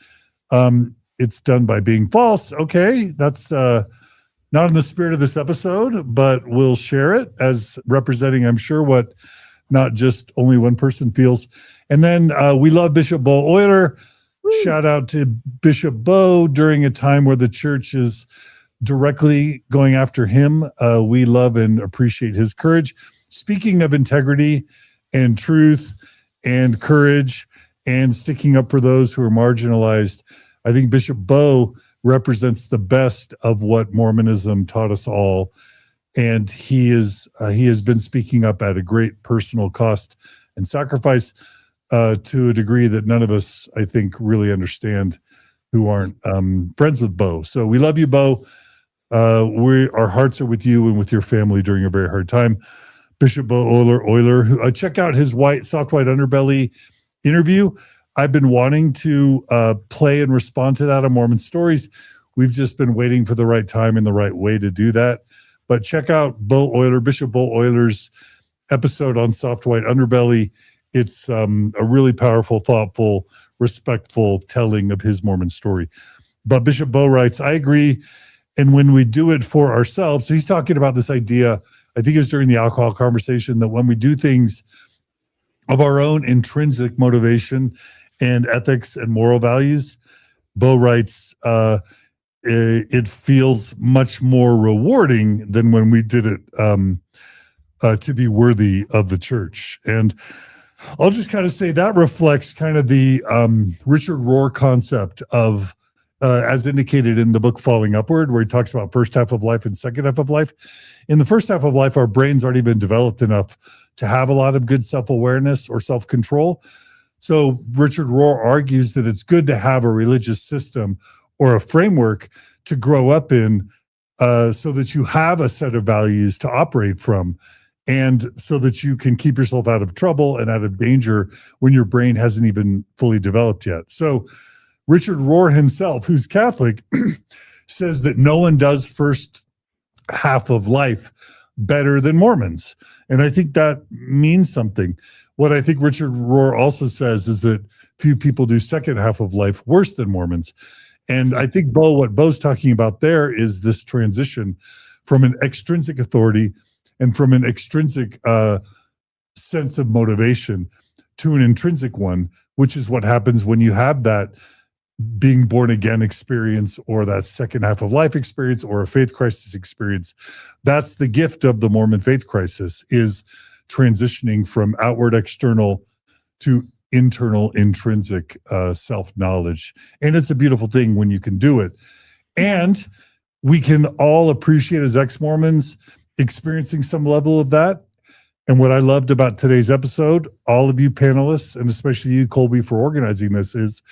It's done by being false." Okay, that's not in the spirit of this episode, but we'll share it as representing, I'm sure, what not just only one person feels. And then we love Bishop Bo Euler. Woo. Shout out to Bishop Bo during a time where the church is directly going after him. We love and appreciate his courage. Speaking of integrity and truth and courage and sticking up for those who are marginalized, I think Bishop Bo represents the best of what Mormonism taught us all. And he has been speaking up at a great personal cost and sacrifice to a degree that none of us, I think, really understand who aren't friends with Bo. So we love you, Bo. Our hearts are with you and with your family during a very hard time. Bishop Bo Euler, check out his soft white underbelly interview. I've been wanting to play and respond to that on Mormon Stories. We've just been waiting for the right time and the right way to do that. But check out Bishop Bo Euler's episode on soft white underbelly. It's a really powerful, thoughtful, respectful telling of his Mormon story. But Bishop Bo writes, "I agree. And when we do it for ourselves," so he's talking about this idea, I think it was during the alcohol conversation, that when we do things of our own intrinsic motivation and ethics and moral values, Bo writes, it feels much more rewarding than when we did it to be worthy of the church. And I'll just kind of say that reflects kind of the Richard Rohr concept of, as indicated in the book Falling Upward, where he talks about first half of life and second half of life. In the first half of life, our brains aren't even developed enough to have a lot of good self-awareness or self-control. So Richard Rohr argues that it's good to have a religious system or a framework to grow up in, so that you have a set of values to operate from, and so that you can keep yourself out of trouble and out of danger when your brain hasn't even fully developed yet. So Richard Rohr himself, who's Catholic, says that no one does first half of life better than Mormons. And I think that means something. What I think Richard Rohr also says is that few people do second half of life worse than Mormons. And I think what Bo's talking about there is this transition from an extrinsic authority and from an extrinsic sense of motivation to an intrinsic one, which is what happens when you have that being born again experience or that second half of life experience or a faith crisis experience. That's the gift of the Mormon faith crisis, is transitioning from outward external to internal intrinsic self-knowledge. And it's a beautiful thing when you can do it. And we can all appreciate as ex-Mormons experiencing some level of that. And what I loved about today's episode, all of you panelists, and especially you, Kolby, for organizing this, is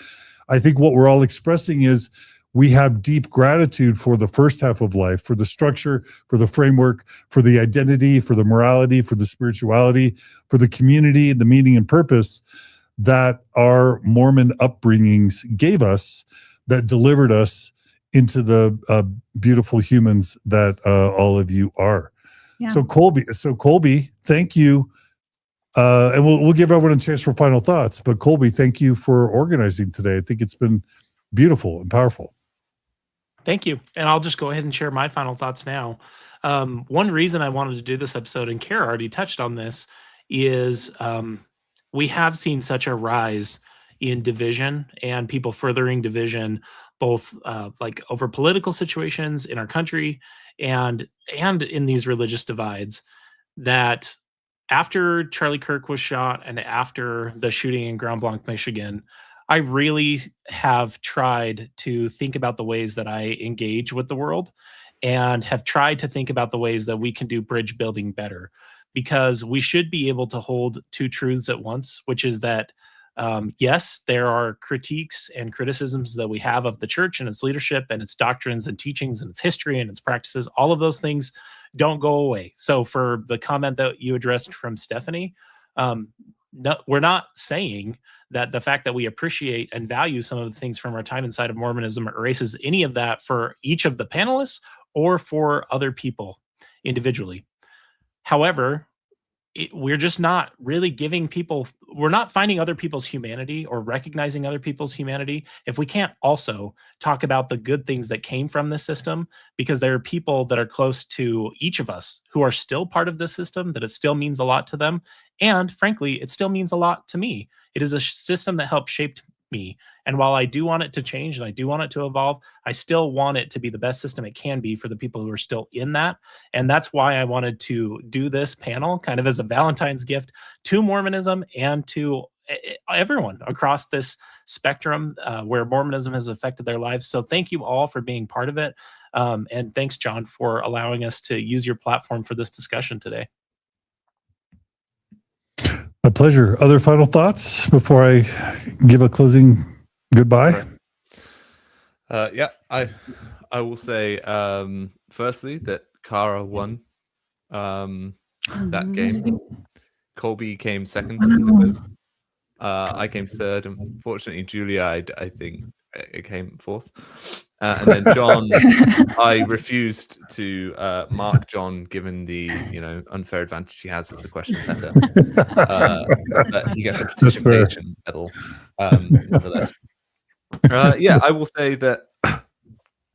I think what we're all expressing is we have deep gratitude for the first half of life, for the structure, for the framework, for the identity, for the morality, for the spirituality, for the community, the meaning and purpose that our Mormon upbringings gave us, that delivered us into the beautiful humans that all of you are. Yeah. So Kolby, thank you. And we'll give everyone a chance for final thoughts. But Kolby, thank you for organizing today. I think it's been beautiful and powerful. Thank you. And I'll just go ahead and share my final thoughts now. One reason I wanted to do this episode, and Carah already touched on this, is we have seen such a rise in division and people furthering division, both like over political situations in our country and in these religious divides, that after Charlie Kirk was shot and after the shooting in Grand Blanc, Michigan, I really have tried to think about the ways that I engage with the world and have tried to think about the ways that we can do bridge building better, because we should be able to hold two truths at once, which is that yes, there are critiques and criticisms that we have of the church and its leadership and its doctrines and teachings and its history and its practices. All of those things don't go away. So for the comment that you addressed from Stephanie, no, we're not saying that the fact that we appreciate and value some of the things from our time inside of Mormonism erases any of that for each of the panelists or for other people individually. However, we're just not really giving people, we're not finding other people's humanity or recognizing other people's humanity if we can't also talk about the good things that came from this system, because there are people that are close to each of us who are still part of this system, that it still means a lot to them. And frankly, it still means a lot to me. It is a system that helped shape me. And while I do want it to change and I do want it to evolve, I still want it to be the best system it can be for the people who are still in that. And that's why I wanted to do this panel kind of as a Valentine's gift to Mormonism and to everyone across this spectrum where Mormonism has affected their lives. So thank you all for being part of it. And thanks, John, for allowing us to use your platform for this discussion today. My pleasure. Other final thoughts before I give a closing goodbye? Yeah, I will say firstly that Carah won that game. Kolby came second in the quiz. I came third. Unfortunately, Julia, I think it came fourth. And then John, I refused to mark John given the unfair advantage he has as the question setter. But he gets a participation medal nonetheless. Yeah, I will say that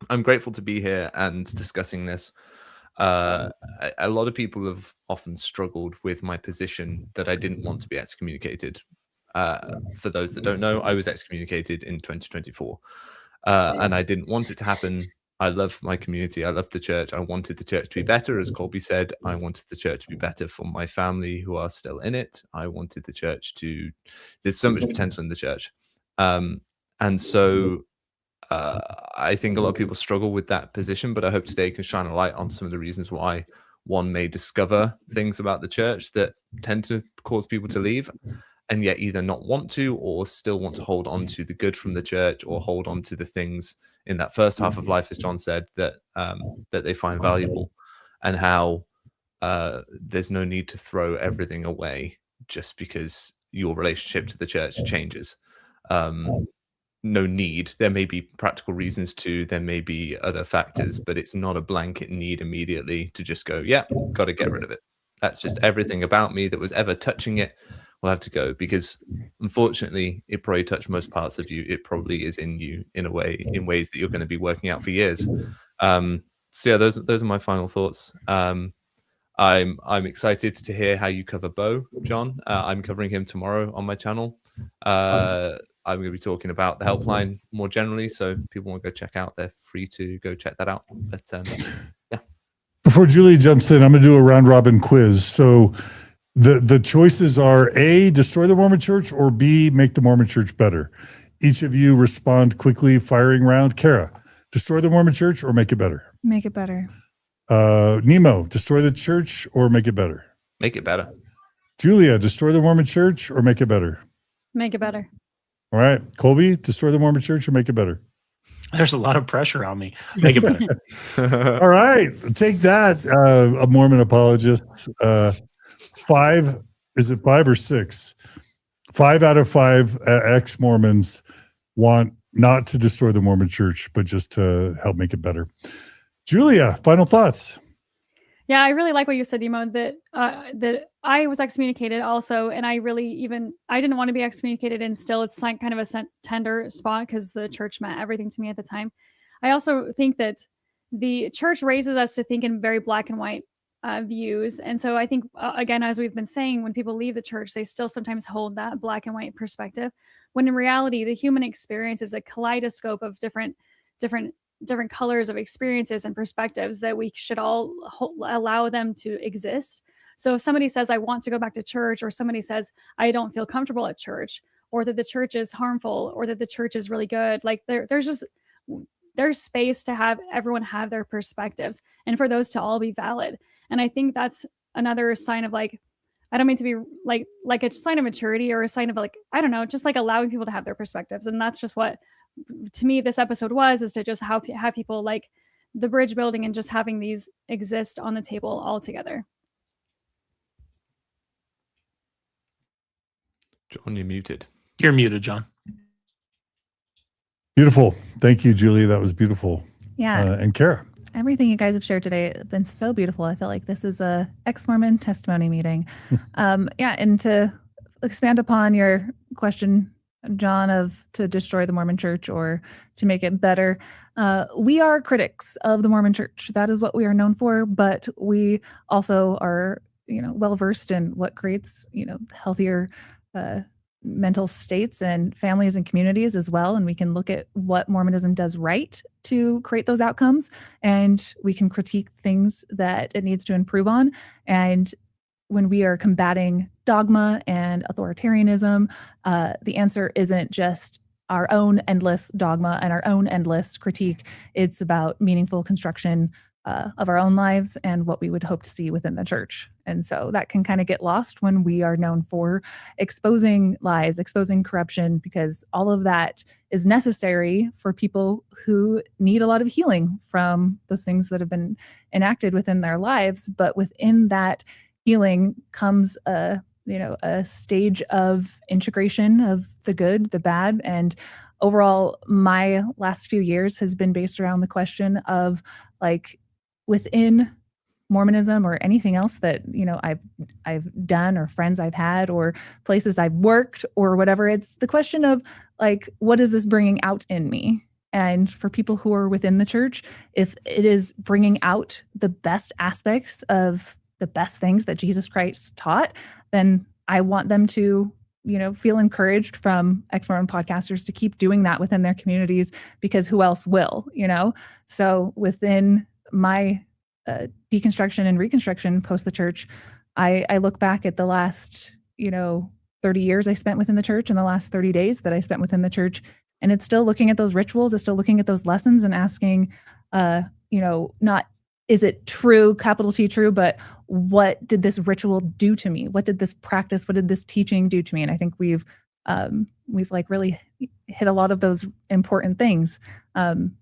I'm grateful to be here and discussing this. A lot of people have often struggled with my position that I didn't want to be excommunicated. For those that don't know, I was excommunicated in 2024. And I didn't want it to happen. I love my community. I love the church. I wanted the church to be better. As Kolby said, I wanted the church to be better for my family who are still in it. I wanted the church to, there's so much potential in the church. And so I think a lot of people struggle with that position, but I hope today can shine a light on some of the reasons why one may discover things about the church that tend to cause people to leave, and yet either not want to or still want to hold on to the good from the church, or hold on to the things in that first half of life, as John said, that that they find valuable, and how there's no need to throw everything away just because your relationship to the church changes. No need. There may be practical reasons to, there may be other factors, but it's not a blanket need immediately to just go, yeah, got to get rid of it. That's just everything about me that was ever touching it will have to go, because unfortunately it probably touched most parts of you. It probably is in you in a way, in ways that you're going to be working out for years. So yeah, those are my final thoughts. I'm excited to hear how you cover Bo, John. I'm covering him tomorrow on my channel. I'm going to be talking about the helpline more generally, so people want to go check out, they're free to go check that out. But yeah. Before Julie jumps in, I'm going to do a round robin quiz. So the choices are A, destroy the Mormon church, or B, make the Mormon church better. Each of you respond quickly, firing round. Carah, destroy the Mormon church or make it better? Make it better. Nemo, destroy the church or make it better? Make it better. Julia, destroy the Mormon church or make it better? Make it better. All right. Kolby, destroy the Mormon church or make it better? There's a lot of pressure on me. Make it better. All right. Take that, a Mormon apologist. 5, is it 5 or 6? 5 out of 5 ex-Mormons want not to destroy the Mormon church, but just to help make it better. Julia, final thoughts. Yeah, I really like what you said, Nemo, that I was excommunicated also, and I didn't want to be excommunicated, and still it's like kind of a tender spot because the church meant everything to me at the time. I also think that the church raises us to think in very black and white views. And so I think, again, as we've been saying, when people leave the church, they still sometimes hold that black and white perspective, when in reality, the human experience is a kaleidoscope of different colors of experiences and perspectives that we should all allow them to exist. So if somebody says, I want to go back to church, or somebody says, I don't feel comfortable at church, or that the church is harmful, or that the church is really good, like there's space to have everyone have their perspectives and for those to all be valid. And I think that's another sign of, like, I don't mean to be like a sign of maturity, or a sign of, like, I don't know, just like allowing people to have their perspectives. And that's just what, to me, this episode is to just have people, like, the bridge building and just having these exist on the table all together. John, you're muted. You're muted, John. Beautiful. Thank you, Julie. That was beautiful. Yeah. And Carah. Everything you guys have shared today has been so beautiful. I feel like this is a ex-Mormon testimony meeting. And to expand upon your question, John, to destroy the Mormon church or to make it better, we are critics of the Mormon church. That is what we are known for, but we also are, well-versed in what creates, healthier mental states and families and communities as well. And we can look at what Mormonism does right to create those outcomes, and we can critique things that it needs to improve on. And when we are combating dogma and authoritarianism, the answer isn't just our own endless dogma and our own endless critique. It's about meaningful construction of our own lives and what we would hope to see within the church. And so that can kind of get lost when we are known for exposing lies, exposing corruption, because all of that is necessary for people who need a lot of healing from those things that have been enacted within their lives. But within that healing comes a stage of integration of the good, the bad. And overall, my last few years has been based around the question of, like, within Mormonism or anything else that, I've done, or friends I've had, or places I've worked, or whatever, it's the question of, like, what is this bringing out in me? And for people who are within the church, if it is bringing out the best aspects of the best things that Jesus Christ taught, then I want them to, feel encouraged from exMormon podcasters to keep doing that within their communities, because who else will, So within my deconstruction and reconstruction post the church, I look back at the last, 30 years I spent within the church and the last 30 days that I spent within the church. And it's still looking at those rituals, it's still looking at those lessons and asking, not, is it true, capital T true, but what did this ritual do to me? What did this practice, what did this teaching do to me? And I think we've like really hit a lot of those important things,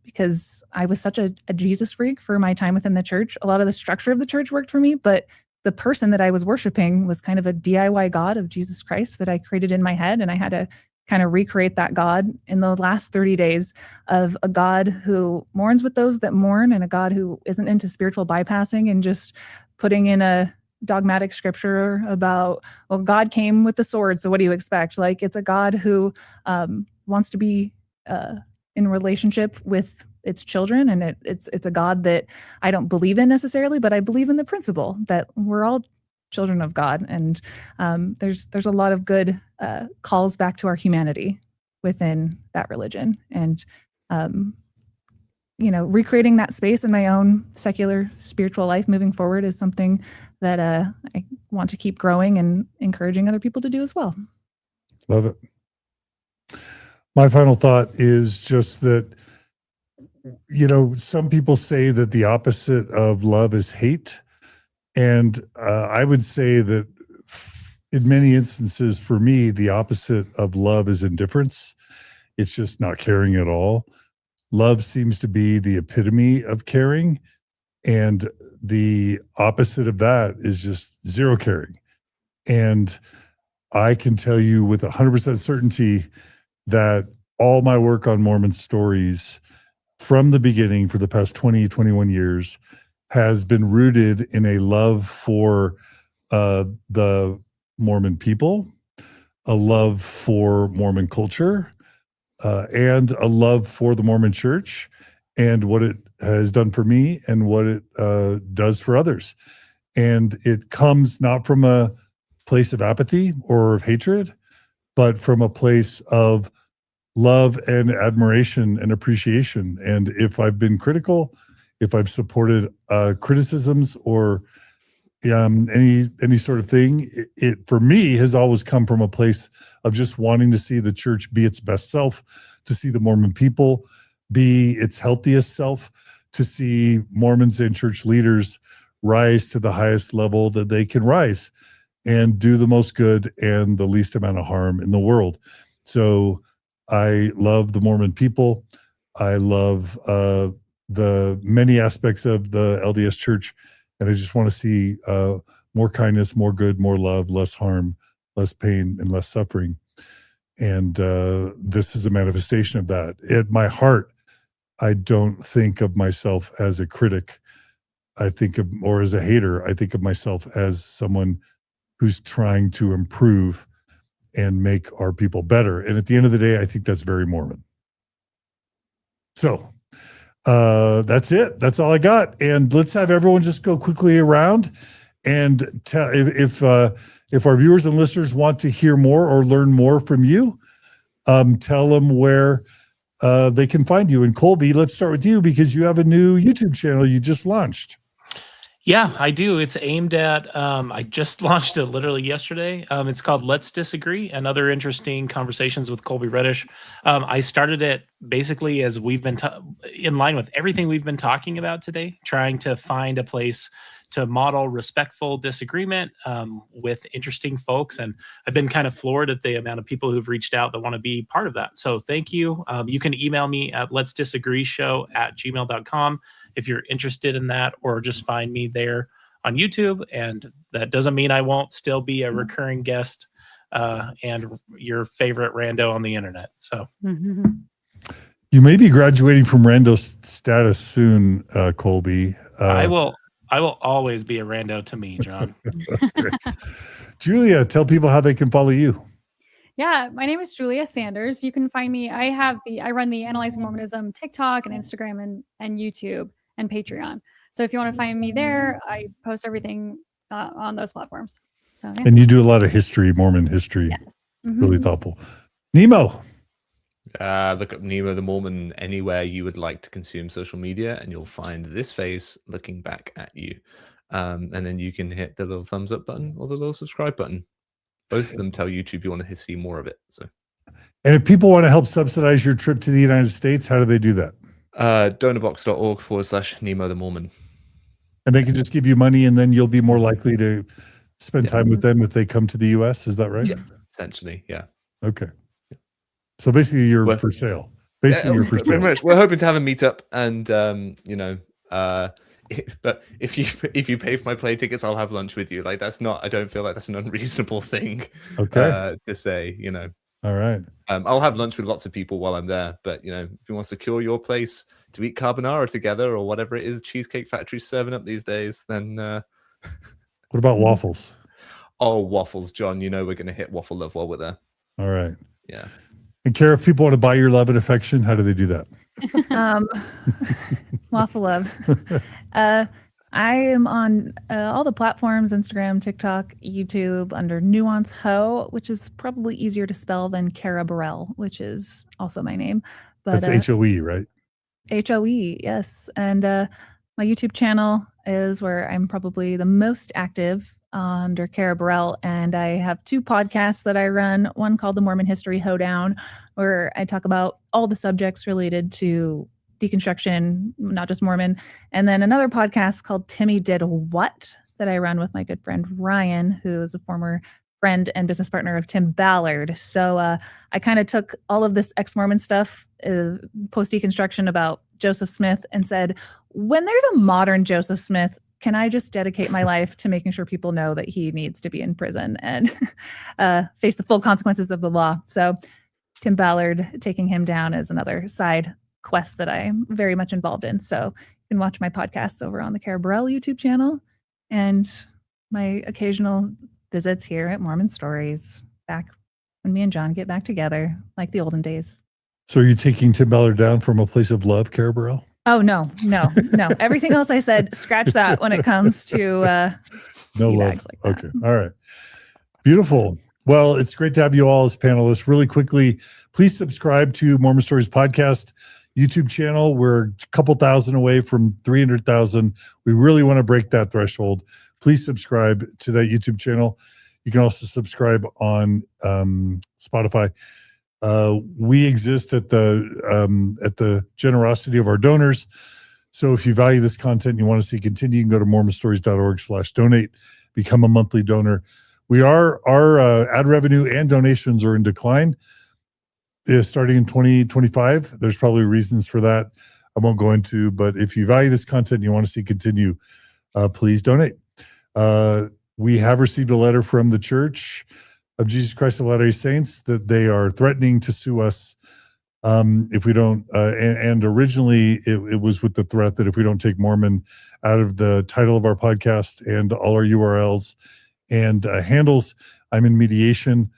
because I was such a Jesus freak for my time within the church. A lot of the structure of the church worked for me, but the person that I was worshiping was kind of a DIY God of Jesus Christ that I created in my head. And I had to kind of recreate that God in the last 30 days, of a God who mourns with those that mourn, and a God who isn't into spiritual bypassing and just putting in a dogmatic scripture about, well, God came with the sword, so what do you expect? Like, it's a God who wants to be in relationship with its children, and it's a God that I don't believe in necessarily, but I believe in the principle that we're all children of God, and there's a lot of good calls back to our humanity within that religion, and recreating that space in my own secular spiritual life moving forward is something that I want to keep growing and encouraging other people to do as well. Love it. My final thought is just that, some people say that the opposite of love is hate. And I would say that in many instances, for me, the opposite of love is indifference. It's just not caring at all. Love seems to be the epitome of caring. And the opposite of that is just zero caring. And I can tell you with 100% certainty that all my work on Mormon stories from the beginning for the past 20, 21 years has been rooted in a love for the Mormon people, a love for Mormon culture, and a love for the Mormon church and what it has done for me and what it does for others. And it comes not from a place of apathy or of hatred, but from a place of love and admiration and appreciation. And if I've been critical, if I've supported criticisms or any sort of thing, it for me has always come from a place of just wanting to see the church be its best self, to see the Mormon people be its healthiest self, to see Mormons and church leaders rise to the highest level that they can rise and do the most good and the least amount of harm in the world. So I love the Mormon people. I love the many aspects of the LDS Church, and I just want to see more kindness, more good, more love, less harm, less pain, and less suffering. And this is a manifestation of that. At my heart, I don't think of myself as a critic. Or as a hater. I think of myself as someone who's trying to improve and make our people better. And at the end of the day, I think that's very Mormon. So that's it. That's all I got. And let's have everyone just go quickly around and tell if our viewers and listeners want to hear more or learn more from you, tell them where they can find you. And Kolby, let's start with you because you have a new YouTube channel you just launched. Yeah, I do. It's aimed at, I just launched it literally yesterday. It's called Let's Disagree and Other Interesting Conversations with Kolby Reddish. I started it basically as we've been in line with everything we've been talking about today, trying to find a place to model respectful disagreement with interesting folks. And I've been kind of floored at the amount of people who've reached out that want to be part of that. So thank you. You can email me at letsdisagreeshow@gmail.com if you're interested in that, or just find me there on YouTube. And that doesn't mean I won't still be a recurring guest and your favorite rando on the internet. So you may be graduating from rando status soon, Kolby. I will always be a rando to me, John. Julia, tell people how they can follow you. Yeah, my name is Julia Sanders. You can find me. I run the Analyzing Mormonism TikTok and Instagram and YouTube and Patreon. So if you want to find me there, I post everything on those platforms. So yeah. And you do a lot of history, Mormon history. Yes. Really thoughtful. Nemo. Look up Nemo the Mormon anywhere you would like to consume social media, and you'll find this face looking back at you. And then you can hit the little thumbs up button or the little subscribe button. Both of them tell YouTube you want to see more of it. So, and if people want to help subsidize your trip to the United States, how do they do that? Donorbox.org/Nemo the Mormon. And they can just give you money, and then you'll be more likely to spend time with them if they come to the US. Is that right? Yeah, essentially, yeah. Okay. So basically, you're for sale. Basically, you're for sale. We're hoping to have a meetup, and but if you pay for my play tickets, I'll have lunch with you. Like I don't feel like that's an unreasonable thing. To say, All right. I'll have lunch with lots of people while I'm there, but if you want to secure your place to eat carbonara together or whatever it is Cheesecake Factory's serving up these days, then what about waffles? Oh, waffles, John. We're going to hit waffle love while we're there. All right. Yeah. And Carah, if people want to buy your love and affection, how do they do that? Waffle love. I am on all the platforms, Instagram, TikTok, YouTube, under Nuancehoe, which is probably easier to spell than Carah Burrell, which is also my name. But that's HOE, right? HOE, yes. And my YouTube channel is where I'm probably the most active under Carah Burrell. And I have two podcasts that I run, one called The Mormon History Hoedown, where I talk about all the subjects related to deconstruction, not just Mormon. And then another podcast called Timmy Did What that I run with my good friend Ryan, who is a former friend and business partner of Tim Ballard. So I kind of took all of this ex-Mormon stuff, post-deconstruction about Joseph Smith, and said, when there's a modern Joseph Smith, can I just dedicate my life to making sure people know that he needs to be in prison and face the full consequences of the law? So Tim Ballard, taking him down is another side quest that I'm very much involved in. So you can watch my podcasts over on the Carah Burrell YouTube channel and my occasional visits here at Mormon Stories, back when me and John get back together like the olden days. So are you taking Tim Ballard down from a place of love, Carah Burrell? Oh, no. Everything else I said, scratch that when it comes to No tea love. bags like that. Okay. All right. Beautiful. Well, it's great to have you all as panelists. Really quickly, please subscribe to Mormon Stories Podcast YouTube channel. We're a couple thousand away from 300,000. We really want to break that threshold. Please subscribe to that YouTube channel. You can also subscribe on Spotify. We exist at the generosity of our donors. So if you value this content and you want to see it continue, you can go to mormonstories.org/donate, become a monthly donor. Our ad revenue and donations are in decline. Starting in 2025, there's probably reasons for that. I won't go into, but if you value this content and you want to see it continue, please donate. We have received a letter from the Church of Jesus Christ of Latter-day Saints that they are threatening to sue us if we don't. And originally, it was with the threat that if we don't take Mormon out of the title of our podcast and all our URLs and handles. I'm in mediation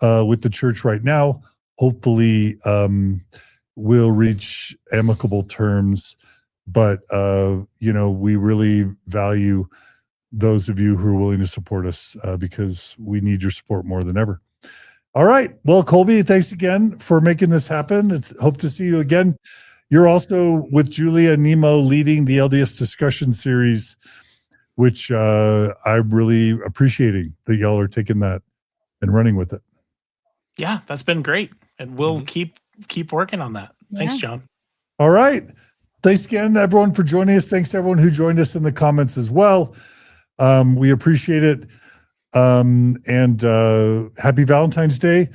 with the church right now. Hopefully, we'll reach amicable terms. But we really value those of you who are willing to support us because we need your support more than ever. All right. Well, Kolby, thanks again for making this happen. Hope to see you again. You're also with Julia and Nemo leading the LDS discussion series, which I'm really appreciating that y'all are taking that and running with it. Yeah, that's been great. And we'll keep working on that. Thanks, John. All right. Thanks again, everyone, for joining us. Thanks to everyone who joined us in the comments as well. We appreciate it. And happy Valentine's Day.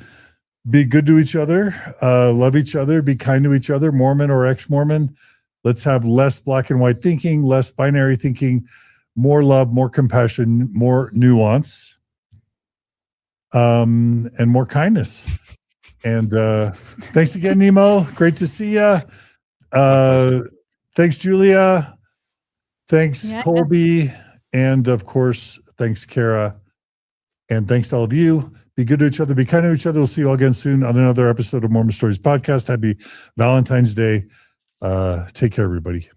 Be good to each other. Love each other. Be kind to each other, Mormon or ex-Mormon. Let's have less black and white thinking, less binary thinking, more love, more compassion, more nuance, and more kindness. And thanks again, Nemo. Great to see you. Thanks, Julia. Thanks, Kolby. And of course, thanks, Carah. And thanks to all of you. Be good to each other. Be kind to each other. We'll see you all again soon on another episode of Mormon Stories Podcast. Happy Valentine's Day. Take care, everybody.